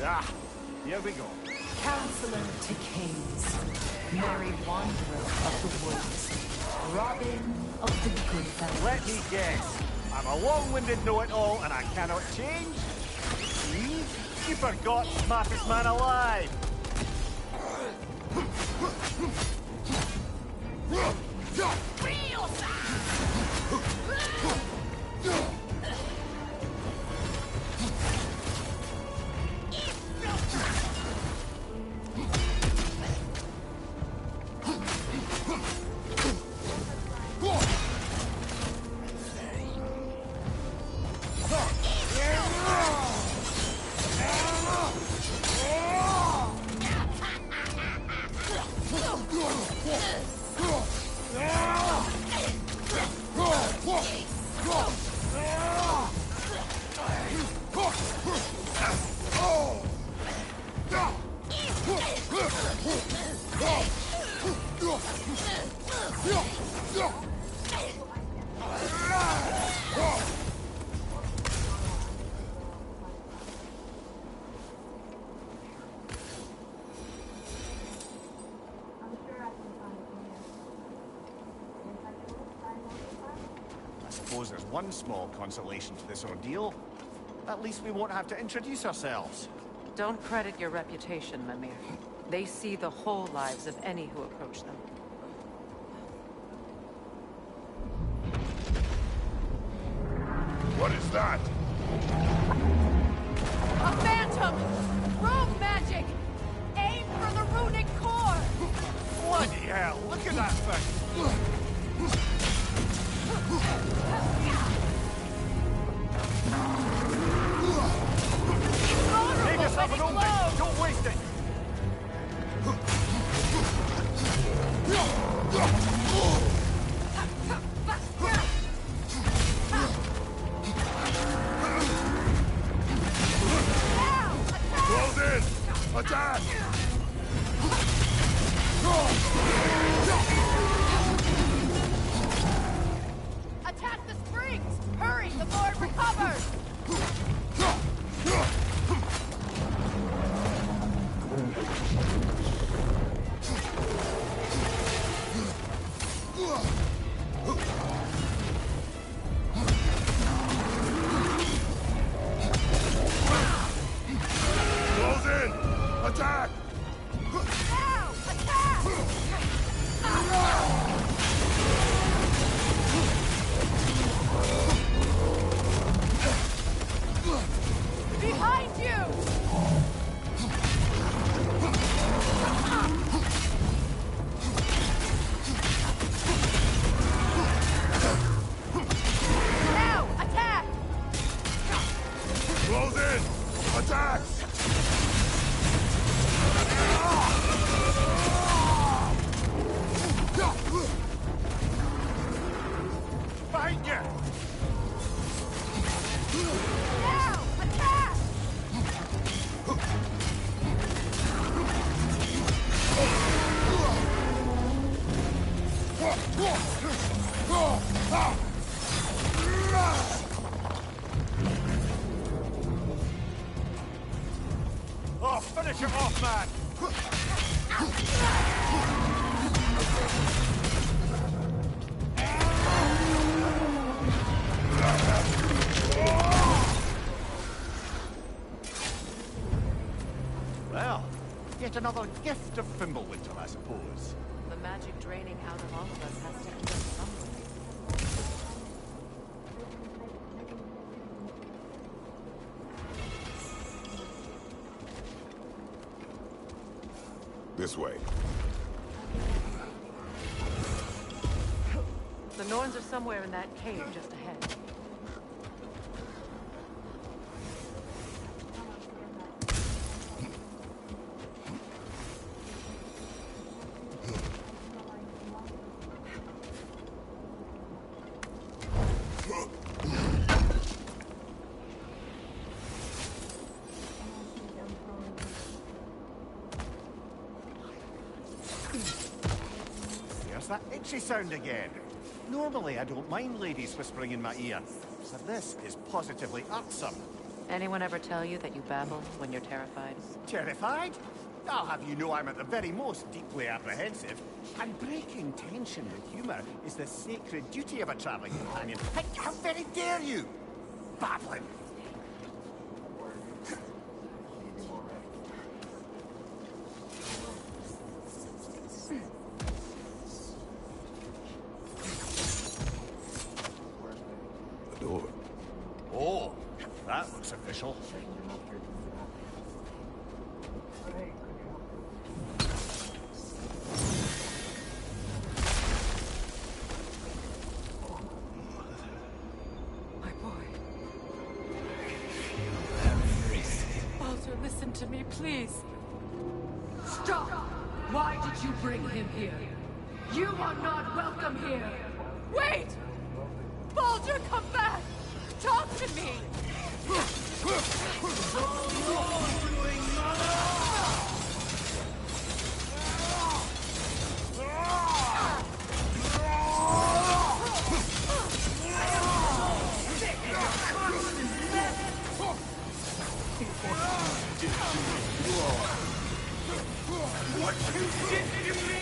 Ah, here we go. Counselor to Kings, Merry Wanderer of the Woods, Robin of the Goodfellas. Let me guess. I'm a long-winded know-it-all and I cannot change? See? You forgot smartest man alive. There's one small consolation to this ordeal. At least we won't have to introduce ourselves. Don't credit your reputation, Mimir. They see the whole lives of any who approach them. What is that? A phantom! Rogue magic! Aim for the runic core! Bloody hell, look at that thing! Save yourself an opening! Don't waste it! Close in! Attack! Attack the springs! Hurry, the Lord recovers! Close in! Attack! Now! Attack! Behind you! Now! Attack! Close in! Attack! Behind you! Now! Attack! Oh, finish it off, man! Well, yet another gift of Fimbulwinter, I suppose. The magic draining out of all of us has to end up somewhere. This way. The Norns are somewhere in that cave just ahead. There's that itchy sound again. Normally, I don't mind ladies whispering in my ear, so this is positively irksome. Anyone ever tell you that you babble when you're terrified? Terrified? I'll have you know I'm at the very most deeply apprehensive. And breaking tension with humor is the sacred duty of a traveling companion. How very dare you! Babbling! The door. Oh, that looks official. My boy. Baldur, listen to me, please. Stop! Why did you bring him here? You are not welcome here! Wait! Baldur, come back! Talk to me! What you did to me!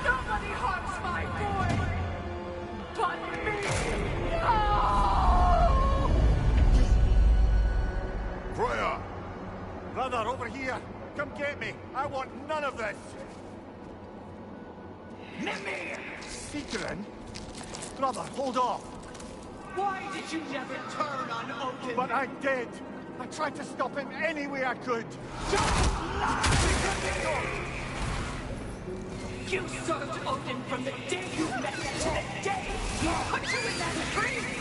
Nobody harms my boy! But me! Freya! Brother, over here! Come get me! I want none of this! Mimir! Sigrun? Brother, hold off! Why did you never turn on Odin? But I did! I tried to stop him any way I could! You served Odin from the day you met him to the day he put you in that tree!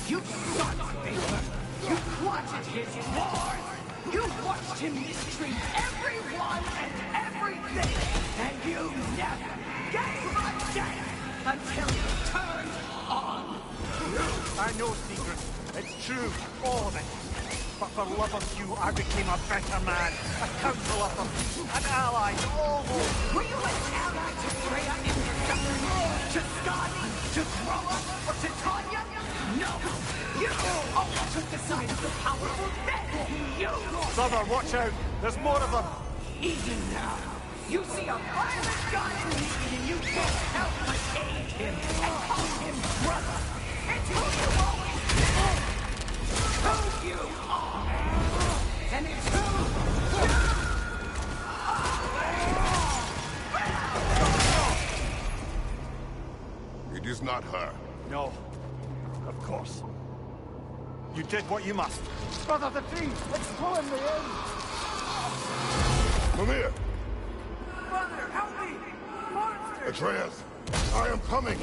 You sought favor! You plotted his wars! You watched him mistreat everyone and everything! And you never gave a damn until you turned on! I know, Secret. It's true, all of it. But for love of you, I became a better man. A counselor for peace, an ally, almost. Were you an ally to Freya in to Skadi, to Groa, or to Tanya? No! You always took the side of the powerful men! You! Brother, watch out! There's more of them! Even now, you see a violent god in need and you can't help but aid him and call him brother! It's who you always been! Who you are! And it's who you It is not her. No. Of course. You did what you must. Brother, the tree! It's pulling me in! Mimir! Brother, help me! Monster! Atreus! I am coming!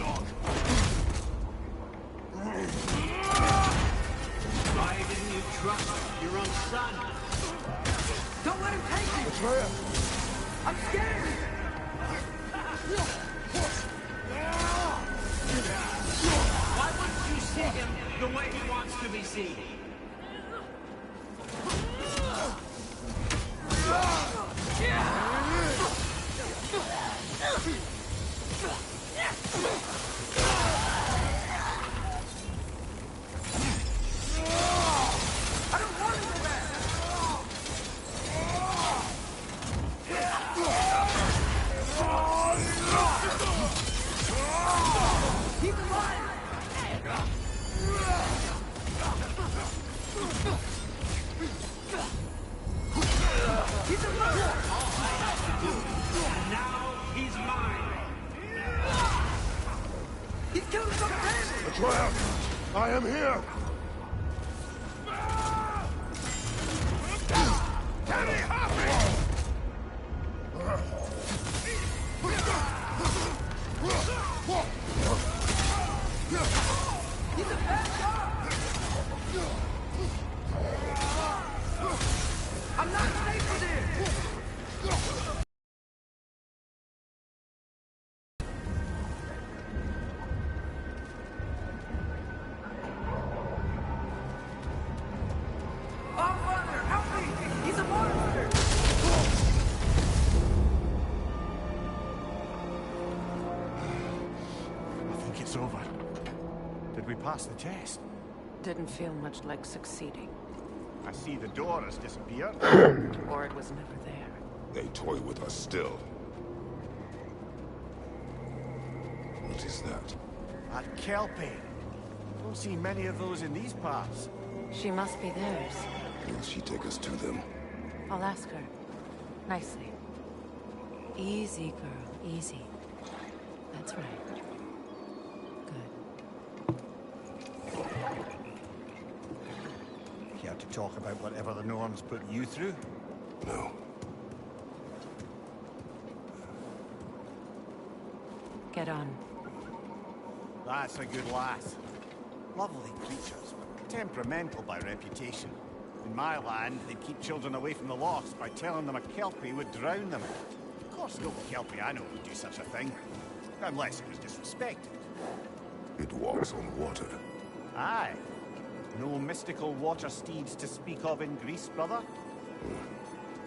Why didn't you trust your own son? Don't let him take you! Atreus! I'm scared! Why wouldn't you see him the way he wants to be seen? I don't want to go back! He's alive! He's alive! All I have to do, and now he's mine! He's killed us on the head! Atreus! I am here! I'm not safe with it! It's over. Did we pass the test? Didn't feel much like succeeding. I see the door has disappeared. Or it was never there. They toy with us still. What is that? A Kelpie. Don't see many of those in these parts. She must be theirs. Will she take us to them? I'll ask her. Nicely. Easy, girl. Easy. That's right. Care to talk about whatever the Norns put you through? No. Get on. That's a good lass. Lovely creatures, but temperamental by reputation. In my land, they'd keep children away from the lost by telling them a Kelpie would drown them. Of course, no Kelpie I know would do such a thing. Unless it was disrespected. It walks on water. Aye. No mystical water steeds to speak of in Greece, brother?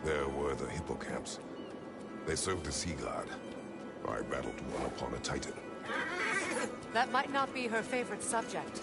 There were the hippocamps. They served the sea god. I battled one upon a titan. That might not be her favorite subject.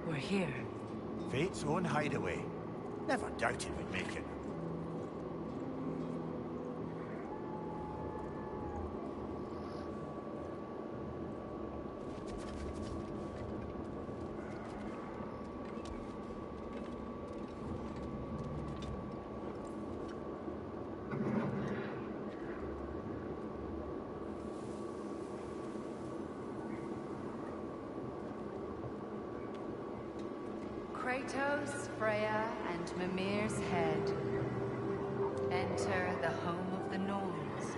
We're here. Fate's own hideaway. Never doubted we'd make it. Kratos, Freya, and Mimir's head. Enter the home of the Norns.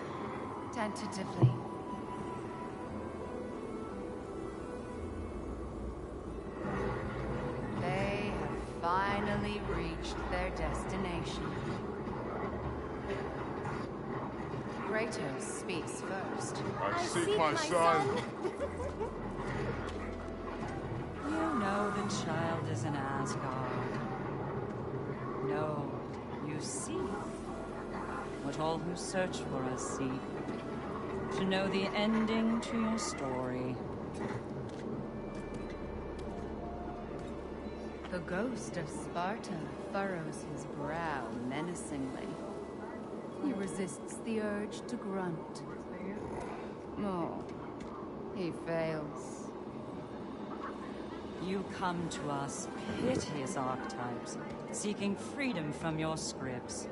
Tentatively. They have finally reached their destination. Kratos speaks first. I seek my son. You know the child is in Asgard. No, you seek what all who search for us seek. To know the ending to your story. The ghost of Sparta furrows his brow menacingly. He resists the urge to grunt. Oh, he fails. You come to us, piteous archetypes, seeking freedom from your scripts.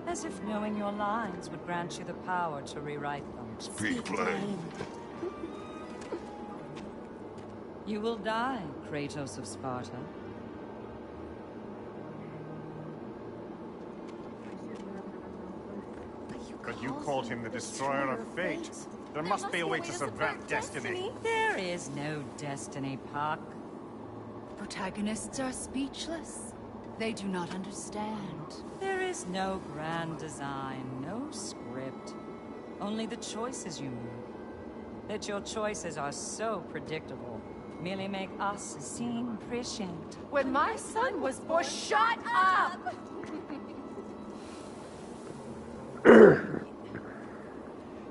As if knowing your lines would grant you the power to rewrite them. Speak plain. You will die, Kratos of Sparta. But you called him the Destroyer of Fate. There must be a way to subvert destiny. There is no destiny, Puck. Protagonists are speechless. They do not understand. There is no grand design, no script. Only the choices you make. That your choices are so predictable merely make us seem prescient. When my son was born, shut up!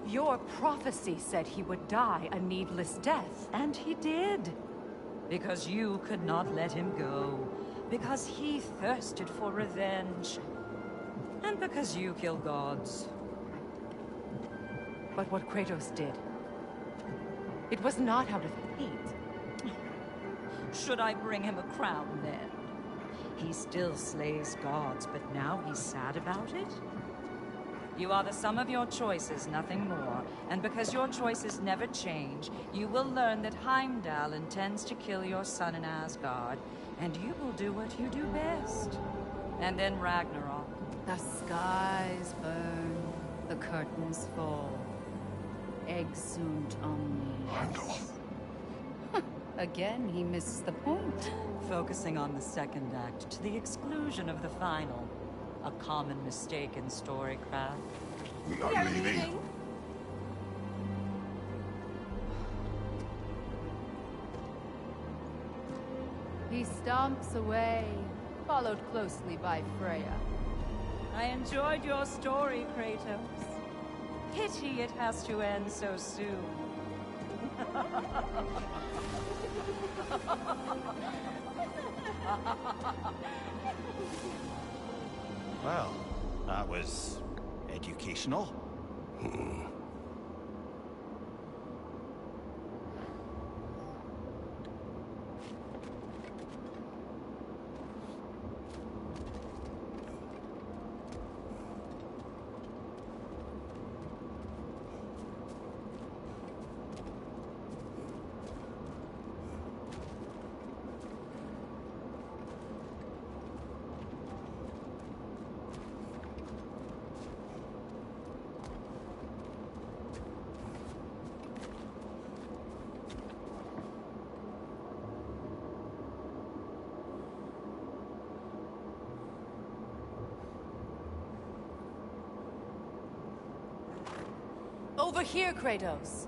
Your prophecy said he would die a needless death. And he did. Because you could not let him go. Because he thirsted for revenge. And because you kill gods. But what Kratos did, it was not out of hate. Should I bring him a crown then? He still slays gods, but now he's sad about it? You are the sum of your choices, nothing more. And because your choices never change, you will learn that Heimdall intends to kill your son in Asgard, and you will do what you do best. And then Ragnarok. The skies burn, the curtains fall. Exunt omnes. Again, he misses the point. Focusing on the second act to the exclusion of the final. A common mistake in storycraft. We are leaving. He stomps away, followed closely by Freya. I enjoyed your story, Kratos. Pity it has to end so soon. Well, that was educational. Over here, Kratos.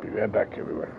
Be right back, everyone.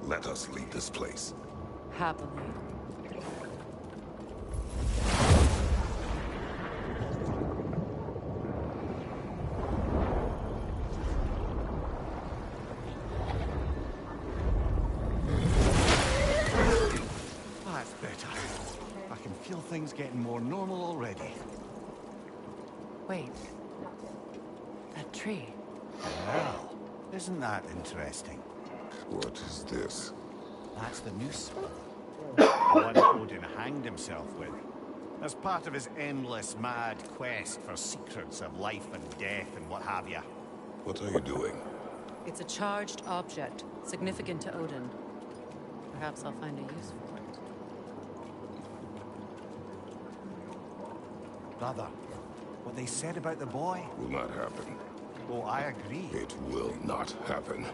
Let us leave this place. Happily. That's better. I can feel things getting more normal already. Wait. That tree. Well, isn't that interesting? What is this? That's the noose. The one Odin hanged himself with. As part of his endless, mad quest for secrets of life and death and what have you. What are you doing? It's a charged object, significant to Odin. Perhaps I'll find a use for it. Brother, what they said about the boy? Will not happen. Oh, I agree. It will not happen.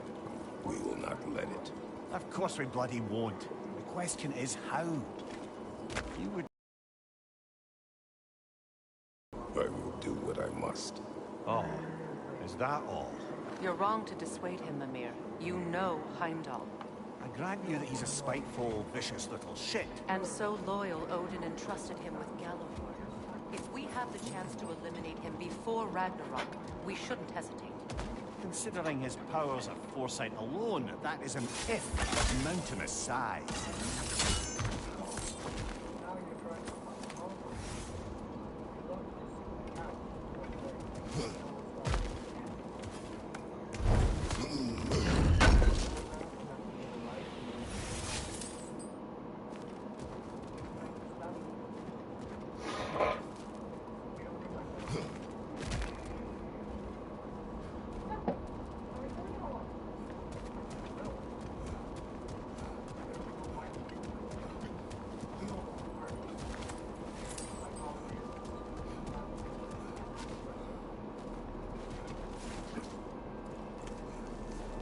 We will not let it. Of course we bloody won't. The question is how. You would... I will do what I must. Oh, is that all? You're wrong to dissuade him, Mimir. You know Heimdall. I grant you that he's a spiteful, vicious little shit. And so loyal, Odin entrusted him with Gjallarhorn. If we have the chance to eliminate him before Ragnarok, we shouldn't hesitate. Considering his powers of foresight alone, that is an if of mountainous size.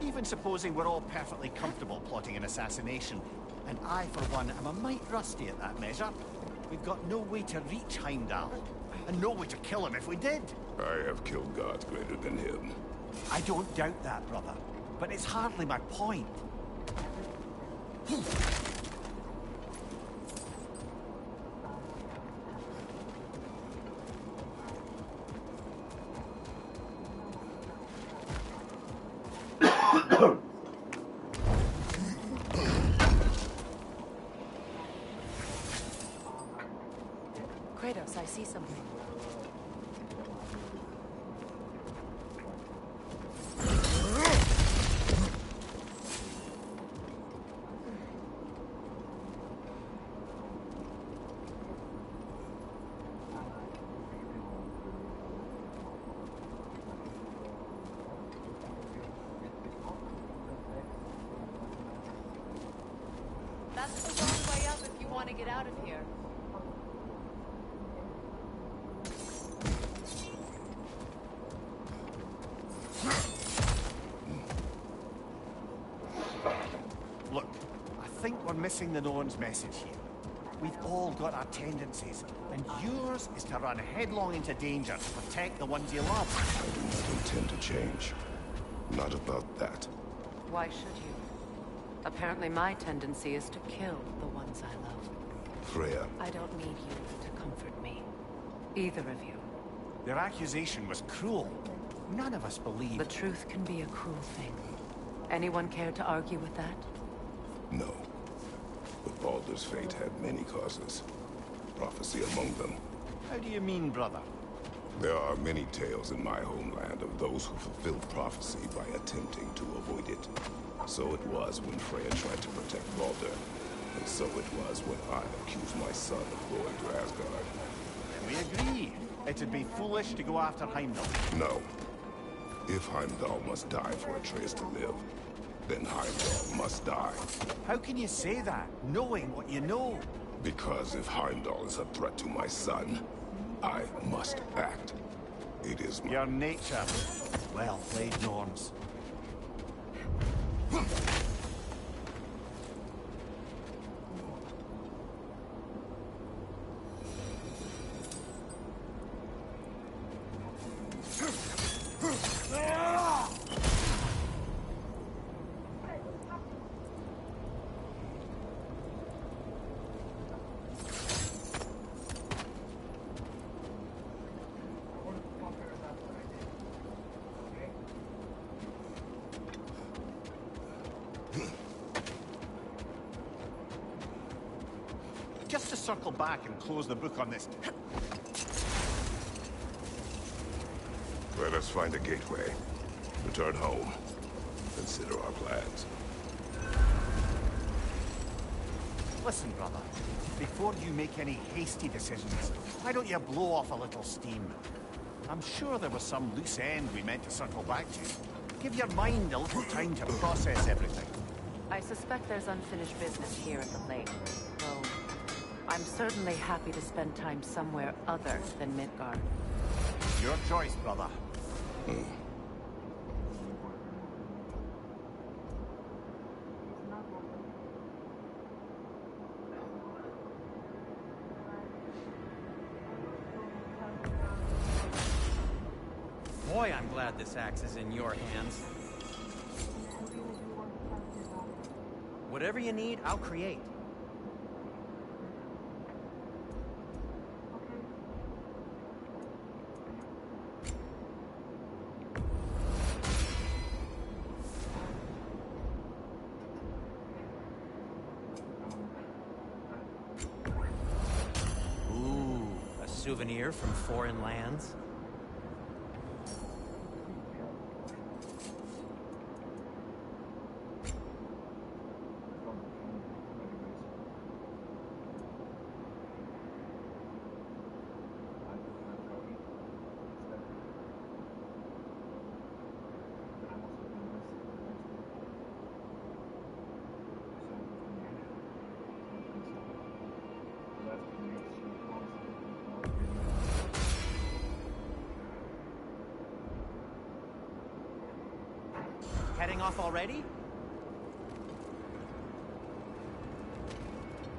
Even supposing we're all perfectly comfortable plotting an assassination, and I, for one, am a mite rusty at that measure. We've got no way to reach Heimdall, and no way to kill him if we did. I have killed gods greater than him. I don't doubt that, brother, but it's hardly my point. Kratos, I see something. That's the wrong way up if you want to get out of here. Look, I think we're missing the Norn's message here. We've all got our tendencies, and yours is to run headlong into danger to protect the ones you love. I do not intend to change. Not about that. Why should you? Apparently my tendency is to kill the ones I love. Freya. I don't need you to comfort me. Either of you. Their accusation was cruel. None of us believe... The truth can be a cruel thing. Anyone care to argue with that? No. But Baldur's fate had many causes. Prophecy among them. How do you mean, brother? There are many tales in my homeland of those who fulfilled prophecy by attempting to avoid it. So it was when Freya tried to protect Baldur. And so it was when I accused my son of going to Asgard. We agree. It'd be foolish to go after Heimdall. No. If Heimdall must die for Atreus to live, then Heimdall must die. How can you say that, knowing what you know? Because if Heimdall is a threat to my son, I must act. It is my... Your nature. Well played, Norns. just to circle back and close the book on this. Let us find a gateway. Return home. Consider our plans. Listen, brother. Before you make any hasty decisions, why don't you blow off a little steam? I'm sure there was some loose end we meant to circle back to. Give your mind a little time to process everything. I suspect there's unfinished business here at the lake. Though, I'm certainly happy to spend time somewhere other than Midgard. Your choice, brother. Boy, I'm glad this axe is in your hands. Whatever you need, I'll create. Ooh, a souvenir from foreign lands. Heading off already?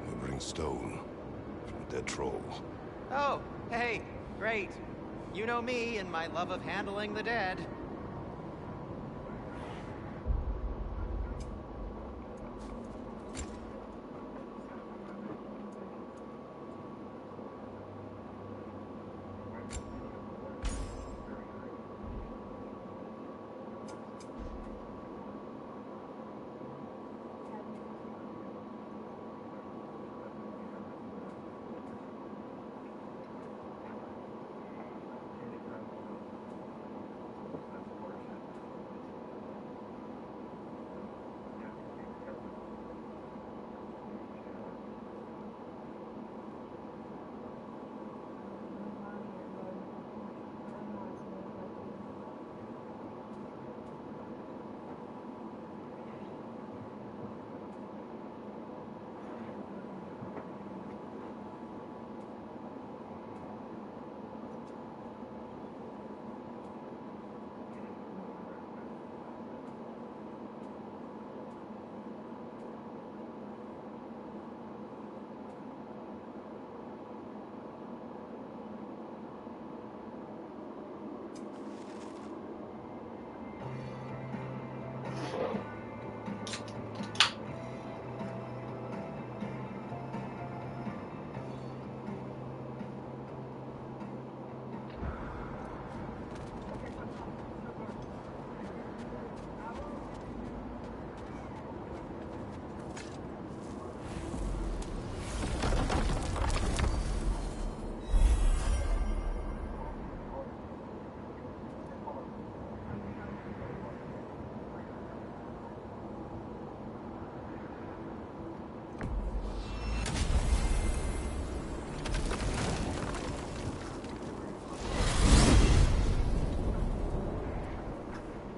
We bring stone from a dead troll. Oh, hey, great. You know me and my love of handling the dead.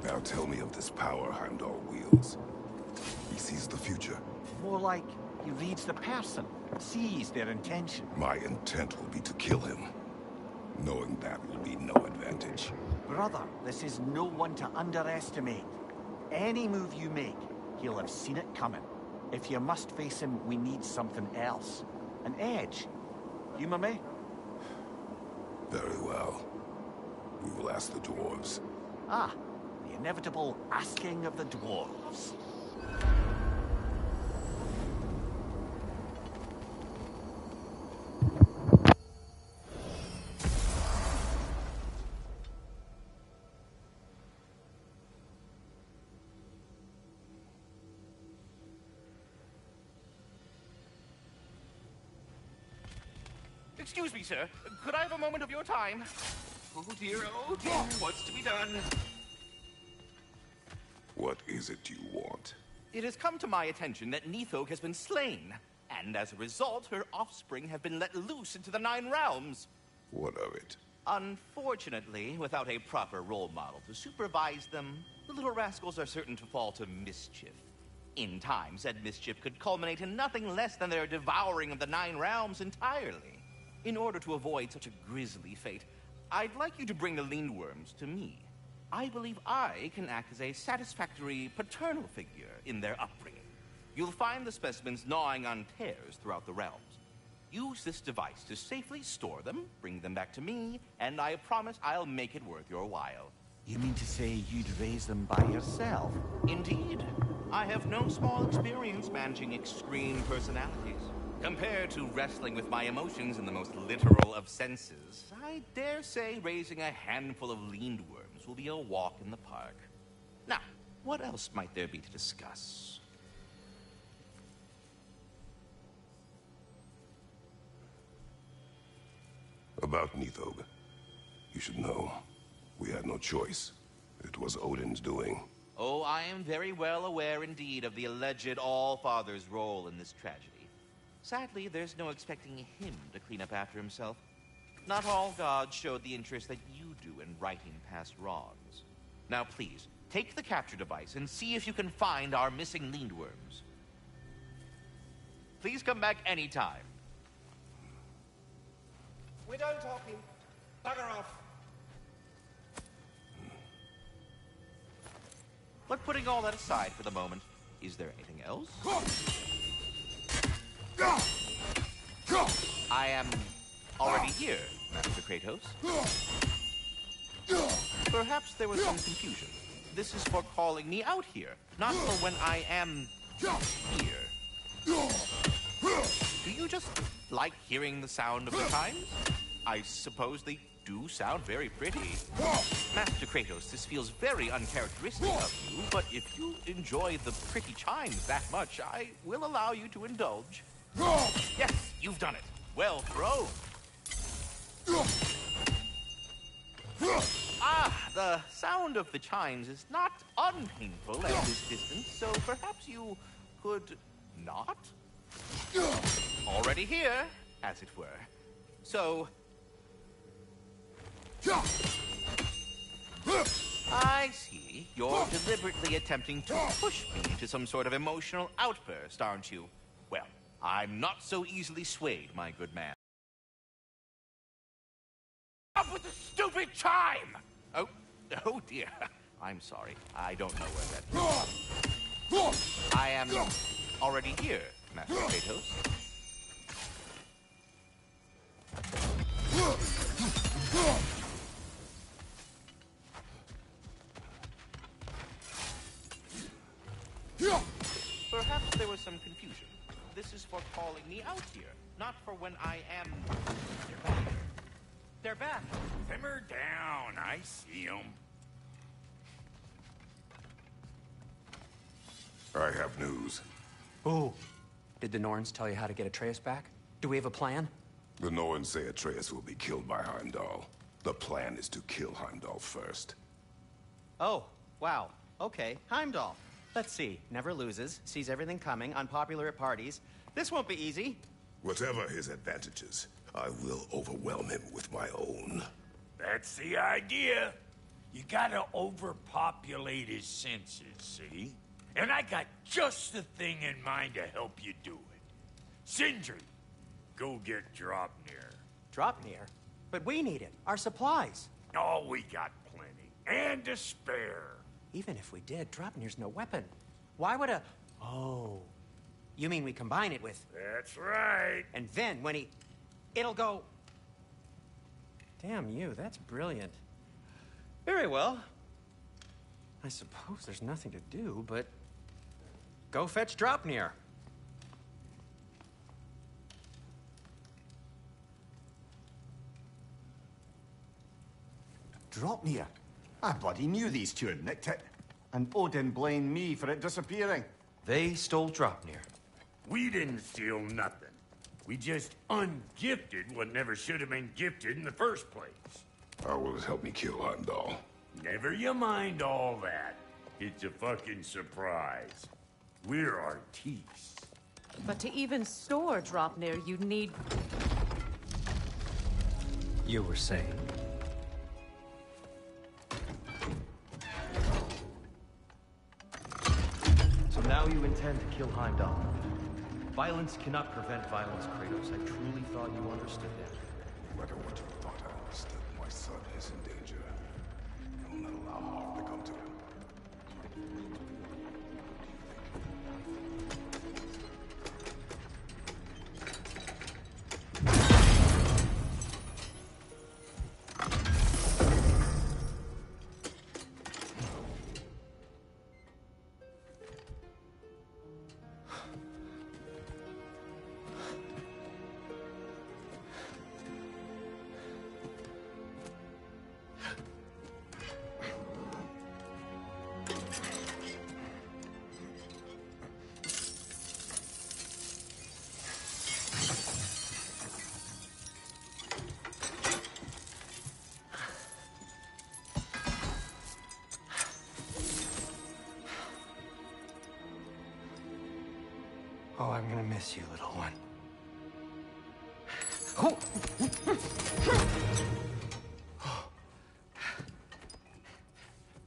Now tell me of this power Heimdall wields. He sees the future. More like he reads the person, sees their intention. My intent will be to kill him. Knowing that will be no advantage. Brother, this is no one to underestimate. Any move you make, he'll have seen it coming. If you must face him, we need something else. An edge. Humor me? Very well. We will ask the dwarves. Ah, the inevitable asking of the dwarves. Excuse me, sir. Could I have a moment of your time? Oh dear, what's to be done? What is it you want? It has come to my attention that Nithog has been slain, and as a result, her offspring have been let loose into the Nine Realms. What of it? Unfortunately, without a proper role model to supervise them, the little rascals are certain to fall to mischief. In time, said mischief could culminate in nothing less than their devouring of the Nine Realms entirely. In order to avoid such a grisly fate, I'd like you to bring the Lindworms to me. I believe I can act as a satisfactory paternal figure in their upbringing. You'll find the specimens gnawing on tears throughout the realms. Use this device to safely store them, bring them back to me, and I promise I'll make it worth your while. You mean to say you'd raise them by yourself? Indeed. I have no small experience managing extreme personalities. Compared to wrestling with my emotions in the most literal of senses, I dare say raising a handful of Lindworms will be a walk in the park. Now, what else might there be to discuss? About Nithog. You should know, we had no choice. It was Odin's doing. Oh, I am very well aware indeed of the alleged All-Father's role in this tragedy. Sadly, there's no expecting him to clean up after himself. Not all gods showed the interest that you do in righting past wrongs. Now please, take the capture device and see if you can find our missing Lindworms. Please come back anytime. We're done talking. Bugger off. But putting all that aside for the moment, is there anything else? I am already here, Master Kratos. Perhaps there was some confusion. This is for calling me out here, not for when I am here. Do you just like hearing the sound of the chimes? I suppose they do sound very pretty. Master Kratos, this feels very uncharacteristic of you, but if you enjoy the pretty chimes that much, I will allow you to indulge. Yes, you've done it. Well thrown. Ah, the sound of the chimes is not unpainful at this distance, so perhaps you could not? Already here, as it were. So... I see. You're deliberately attempting to push me into some sort of emotional outburst, aren't you? Well, I'm not so easily swayed, my good man. Up with the stupid chime! Oh dear. I'm sorry. I don't know where that is. I am already here, Master Kratos. Perhaps there was some confusion. This is for calling me out here, not for when I am... They're back. Simmer down. I see them. I have news. Oh. Did the Norns tell you how to get Atreus back? Do we have a plan? The Norns say Atreus will be killed by Heimdall. The plan is to kill Heimdall first. Oh, wow. Okay, Heimdall. Let's see. Never loses, sees everything coming, unpopular at parties. This won't be easy. Whatever his advantages, I will overwhelm him with my own. That's the idea. You gotta overpopulate his senses, see? And I got just the thing in mind to help you do it. Sindri, go get Draupnir. Draupnir? But we need it. Our supplies. Oh, we got plenty. And to spare. Even if we did, Draupnir's no weapon. Why would a... Oh. You mean we combine it with... That's right. And then when he... It'll go... Damn you, that's brilliant. Very well. I suppose there's nothing to do, but... Go fetch Draupnir. Draupnir? I bloody knew these two had nicked it. And Odin blamed me for it disappearing. They stole Draupnir. We didn't steal nothing. We just ungifted what never should have been gifted in the first place. How will it help me kill Heimdall? Never you mind all that. It's a fucking surprise. We're artistes. But to even store Draupnir, you need... You were saying? So now you intend to kill Heimdall. Violence cannot prevent violence, Kratos. I truly thought you understood that. No matter what you thought I understood, my son is in danger. I will not allow harm to come to him. Oh, I'm gonna miss you, little one. Oh.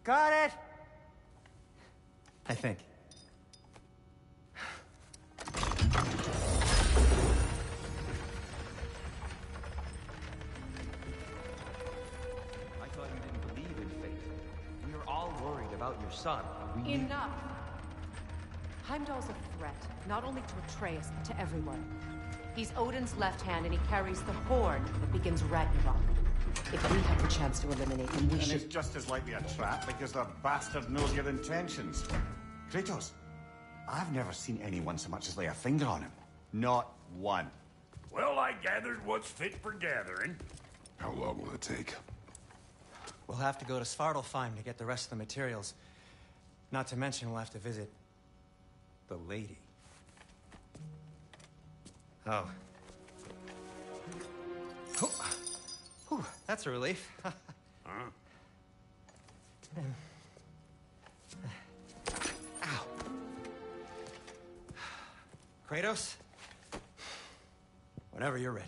Got it! I think. I thought you didn't believe in fate. We are all worried about your son. We need... Enough! Heimdall's a threat, not only to Atreus, but to everyone. He's Odin's left hand, and he carries the horn that begins Ragnarok. If we have the chance to eliminate him, we and should... it's just as likely a trap because the bastard knows your intentions. Kratos, I've never seen anyone so much as lay a finger on him. Not one. Well, I gathered what's fit for gathering. How long will it take? We'll have to go to Svartalfheim to get the rest of the materials. Not to mention we'll have to visit the lady. Oh. Whew, that's a relief. Huh? Ow. Kratos? Whenever you're ready.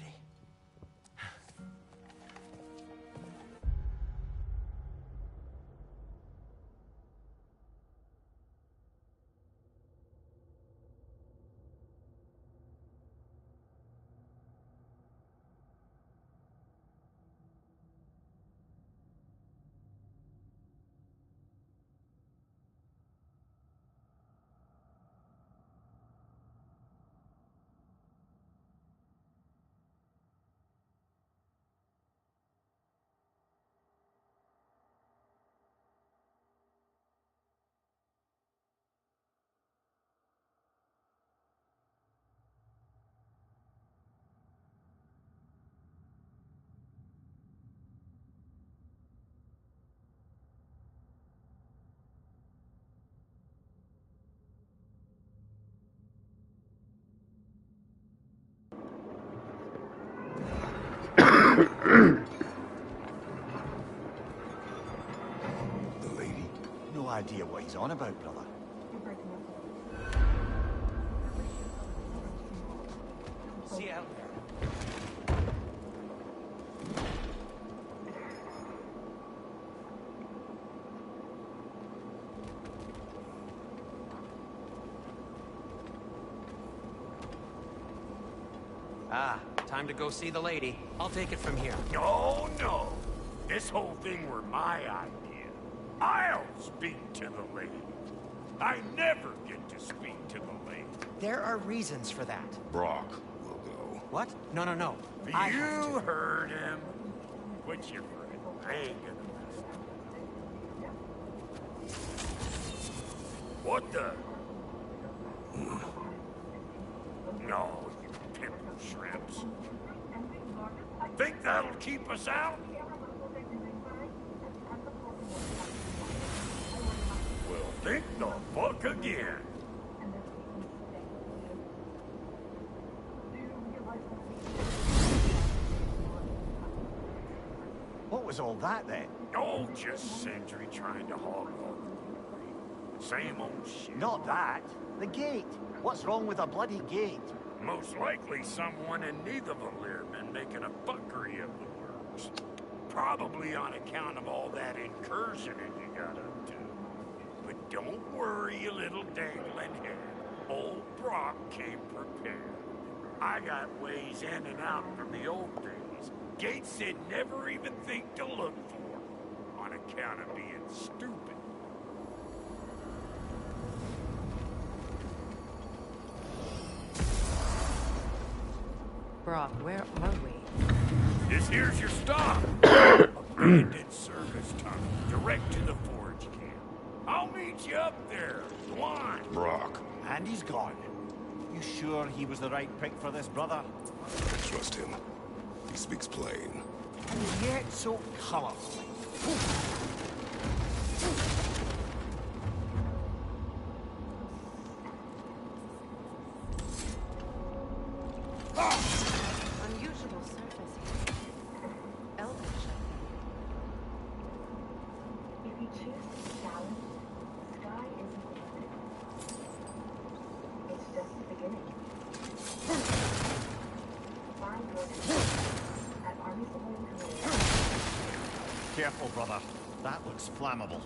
The lady? No idea what he's on about, brother. See you out there. Ah, time to go see the lady. I'll take it from here. No, no. This whole thing were my idea. I'll speak to the lady. I never get to speak to the lady. There are reasons for that. Brock will go. What? No. You heard him. Quit your friend. I ain't gonna mess with him. What the? No, you pimple shrimps. Think that'll keep us out? Well, think the fuck again. was all that then? Oh, just Sindri trying to hog all the glory. Same old shit. Not that. The gate. What's wrong with a bloody gate? Most likely someone in Nidavellir been making a fuckery of the works. Probably on account of all that incursioning you got up to. But don't worry, you little dangling head. Old Brock came prepared. I got ways in and out from the old days. Gates they'd never even think to look for, on account of being stupid. Brock, where are we? This here's your stop. Abandoned service tunnel, direct to the forge camp. I'll meet you up there. Go on. Brock. And he's gone. You sure he was the right pick for this, brother? I trust him. He speaks plain. And yet so colorful. Unusual surface here. Elvish. If you choose to challenge, the sky isn't the limit. It's just the beginning. Find your at Army's Command. Careful, brother. That looks flammable.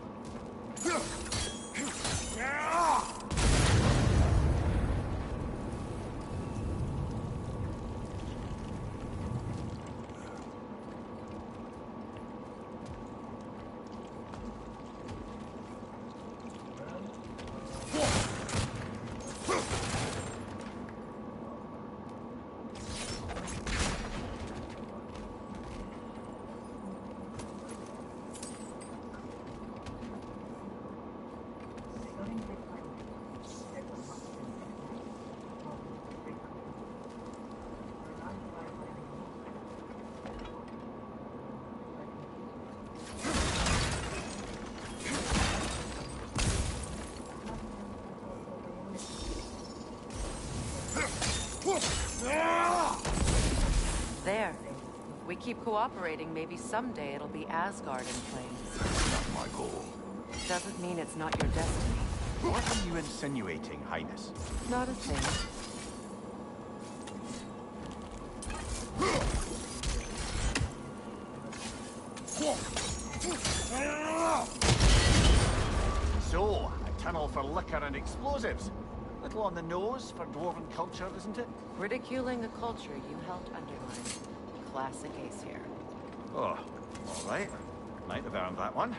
There. If we keep cooperating, maybe someday it'll be Asgard in flames. Not my goal. Doesn't mean it's not your destiny. What are you insinuating, Highness? Not a thing. So, a tunnel for liquor and explosives. Little on the nose for dwarven culture, isn't it? Ridiculing a culture you helped undermine. Classic Ace here. Oh, all right. Might have earned that one.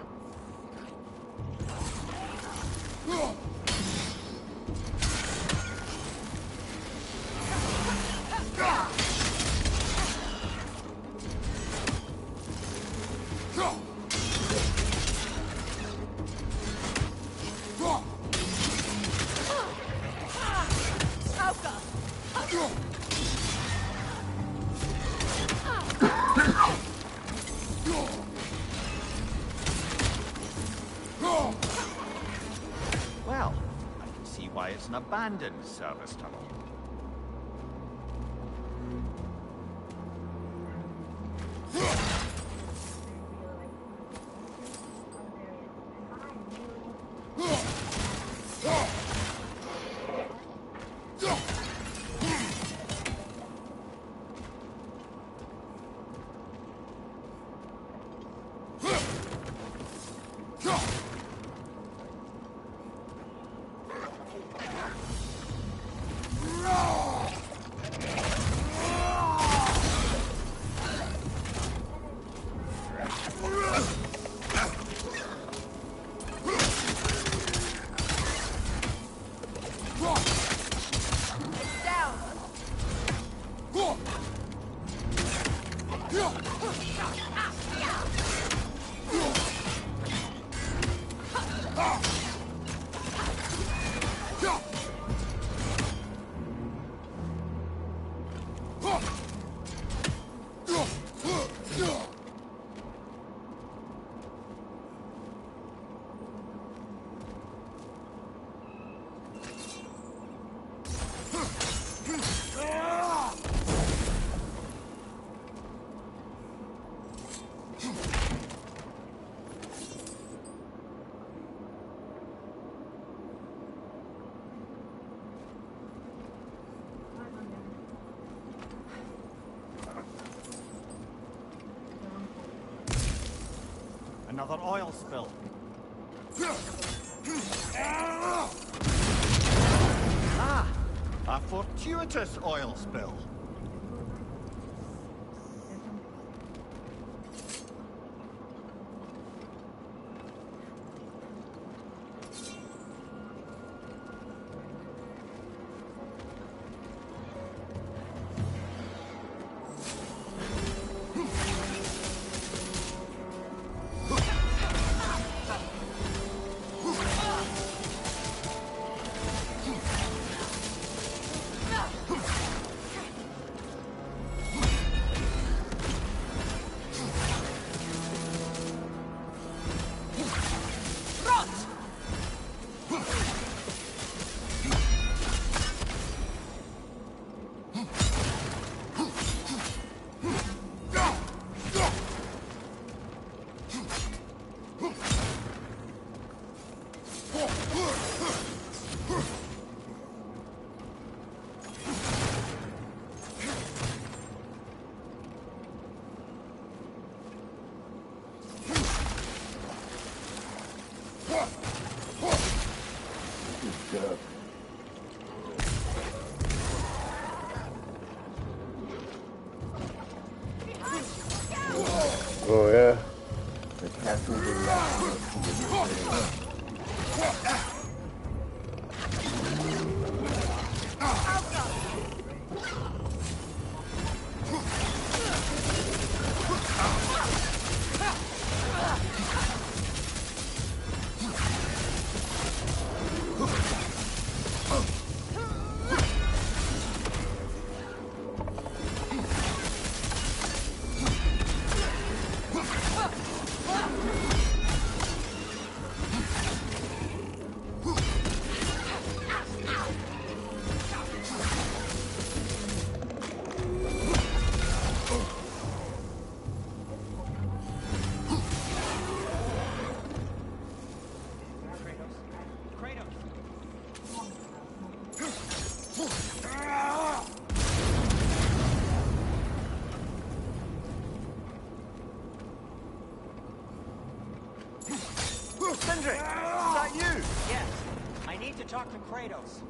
Well, I can see why it's an abandoned service tunnel. Another oil spill. Ah! A fortuitous oil spill. Oh yeah. The castle did not. Sindri! Is that you? Yes. I need to talk to Kratos.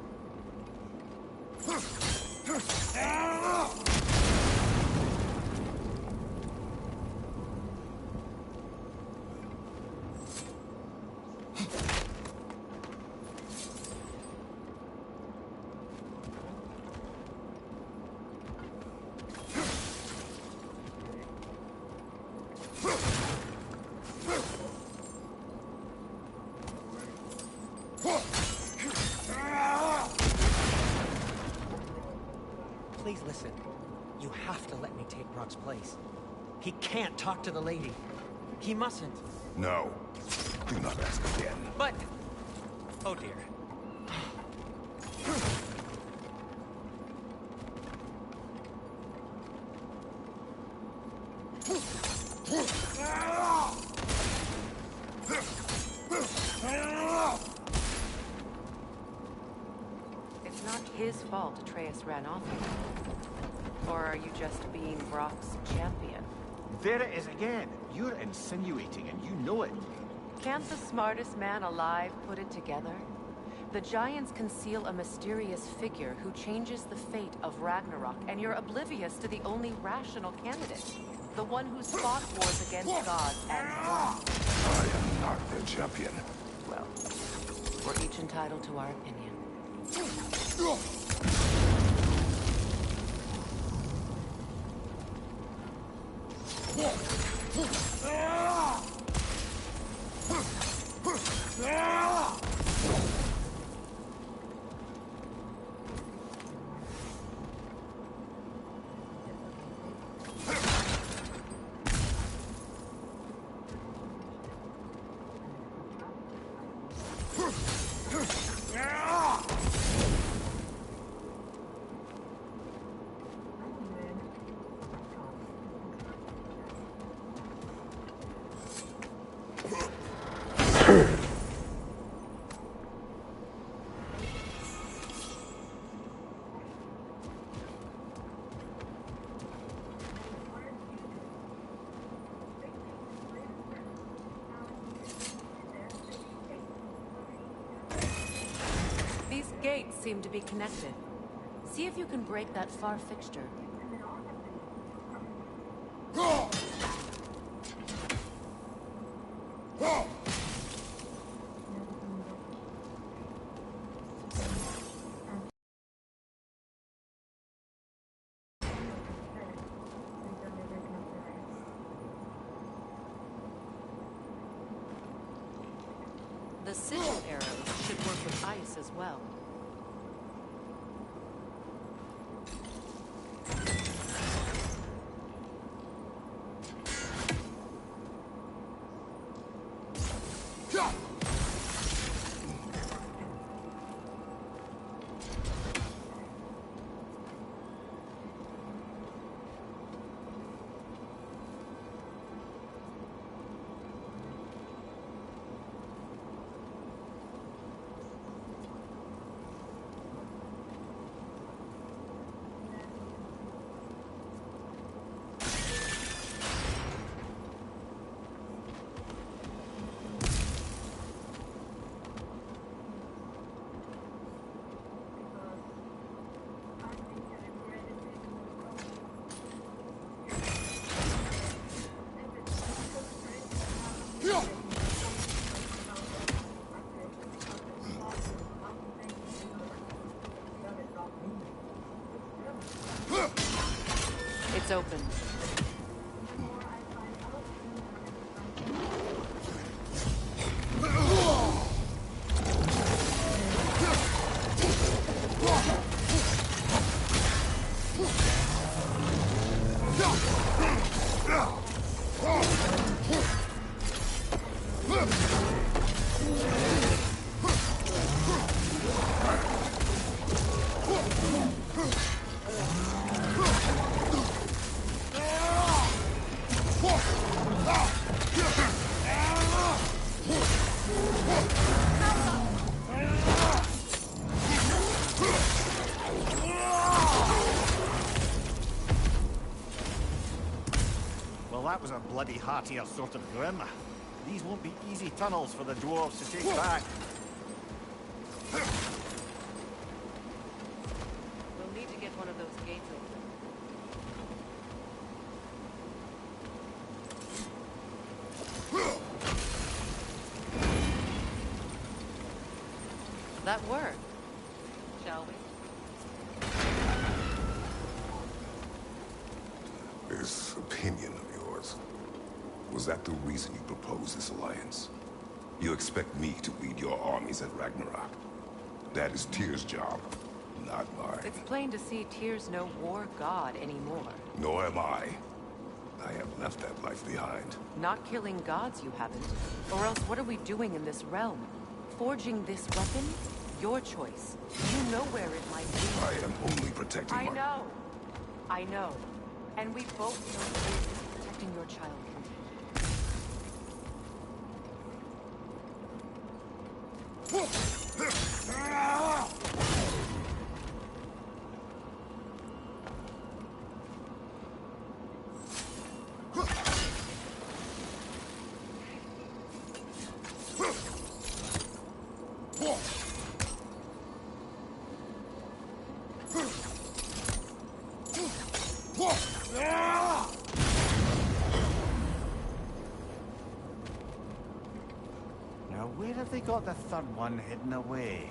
Please listen. You have to let me take Brock's place. He can't talk to the lady. He mustn't. No. Do not ask again. But... oh dear. It's not his fault Atreus ran off with you. Or are you just being Brock's champion? There it is again. You're insinuating and you know it. Can't the smartest man alive put it together? The Giants conceal a mysterious figure who changes the fate of Ragnarok, and you're oblivious to the only rational candidate. The one who's fought wars against gods and won. I am not their champion. Well, we're each entitled to our opinion. gates seem to be connected. See if you can break that far fixture. The sigil arrows should work with ice as well. It's open. That was a bloody heartier sort of grim. These won't be easy tunnels for the dwarves to take back. We'll need to get one of those gates open. That worked. Shall we? This opinion of yours, was that the reason you proposed this alliance? You expect me to lead your armies at Ragnarok? That is Tyr's job, not mine. It's plain to see Tyr's no war god anymore. Nor am I. I have left that life behind. Not killing gods, you haven't. Or else what are we doing in this realm? Forging this weapon? Your choice. You know where it might be. I am only protecting I my... know. I know. And we both know the risk protecting your child can Now, where have they got the third one hidden away?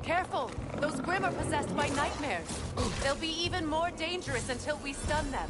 Careful! Those Grimm are possessed by nightmares. They'll be even more dangerous until we stun them.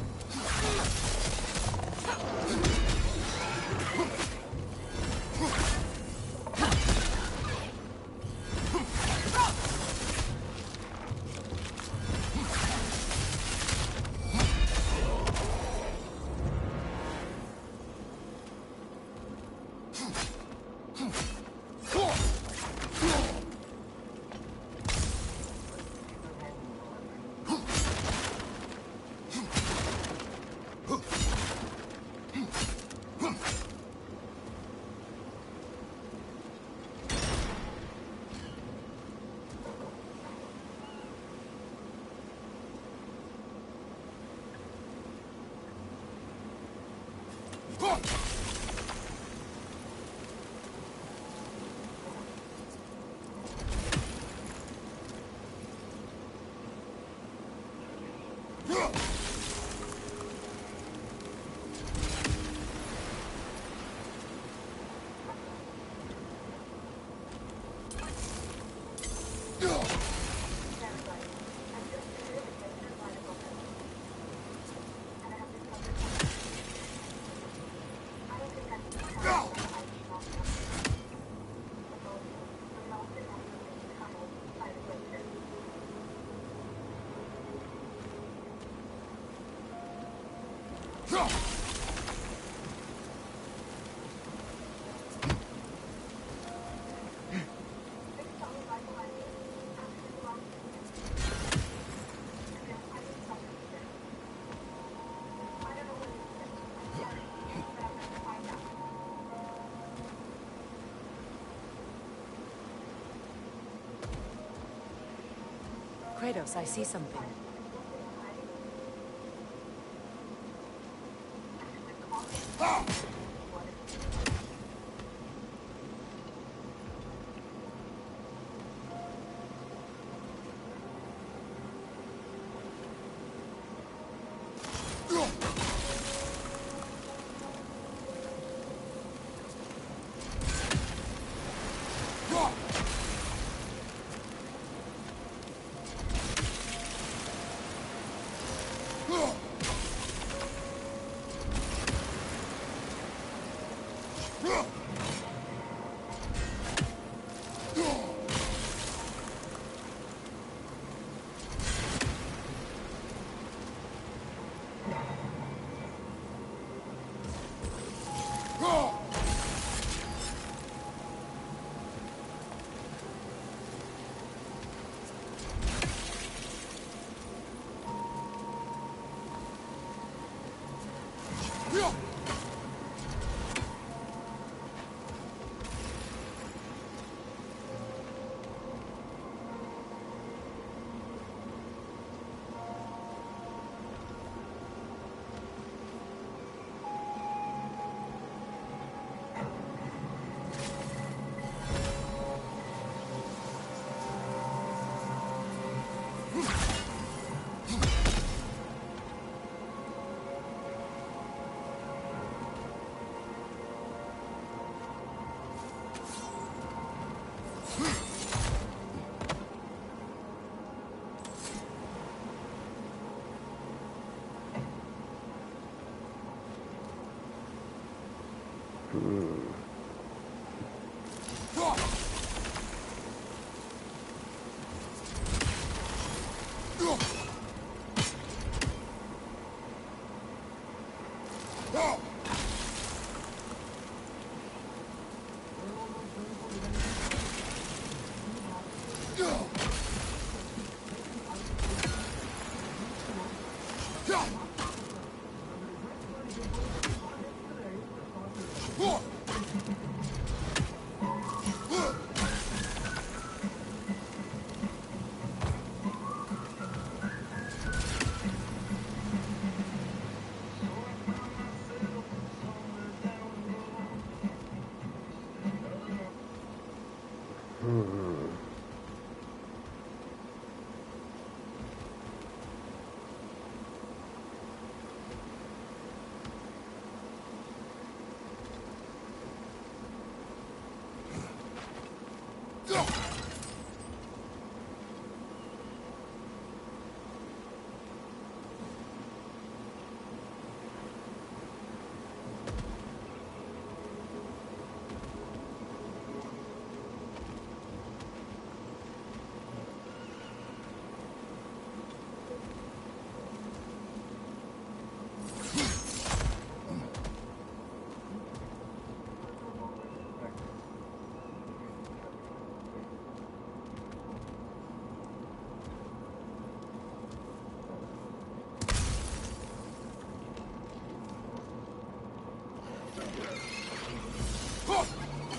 Kratos, I see something.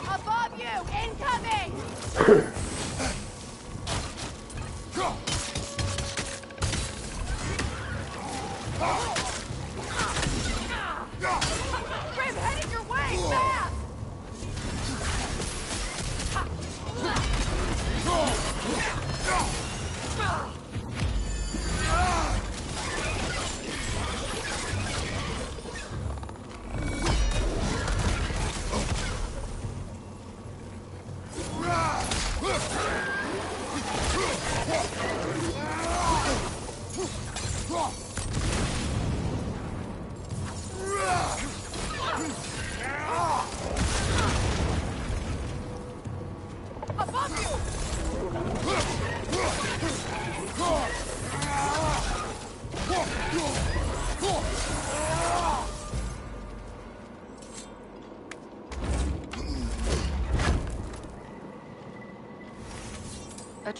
Above you! Incoming! Grim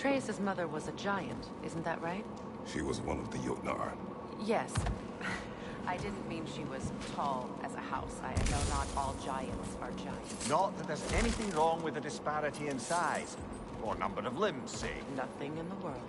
Atreus' mother was a giant, isn't that right? She was one of the Jotnar. Yes. I didn't mean she was tall as a house. I know not all giants are giants. Not that there's anything wrong with the disparity in size, or number of limbs, say. Nothing in the world.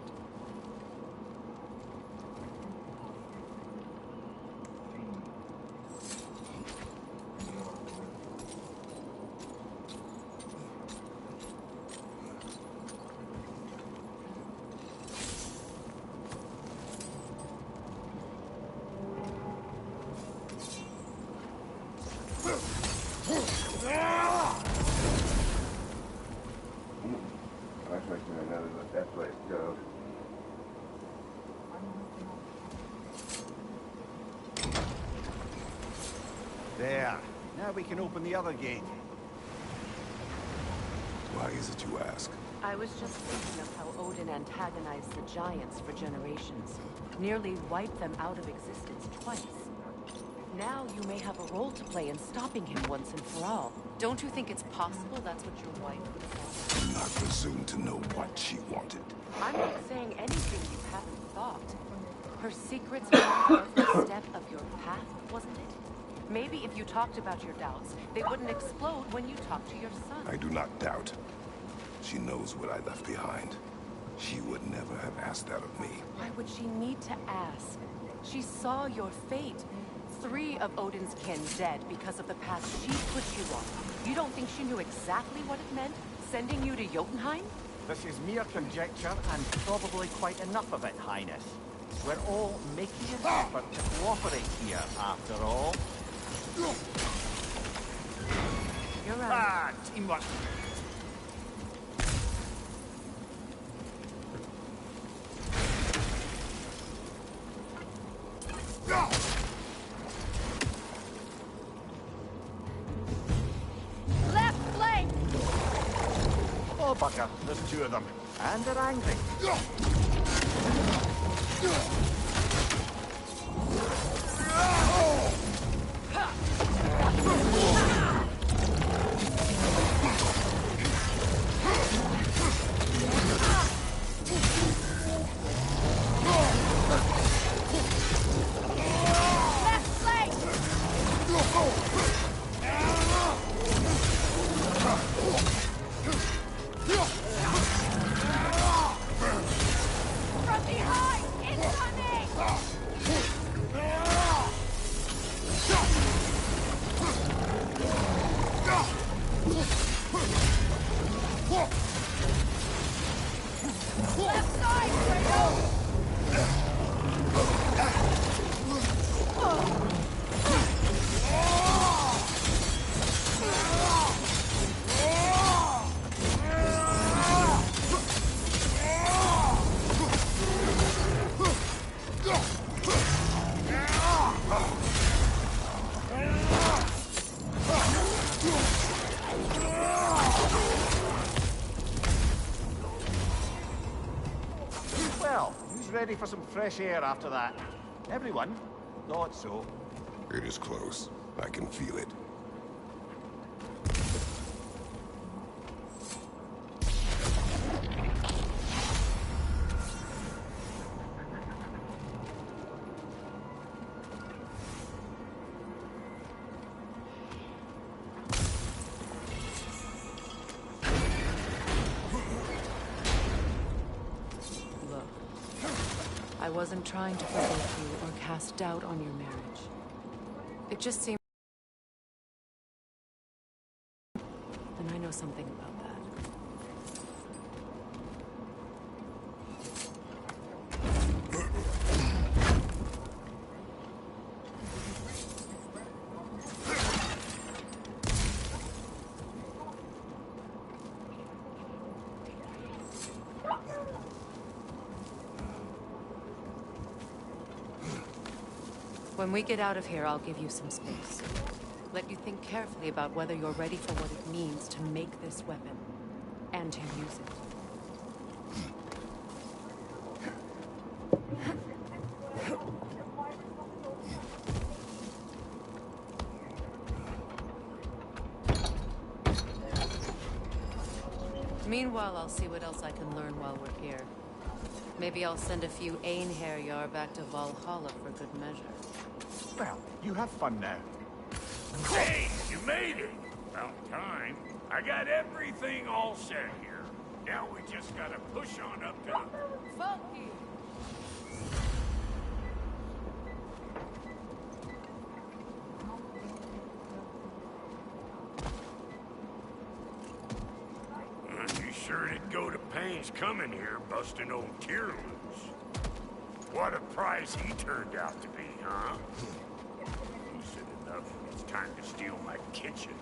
That's where it goes. There. Now we can open the other gate. Why is it you ask? I was just thinking of how Odin antagonized the giants for generations. Nearly wiped them out of existence twice. Now you may have a role to play in stopping him once and for all. Don't you think it's possible that's what your wife would say? Do not presume to know what she wanted. I'm not saying anything you haven't thought. Her secrets were every step of your path, wasn't it? Maybe if you talked about your doubts, they wouldn't explode when you talked to your son. I do not doubt. She knows what I left behind. She would never have asked that of me. Why would she need to ask? She saw your fate. 3 of Odin's kin dead because of the path she put you on. You don't think she knew exactly what it meant, sending you to Jotunheim? This is mere conjecture, and probably quite enough of it, Highness. We're all making an effort to cooperate here, after all. You're right. Ah, teamwork. Left flank! Oh, bugger. There's 2 of them. And they're angry. Left flank! From behind! Incoming! Left side, Kratos! Well, who's ready for some fresh air after that? Everyone? Thought so. It is close. I can feel it. Look, I wasn't trying to provoke you or cast doubt on your marriage. It just seemed... And I know something about that. When we get out of here, I'll give you some space. Let you think carefully about whether you're ready for what it means to make this weapon, and to use it. Meanwhile, I'll see what else I can learn while we're here. Maybe I'll send a few Einherjar back to Valhalla for good measure. Well, you have fun now. Hey, you made it! About time. I got everything all set here. Now we just gotta push on up to... Funky! You sure did go to pains coming here, busting old Tyr loose. What a prize he turned out to be, huh? Decent enough. It's time to steal my kitchen.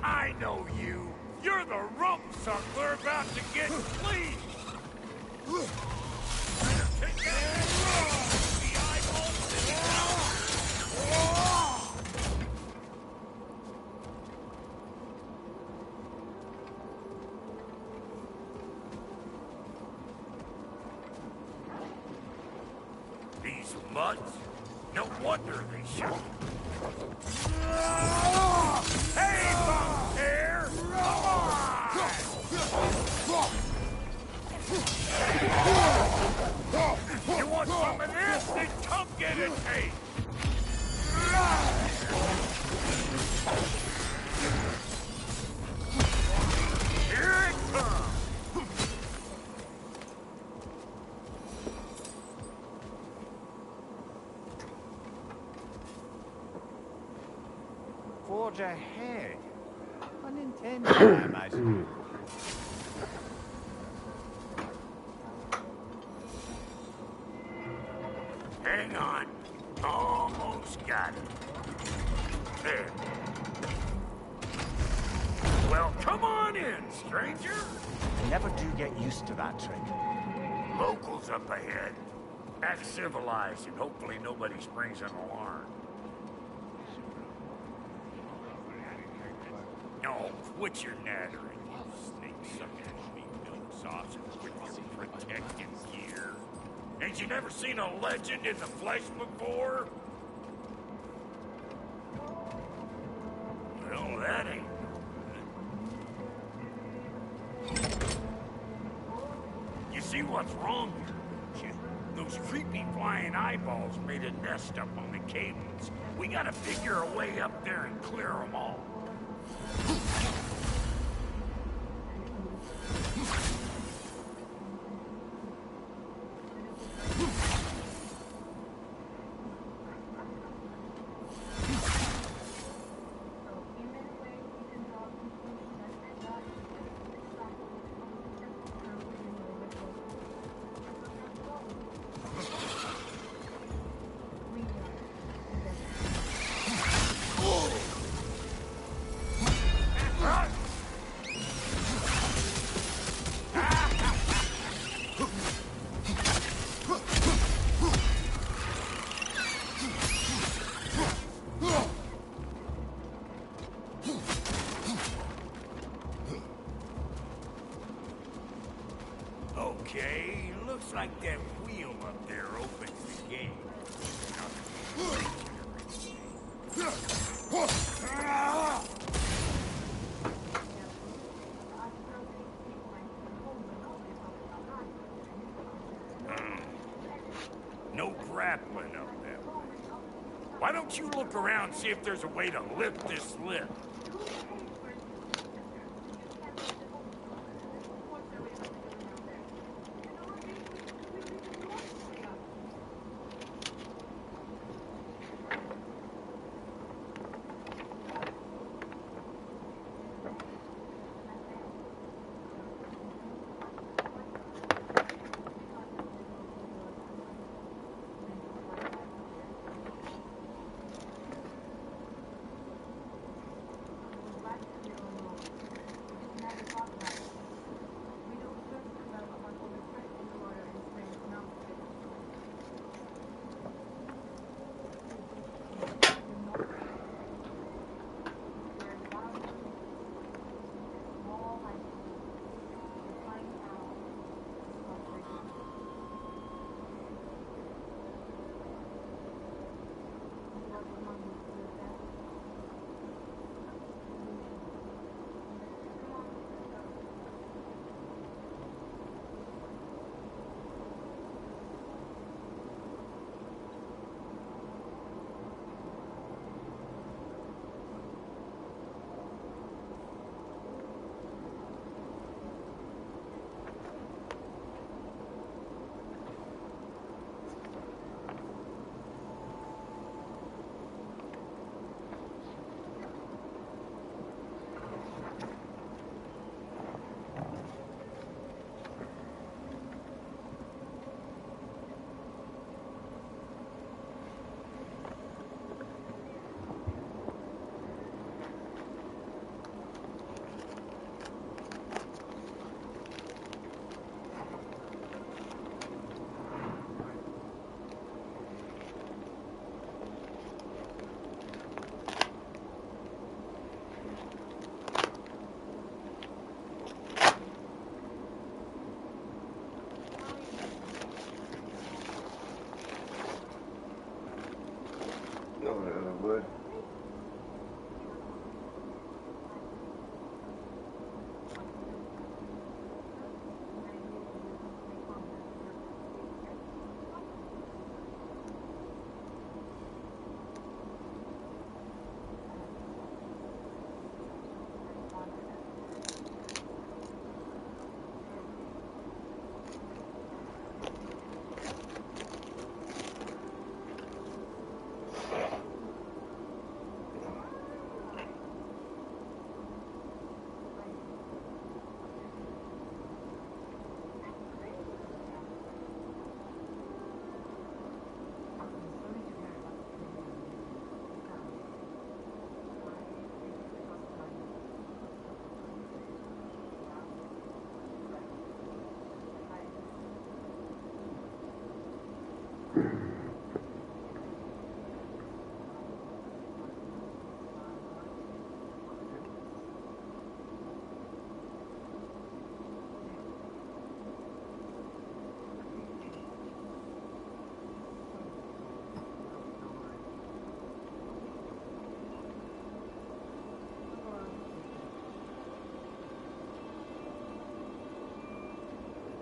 I know you. You're the rump suckler about to get fleeced. Take that the eyeball sitting out. These mutts? No wonder they shoot. Hey, Bumphair! Come on! You want some of this? Then come get a taste! Here it comes! Forge ahead. Unintended, I imagine. Hang on. Almost got it. There. Well, come on in, stranger. I never do get used to that trick. Locals up ahead. Act civilized and hopefully nobody springs an alarm. No, quit your nattering, you snake-sucking meat-milk sausage with your protective gear. Ain't you never seen a legend in the flesh before? Well, that ain't good. You see what's wrong here? Those creepy flying eyeballs made a nest up on the cables. We gotta figure a way up there and clear them all. Okay, looks like that wheel up there opens the gate. No grappling up there. Why don't you look around and see if there's a way to lift this lift?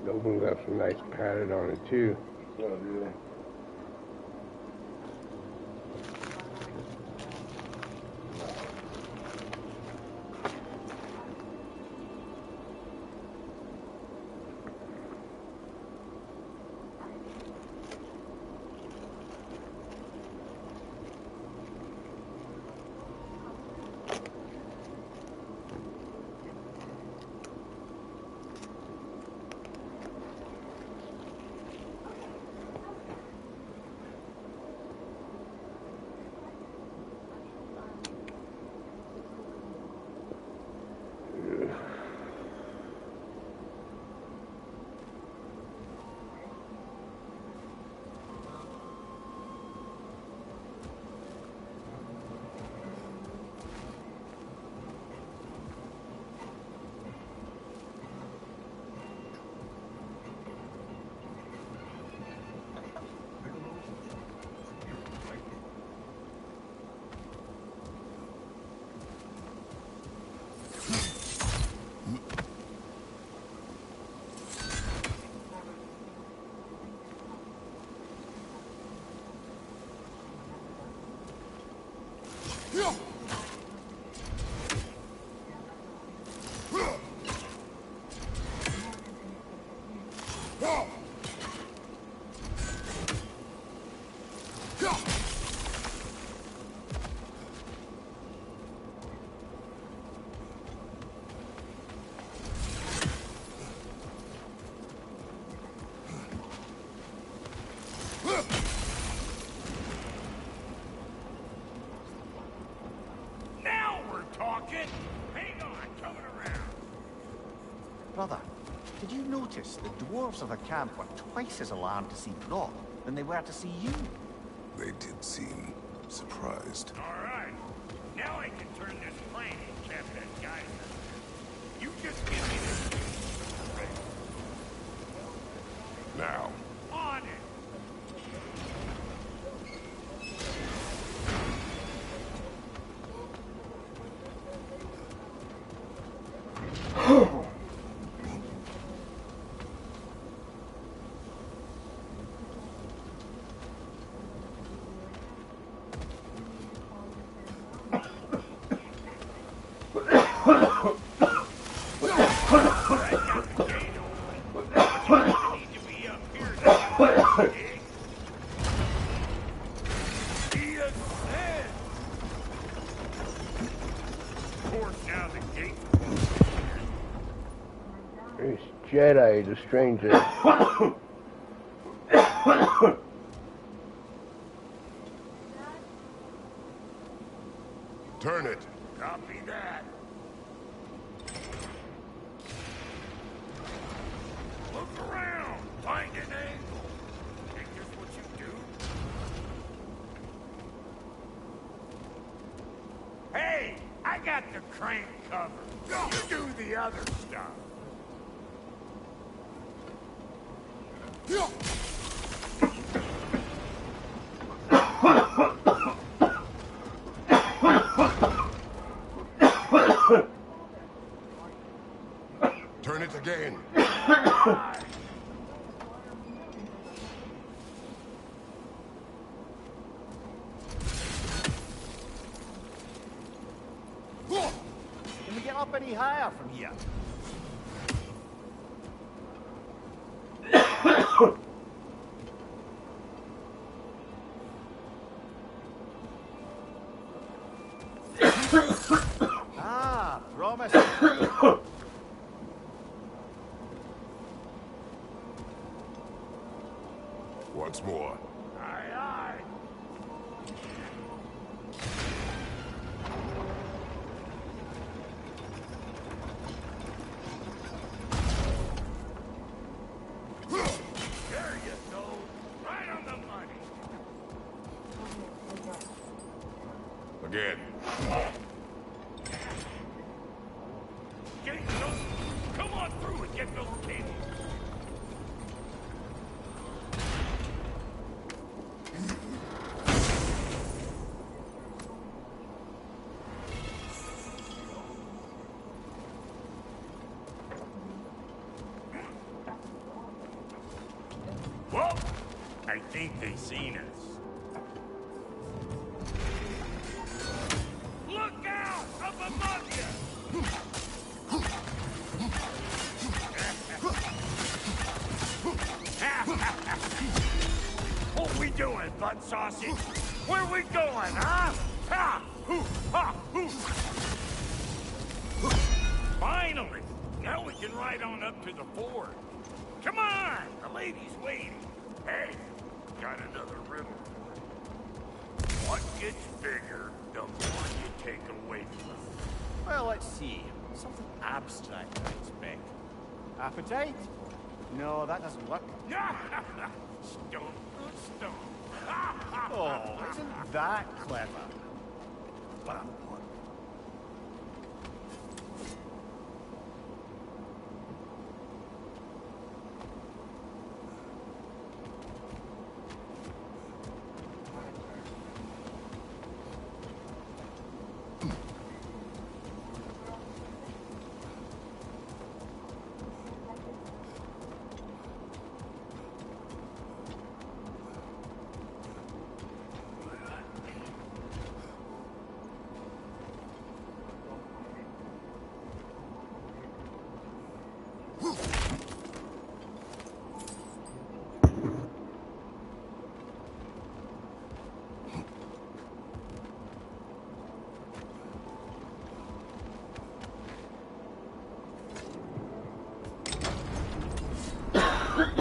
Those ones got some nice padded on it too. Oh, do they? Brother, did you notice the dwarves of the camp were twice as alarmed to see Brok than they were to see you? They did seem surprised. All right. Now I can turn this plane and cap that geyser. You just give me this. Now. On it. This Jedi is a stranger. Turn it. Copy that. Look around. Find an angle. Think this what you do? Hey, I got the crank covered. You do the other stuff. Turn it again. Can we get up any higher from here? Ah, promise. Once more. Aye, aye. There you go. Right on the money. Again. Get those. Come on through and get those cables. think they seen us. Look out! Up above you! What we doing, butt sausage? Where we going, huh? Ha! Hoo! Ha! Hoo! Finally! Now we can ride on up to the fort. Come on! The lady's waiting. Hey, got another riddle. What gets bigger, the more you take away from it. Well, let's see. Something abstract, I expect. Appetite? No, that doesn't work. Stone for stone. Oh, isn't that clever? Bam.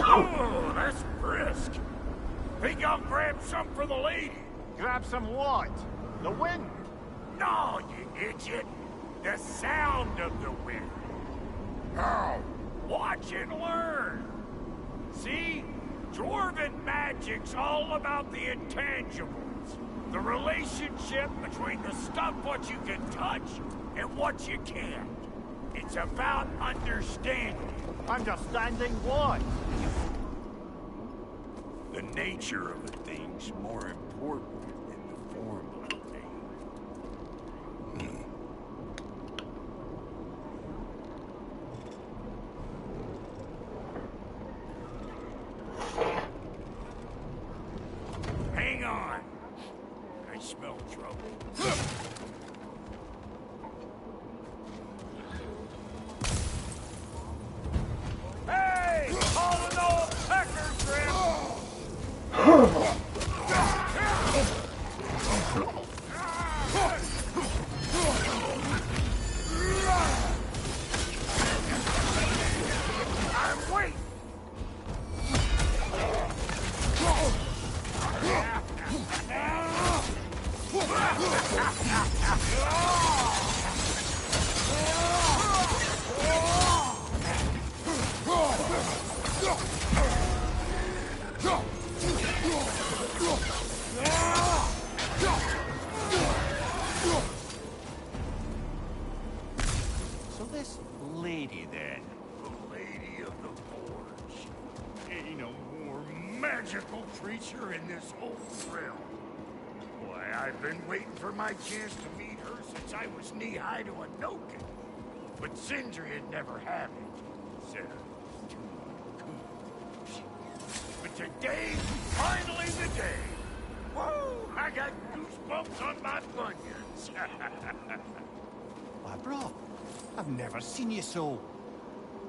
Oh, that's brisk. Think I'll grab some for the lady. Grab some what? The wind? No, you idiot. The sound of the wind. Oh, watch and learn. See? Dwarven magic's all about the intangibles. The relationship between the stuff what you can touch and what you can't. It's about understanding. Understanding what? The nature of a thing's more important than the form of a thing. Hang on. I smell trouble. Hey! All in all, pecker grip! I'm waiting. So this lady then? The Lady of the Forge. Ain't no more magical creature in this whole realm. Boy, I've been waiting for my chance to meet her since I was knee-high to a Noken. But Sindri'd never have it. Said I was too cool. But today's finally the day. Whoa! I got goosebumps on my bunions. Why, bro, I've never seen you so...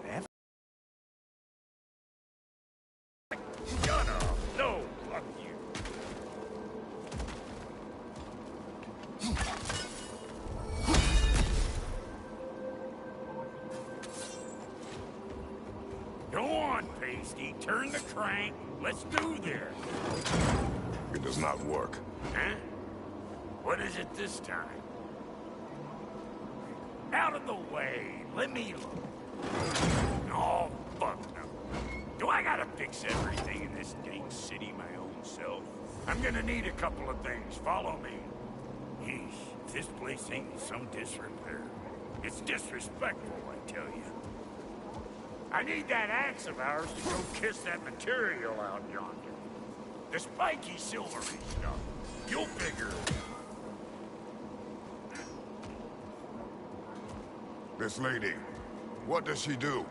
ever. Shut up. No, fuck you. Go on, Pasty. Turn the crank. Let's do this. It does not work. Huh? What is it this time? Out of the way. Let me look. Oh, fuck no. Do I gotta fix everything in this dang city my own self? I'm gonna need a couple of things. Follow me. Yeesh, if this place ain't in some disrepair. It's disrespectful, I tell you. I need that axe of ours to go kiss that material out yonder. The spiky silvery stuff. You'll figure it out. This lady, what does she do?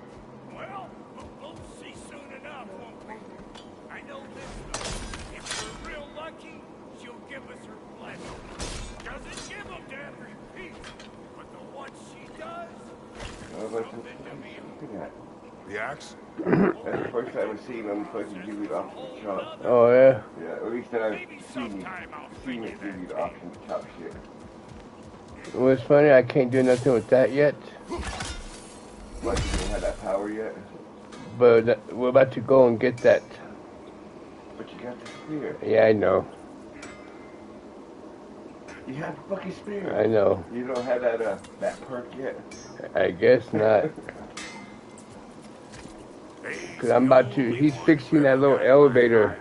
Well, we'll see soon enough, won't we? I know this, though. looking at? The axe? That's the first time I've seen him fucking give you the option to chop. Oh, yeah? Yeah, at least that I've seen it give you the option to chop shit. Well, it's funny, I can't do nothing with that yet. Like, you don't have that power yet? But we're about to go and get that. But you got the spear. Yeah, I know. You have the fucking spear. I know. You don't have that perk yet? I guess not. Because I'm about to, he's fixing that little elevator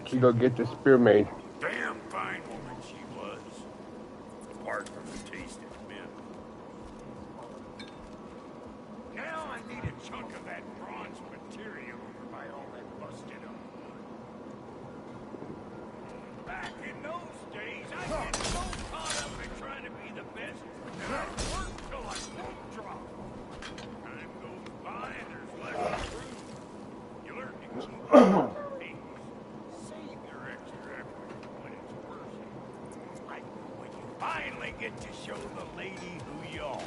to go get the spear made. Damn fine woman she was. Apart from the taste of men. Now I need a chunk of that bronze material over by all that busted up wood. Back in those days, I get so caught up in trying to be the best that I work till I won't drop. Time goes by and there's less to prove. You learn to keep things. Save your extra effort when it's worth it. Like when you finally get to show the lady who you are.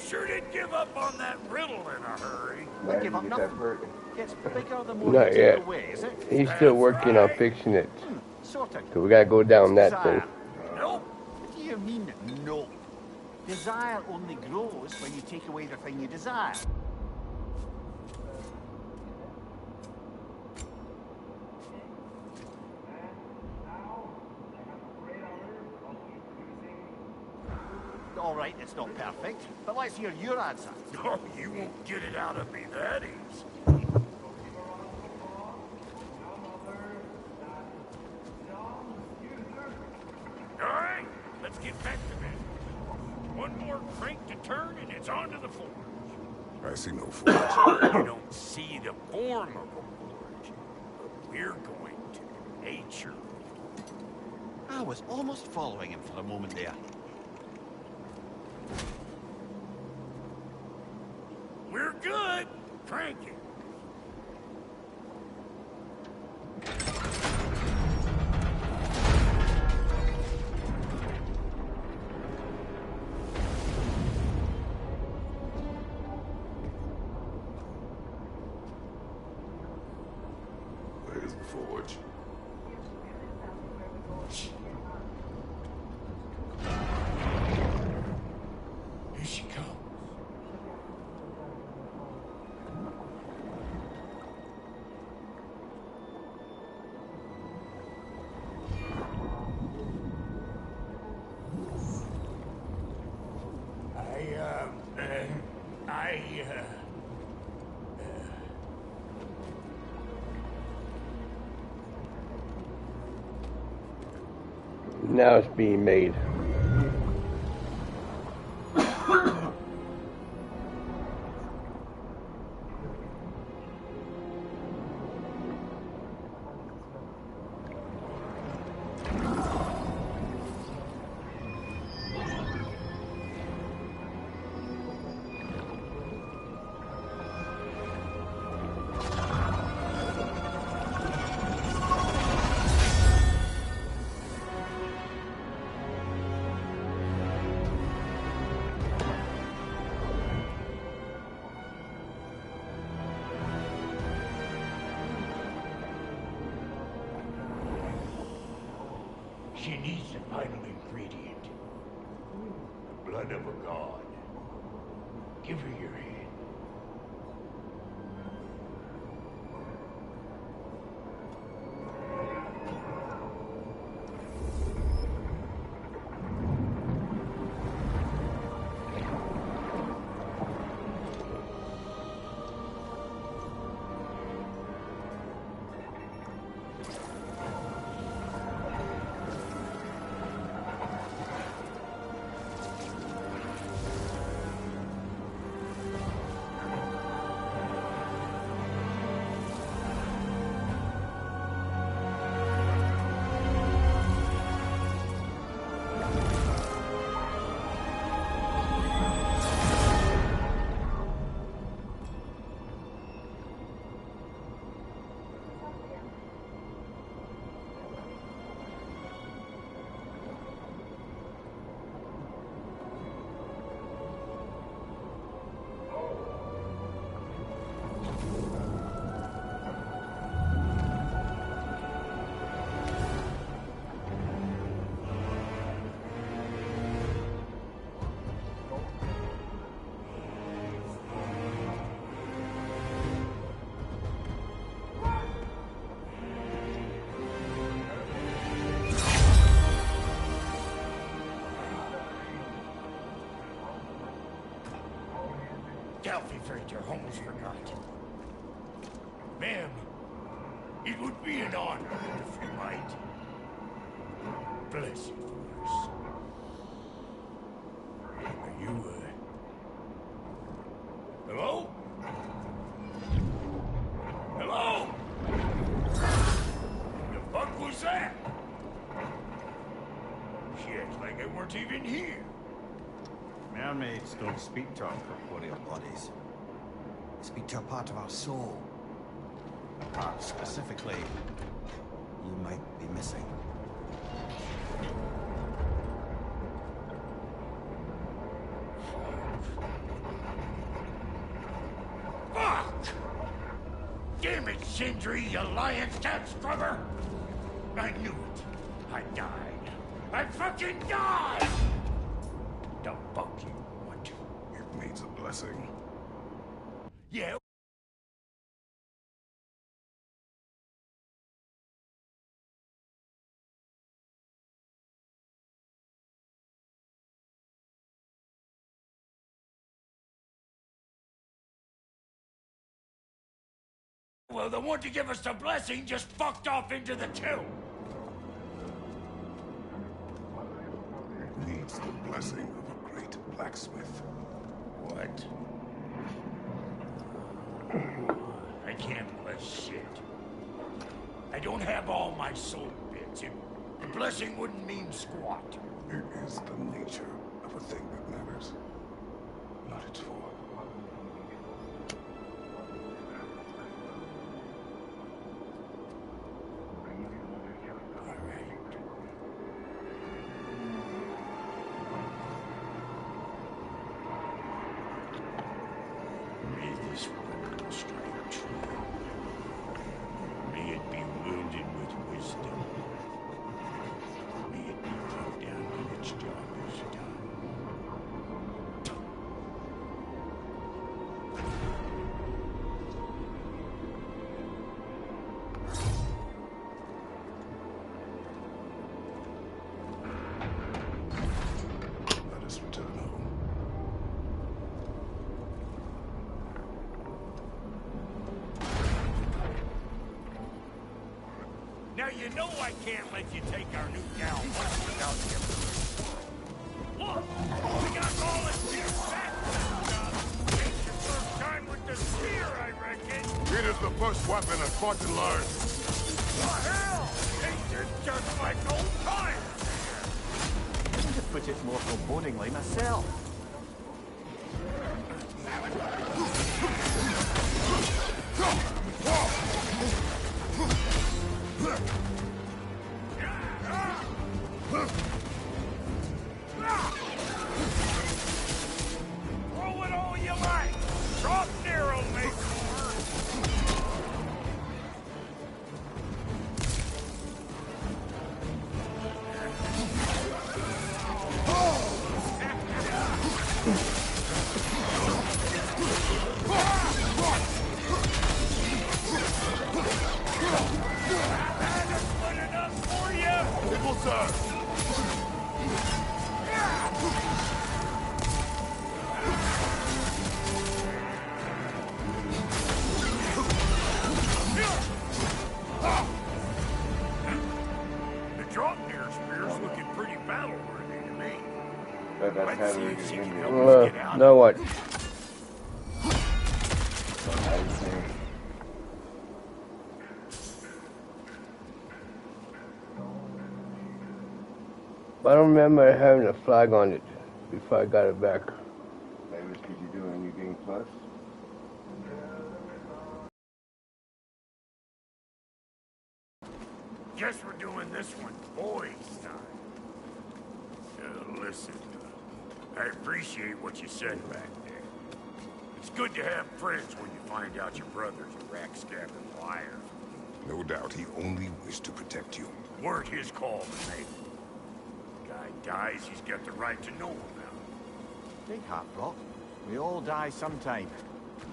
sure did give up on that riddle in a hurry. Glad you get that burger. Gets bigger the more Not you yet. take away, is it? He's still working on fixing it. Sorted. So we gotta go down that thing. Desire. Nope. What do you mean, no? Desire only grows when you take away the thing you desire. All right, it's not perfect, but let's hear your answer. Oh, you won't get it out of me that easy. All right, let's get back to business. One more crank to turn and it's on to the forge. I see no forge. You don't see the form of a forge, but we're going to nature. I was almost following him for a moment there. We're good. Crank it. Where's the forge? Here she comes. Now it's being made. She needs the final ingredient. The blood of a god. Give her your hand. Delphi Frater almost forgot. Ma'am, it would be an honor if you might. Bless you first. Are you, hello? Hello? The fuck was that? She acts like I weren't even here. Mermaids don't speak to our corporeal bodies. They speak to a part of our soul. A part specifically you might be missing. Sindri, you lying cat scrubber! I knew it. I died. I fucking died! The fuck you want? It needs a blessing. Yeah. Well, the one to give us the blessing just fucked off into the tomb. It needs the blessing of a great blacksmith. What? I can't bless shit. I don't have all my soul bits. The blessing wouldn't mean squat. It is the nature of a thing that matters, not its form. Now you know I can't let you take our new gal home without giving her. Look! We got volunteers back now. Ain't your first time with the spear, I reckon. It is the first weapon I fought and learned. What the hell? Ain't this just like old times? To put it more forebodingly myself. Throw it all you like. Drop narrow, make Now what? I don't remember having a flag on it before I got it back. Maybe it's because you're doing New Game Plus. Guess we're doing this one boys' time. Listen, I appreciate what you said back there. It's good to have friends when you find out your brother's a rack-scabbing liar. No doubt he only wished to protect you. Weren't his call to make. Guy dies, he's got the right to know about it. Big heart, Brock. We all die sometime.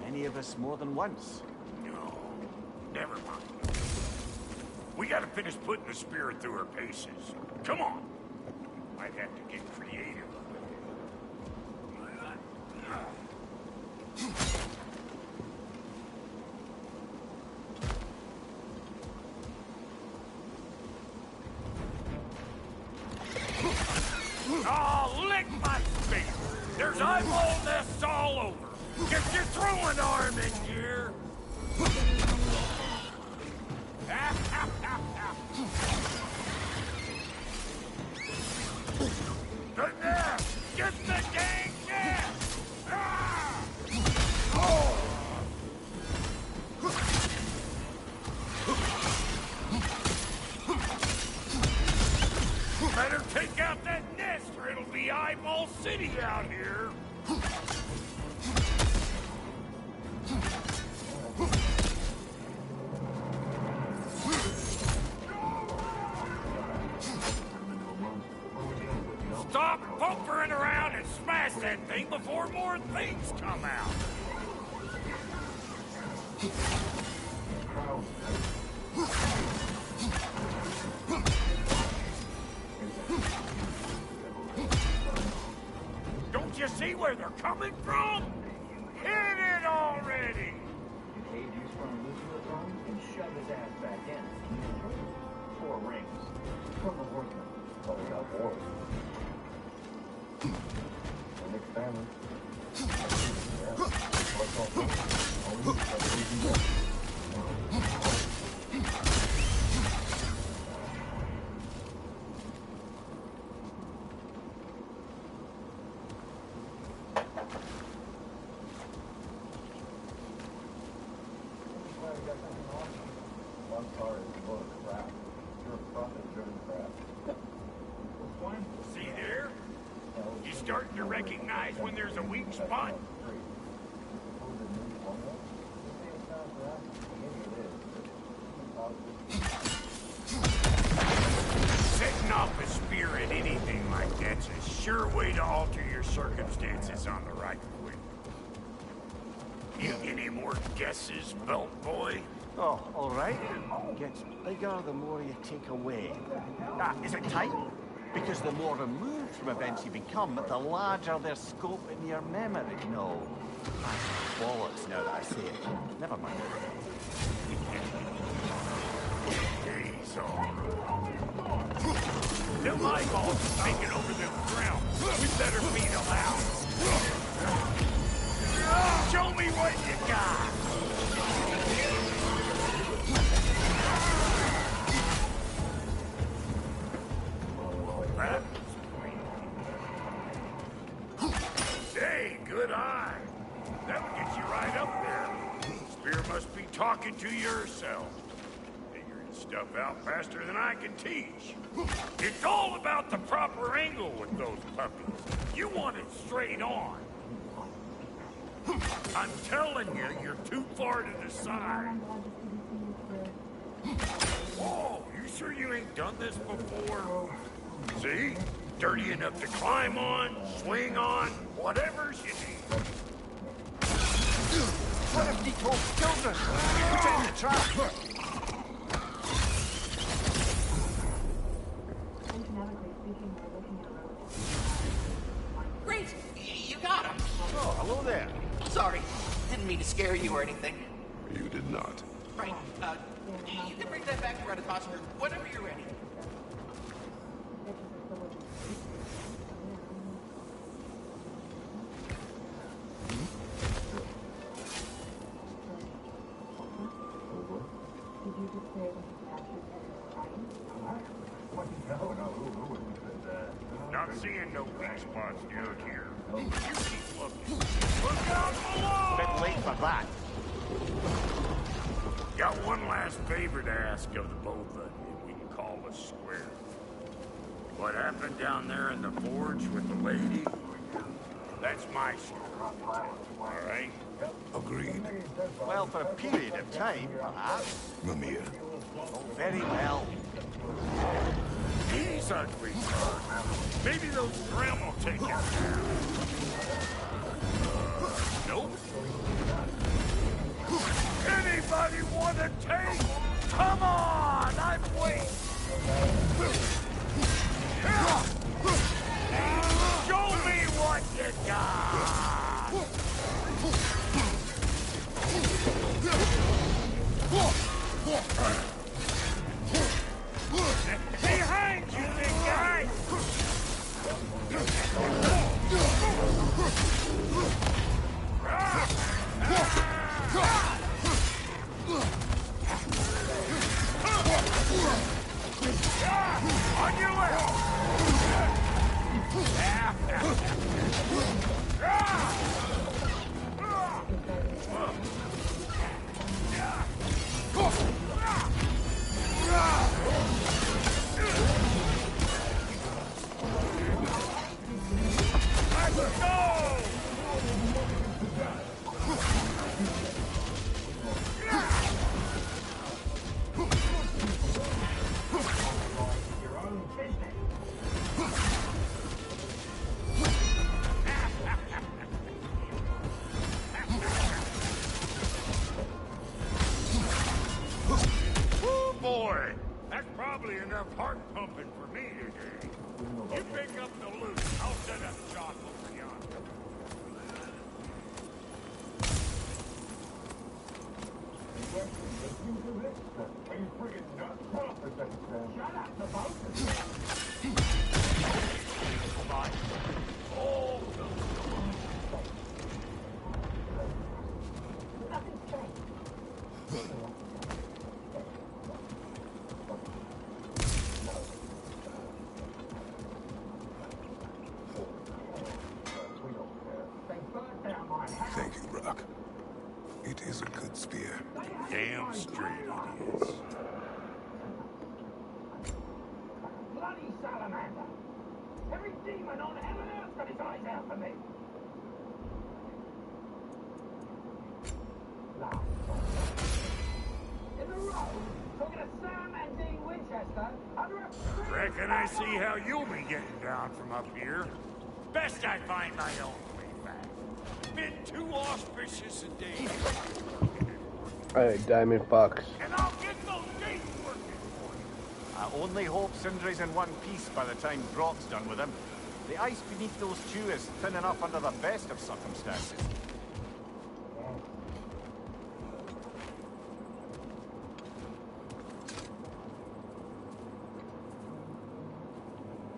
Many of us more than once. No, never mind. We gotta finish putting the spirit through her paces. Come on. Might have to get creative. Oh, lick my face! There's eyeball nests all over! Get your throwing arm in here! Good there! Get the dang net! Ah! Oh! Better take out that nest or it'll be Eyeball City out here. that thing before more things come out. Don't you see where they're coming from? Hit it already! Cade used from Lucifer's arm and shove his ass back in. 4 rings. From the horseman. But without war. A mixed family. One car is full of crap. You're a profit-driven crap. See there? You starting to recognize when there's a weak spot? Setting off a spear at anything like that's a sure way to alter your circumstances on the right quick. You any more guesses, Belt Boy? Oh, all right. Gets bigger the more you take away. Ah, is it tight? Because the more removed from events you become, the larger their scope in your memory. No. That's bollocks now that I say it. Never mind. He's all them eyeballs are taking over them ground. We better beat them out. Show me what you got. Hey, good eye. That would get you right up there. Spear must be talking to yourself. Figuring stuff out faster than I can teach. It's all about the proper angle with those puppies. You want it straight on. I'm telling you, you're too far to the side. Whoa, you sure you ain't done this before? See? Dirty enough to climb on, swing on, whatever's you need. What if he told children? Put it in the trap. Great! You got him! Oh, hello there. Sorry, didn't mean to scare you or anything. You did not. Right, you can bring that back to Ratatosk's room whenever you're ready. Not seeing no weak spots down here. You keep looking. Look out below! Bit late for that. Got one last favor to ask of the both of you, and we can call us square. What happened down there in the forge with the lady? That's my story. All right? Agreed. Well, for a period of time, perhaps. Mimir. Oh, very well. He's ugly. Maybe those Grim will take him down. Nope. Anybody want to take? Come on, I'm waiting. Show me what you got. Behind you, big guy! On your left! Let's go! boy. That's probably enough heart pumping for me today. You pick up the loot. I'll set up shop over yonder. Shut up, the boat. Thank you, Rock. It is a good spear. Damn straight it is. Bloody salamander! Every demon on heaven and earth got his eyes out for me! In the road, talking to Sam and Dean Winchester under a... Reckon I see how you'll be getting down from up here. Best I find my own way back. Been too auspicious a day. Alright, Diamond Fox. And I'll get those gates working for you. I only hope Sindri's in one piece by the time Brock's done with him. The ice beneath those two is thin enough under the best of circumstances.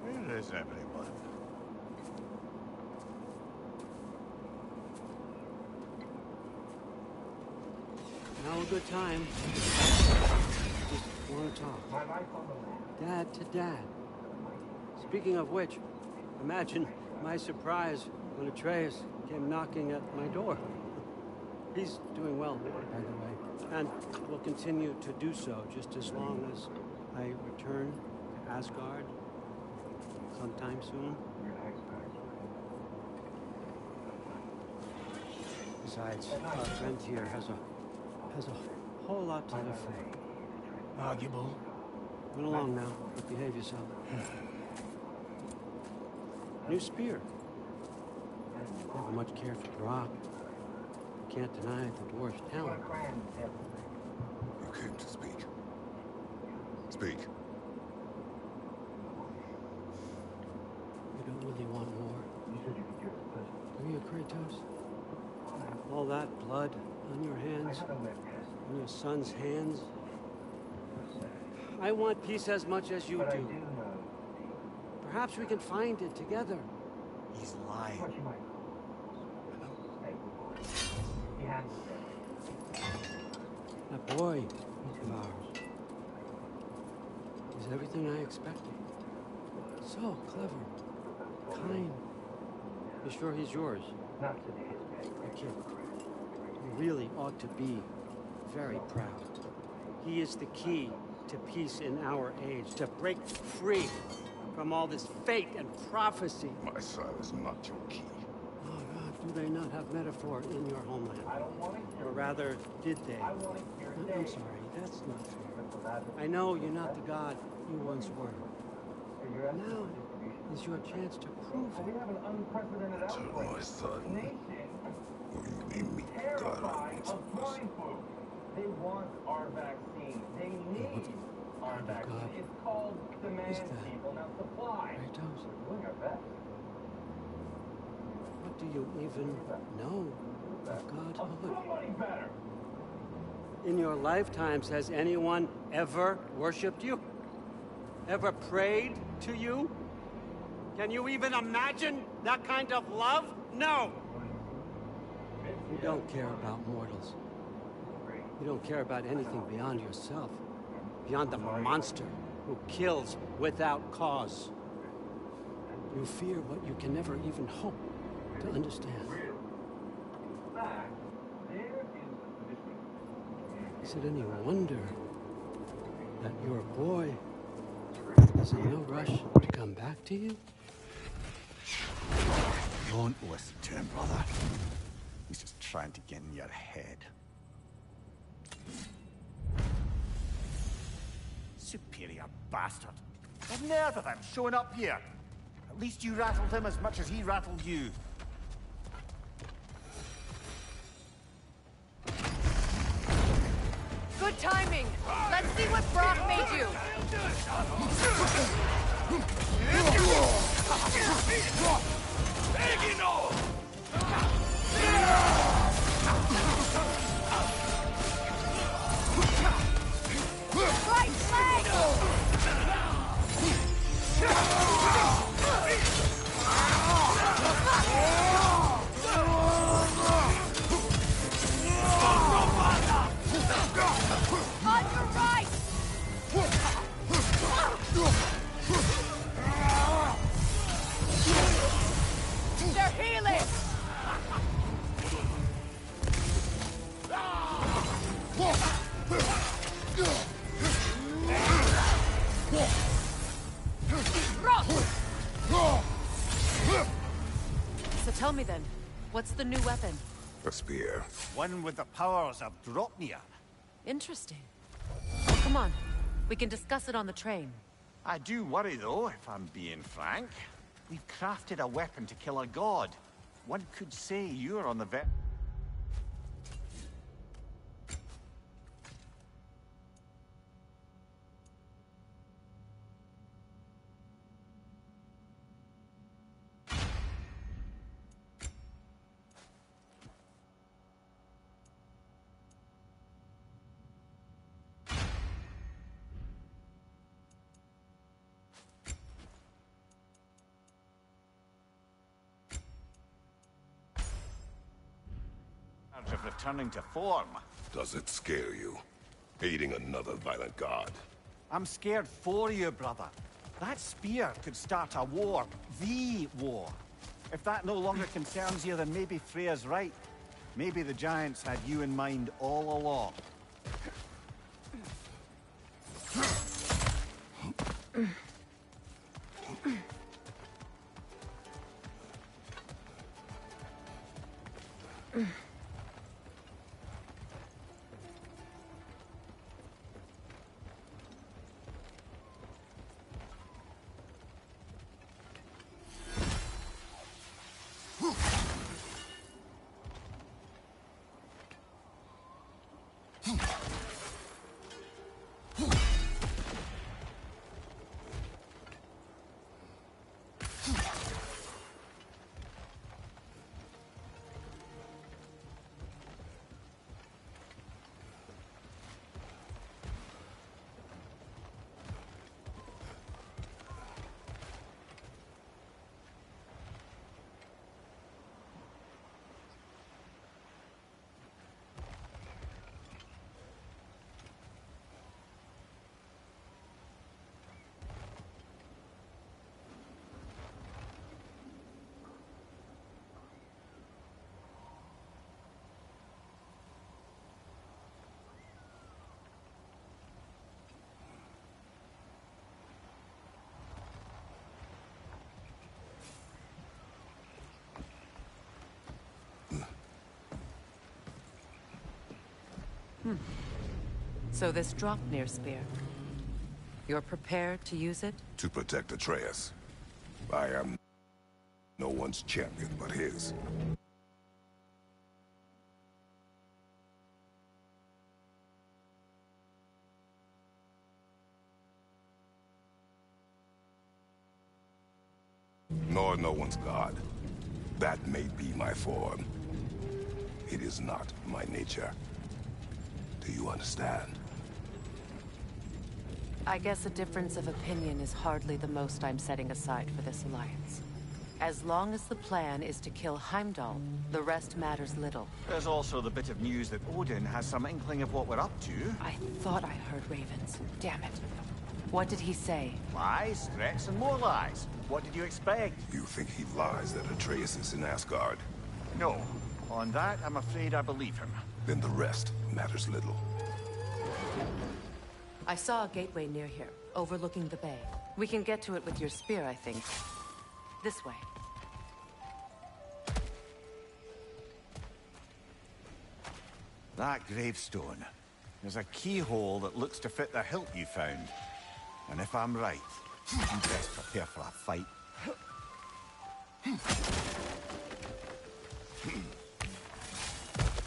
Where is everyone? Now a good time. Just want to talk. Dad to Dad. Speaking of which, imagine my surprise when Atreus came knocking at my door. He's doing well, by the way, and will continue to do so just as long as I return to Asgard sometime soon. Besides, our friend here has a whole lot to live for. Arguable. Run along now, but behave yourself. New spear. Never much cared for Brock. Can't deny the dwarf's talent. You came to speak. Speak. You don't really want more. Do you, Kratos? All that blood on your hands, on your son's hands. I want peace as much as you do. Perhaps we can find it together. He's lying. That boy of ours is everything I expected. So clever, kind. You sure he's yours? Not today. Kid, you really ought to be very proud. He is the key to peace in our age, to break free from all this fate and prophecy. My son is not your key. Oh God, do they not have metaphor in your homeland? Or rather, did they? I'm sorry, that's not fair. I know you're not the god you once were. Now is your chance to prove it. To my son. Will you name me God on They want our vaccine. They need our vaccine. It's called demand, people. Now supply. We're doing our best. What do you even know of godhood? Somebody better. In your lifetimes, has anyone ever worshipped you? Ever prayed to you? Can you even imagine that kind of love? No! You don't care about mortals. You don't care about anything beyond yourself. Beyond the monster who kills without cause. You fear what you can never even hope to understand. Is it any wonder that your boy is in no rush to come back to you? Don't listen to him, brother. He's just trying to get in your head. Superior bastard. The nerve of him showing up here. At least you rattled him as much as he rattled you. Good timing. Let's see what Brock made you. Right leg! On your right! They're healing! So tell me then, what's the new weapon? A spear. One with the powers of Dropnir. Interesting. Well, come on. We can discuss it on the train. I do worry, though, if I'm being frank. We've crafted a weapon to kill a god. One could say you're on the vet. Of returning to form. Does it scare you? Aiding another violent god? I'm scared for you, brother. That spear could start a war. The war. If that no longer concerns you, then maybe Freya's right. Maybe the Giants had you in mind all along. So this Dropnir spear. You're prepared to use it? To protect Atreus. I am no one's champion but his. Nor no one's god. That may be my form. It is not my nature. Do you understand? I guess a difference of opinion is hardly the most I'm setting aside for this alliance. As long as the plan is to kill Heimdall, the rest matters little. There's also the bit of news that Odin has some inkling of what we're up to. I thought I heard ravens. Damn it. What did he say? Lies, threats, and more lies. What did you expect? You think he lies that Atreus is in Asgard? No. On that, I'm afraid I believe him. Then the rest matters little. I saw a gateway near here, overlooking the bay. We can get to it with your spear, I think. This way. That gravestone. There's a keyhole that looks to fit the hilt you found. And if I'm right, you best prepare for a fight.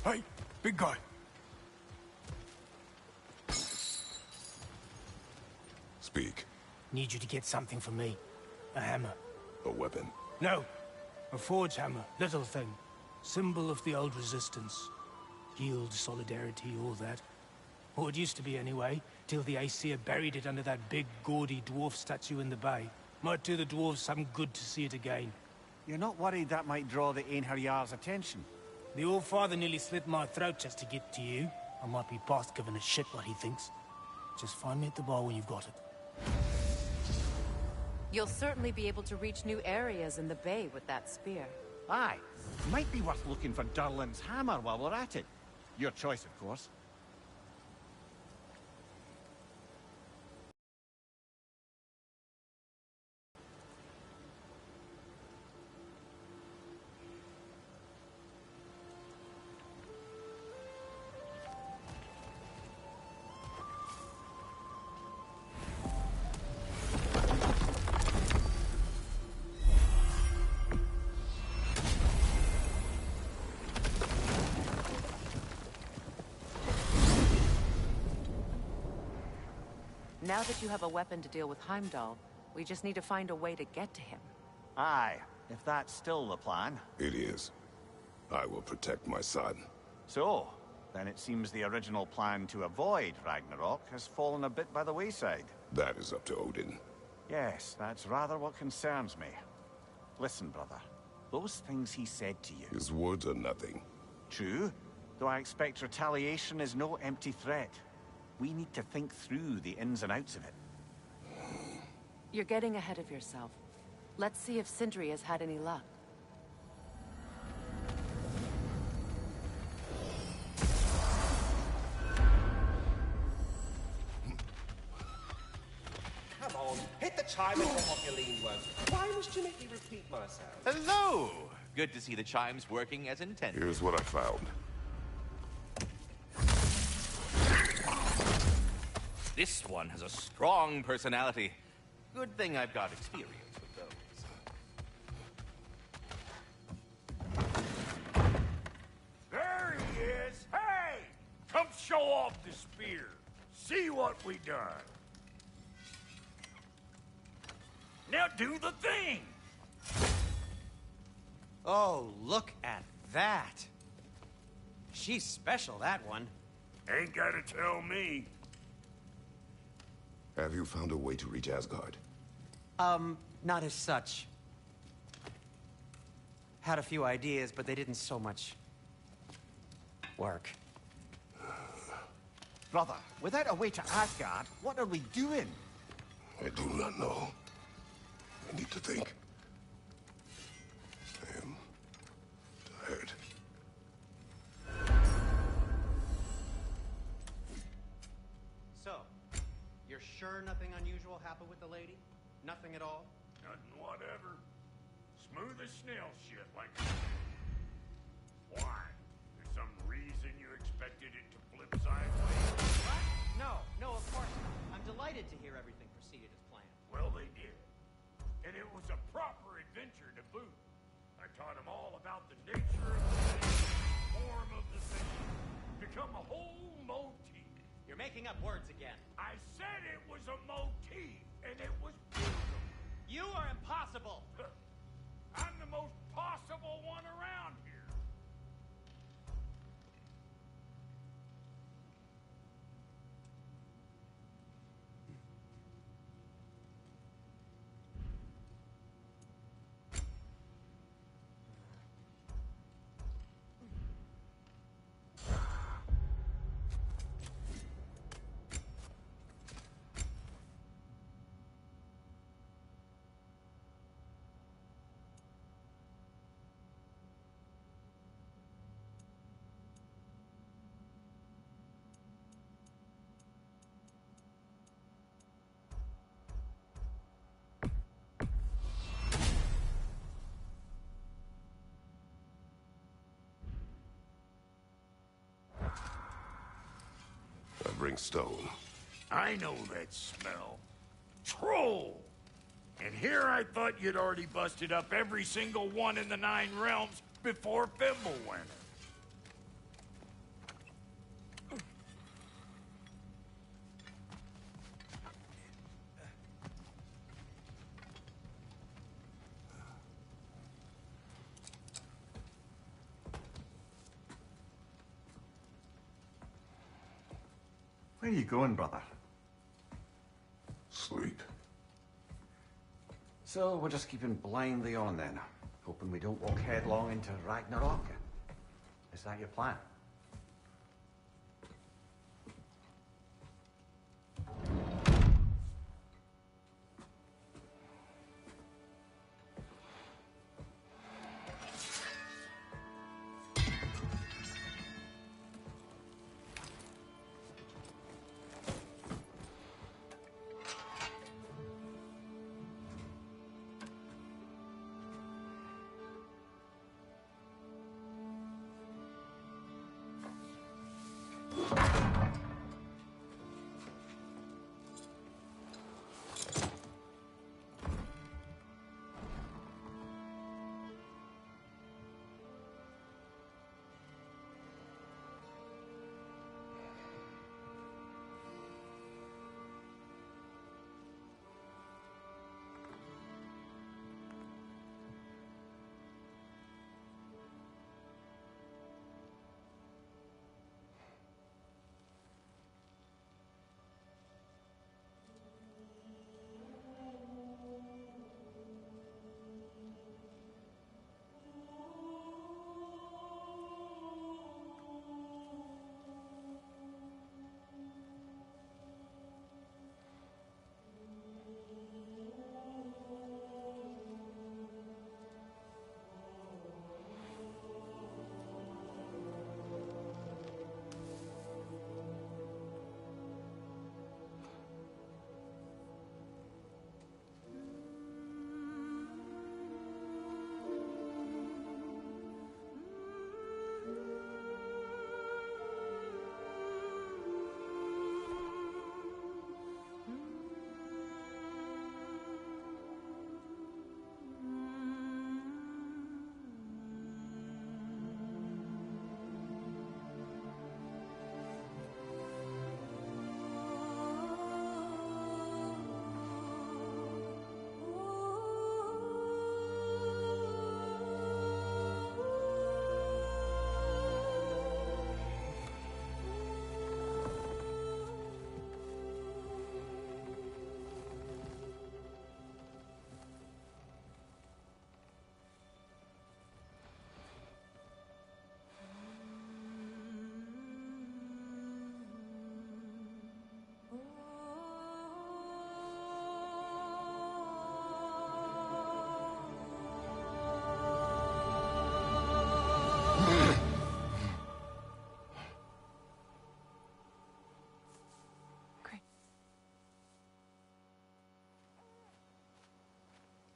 Hey, big guy. Speak. Need you to get something for me. A hammer. A weapon. No. A forge hammer. Little thing. Symbol of the old resistance. Guild, solidarity, all that. Or it used to be anyway, till the Aesir buried it under that big, gaudy dwarf statue in the bay. Might do the dwarves some good to see it again. You're not worried that might draw the Einherjar's attention? The old father nearly slit my throat just to get to you. I might be past giving a shit what he thinks. Just find me at the bar when you've got it. You'll certainly be able to reach new areas in the bay with that spear. Aye. Might be worth looking for Durlin's hammer while we're at it. Your choice, of course. Now that you have a weapon to deal with Heimdall, we just need to find a way to get to him. Aye, if that's still the plan. It is. I will protect my son. So, then it seems the original plan to avoid Ragnarok has fallen a bit by the wayside. That is up to Odin. Yes, that's rather what concerns me. Listen, brother. Those things he said to you... His words are nothing. True, though I expect retaliation is no empty threat. We need to think through the ins and outs of it. You're getting ahead of yourself. Let's see if Sindri has had any luck. Come on, hit the chime and come off your lean words. Why must you make me repeat myself? Hello! Good to see the chimes working as intended. Here's what I found. This one has a strong personality. Good thing I've got experience with those. There he is! Hey! Come show off the spear. See what we done. Now do the thing! Oh, look at that. She's special, that one. Ain't gotta tell me. Have you found a way to reach Asgard? Not as such. Had a few ideas, but they didn't so much work. Brother, without a way to Asgard, what are we doing? I do not know. I need to think. I am tired. So, you're sure nothing unusual happened with the lady? Nothing at all? Nothing whatever. Smooth as snail shit like... Why? There's some reason you expected it to flip sideways? What? No, of course not. I'm delighted to hear everything proceeded as planned. Well, they did. And it was a proper adventure to boot. I taught them all about the nature of the thing, form of the thing. Become a whole motif. You're making up words again. I said it was a motif, and it was beautiful. You are impossible. I'm the most possible one around here. I bring stone. I know that smell. Troll! And here I thought you'd already busted up every single one in the 9 realms before Fimbulwinter. Where are you going, brother? Sleep. So we're just keeping blindly on then, hoping we don't walk headlong into Ragnarok. Is that your plan?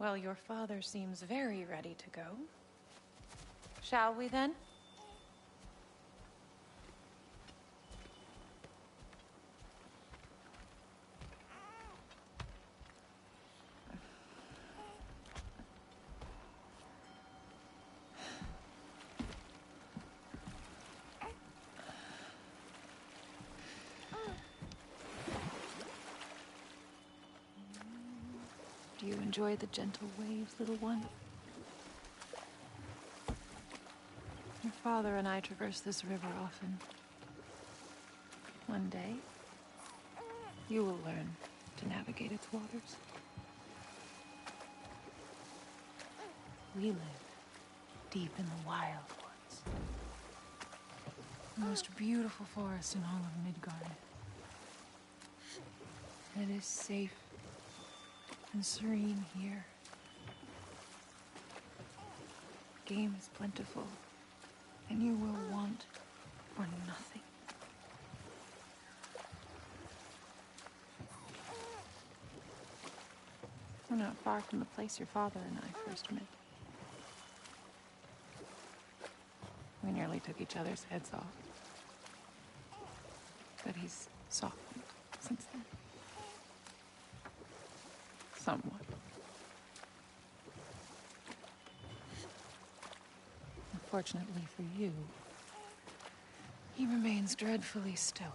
Well, your father seems very ready to go. Shall we then? Do you enjoy the gentle waves, little one? Your father and I traverse this river often. One day, you will learn to navigate its waters. We live deep in the wild woods. The most beautiful forest in all of Midgard. It is safe and serene here. Game is plentiful, and you will want for nothing. We're not far from the place your father and I first met. We nearly took each other's heads off. But he's softened since then. Somewhat. Unfortunately for you, he remains dreadfully stoic.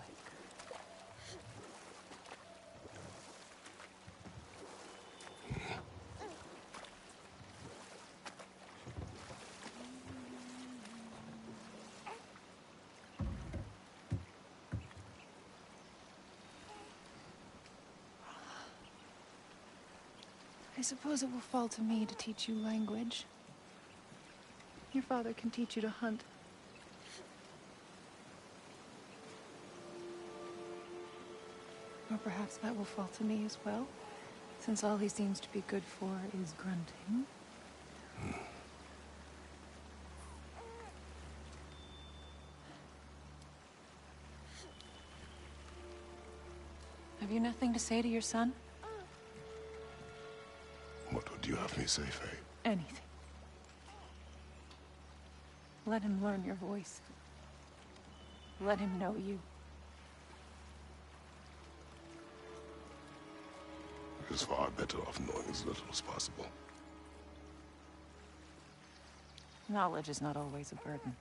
I suppose it will fall to me to teach you language. Your father can teach you to hunt. Or perhaps that will fall to me as well, since all he seems to be good for is grunting. Have you nothing to say to your son? What would you have me say, Faye? Anything. Let him learn your voice. Let him know you. He is far better off knowing as little as possible. Knowledge is not always a burden.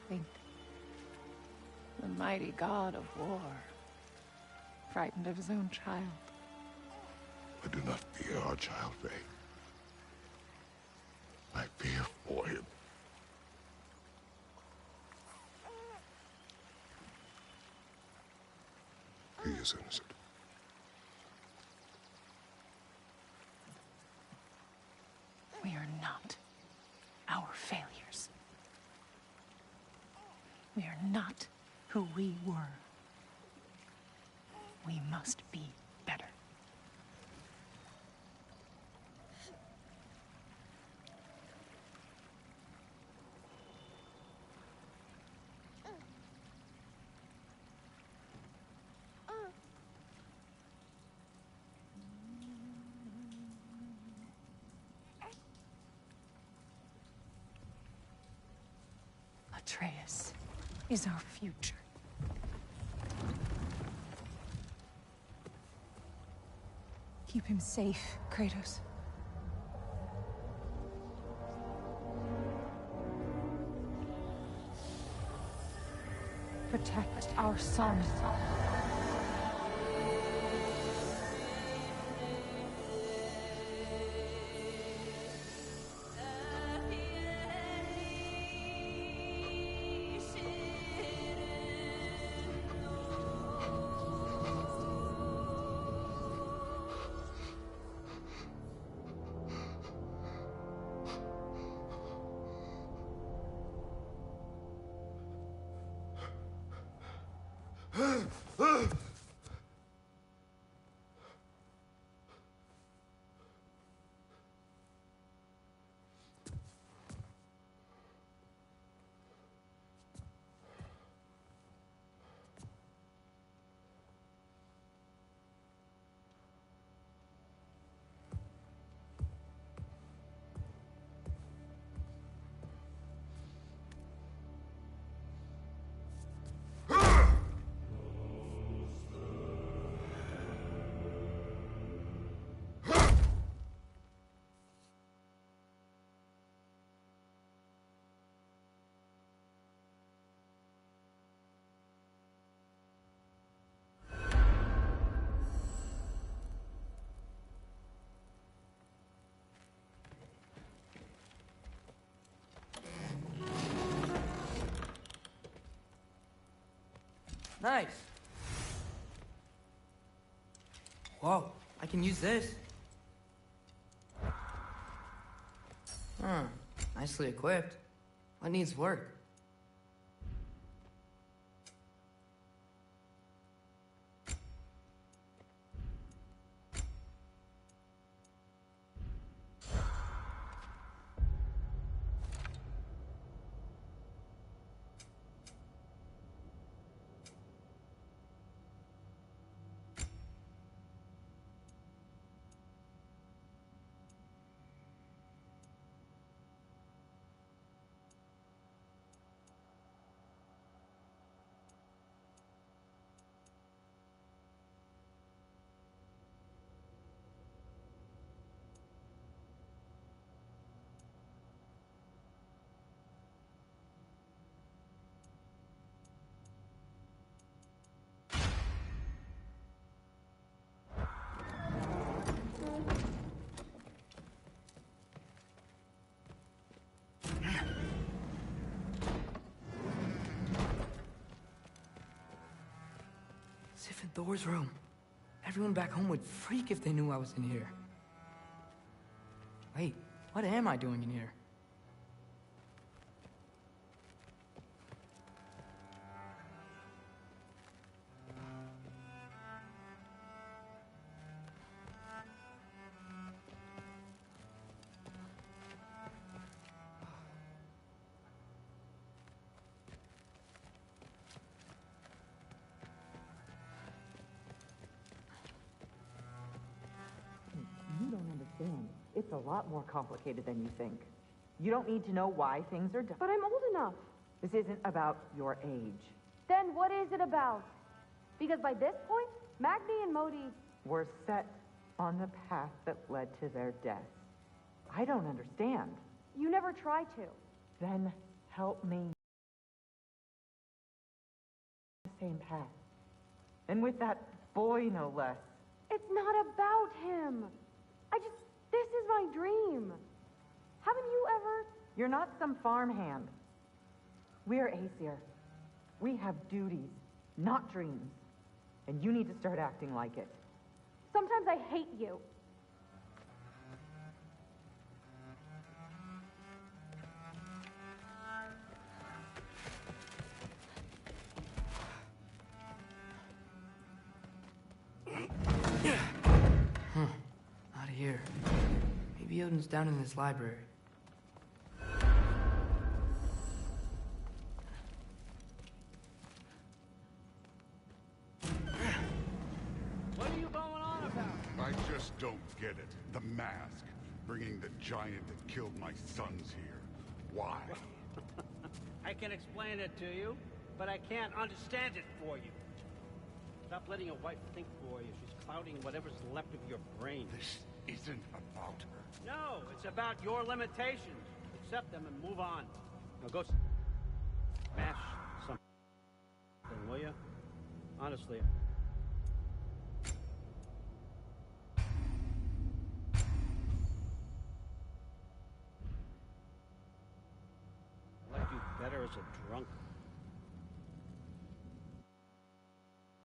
Think. The mighty god of war, frightened of his own child. I do not fear our child, Faye. I fear for him. He is innocent. We are not our failures. We are not who we were. We must be better. Atreus is our future. Keep him safe, Kratos. Protect our son. Nice. Whoa, I can use this. Nicely equipped. What needs work? safe in Thor's room. Everyone back home would freak if they knew I was in here. Wait, what am I doing in here? You don't understand. It's a lot more complicated than you think. You don't need to know why things are done. But I'm old enough. This isn't about your age. Then what is it about? Because by this point, Magni and Modi... We're set on the path that led to their death. I don't understand. You never try to. Then help me. The same path. And with that boy, no less. It's not about him. This is my dream. Haven't you ever... You're not some farmhand. We're Aesir. We have duties, not dreams. And you need to start acting like it. Sometimes I hate you. Huh. Not here. Maybe Odin's down in this library. What are you going on about? I just don't get it. The mask. Bringing the giant that killed my sons here. Why? I can explain it to you, but I can't understand it for you. Stop letting your wife think for you. She's clouding whatever's left of your brain. This isn't about her. No, it's about your limitations. Accept them and move on. Now go smash something, will you? Honestly. I like you better as a drunk.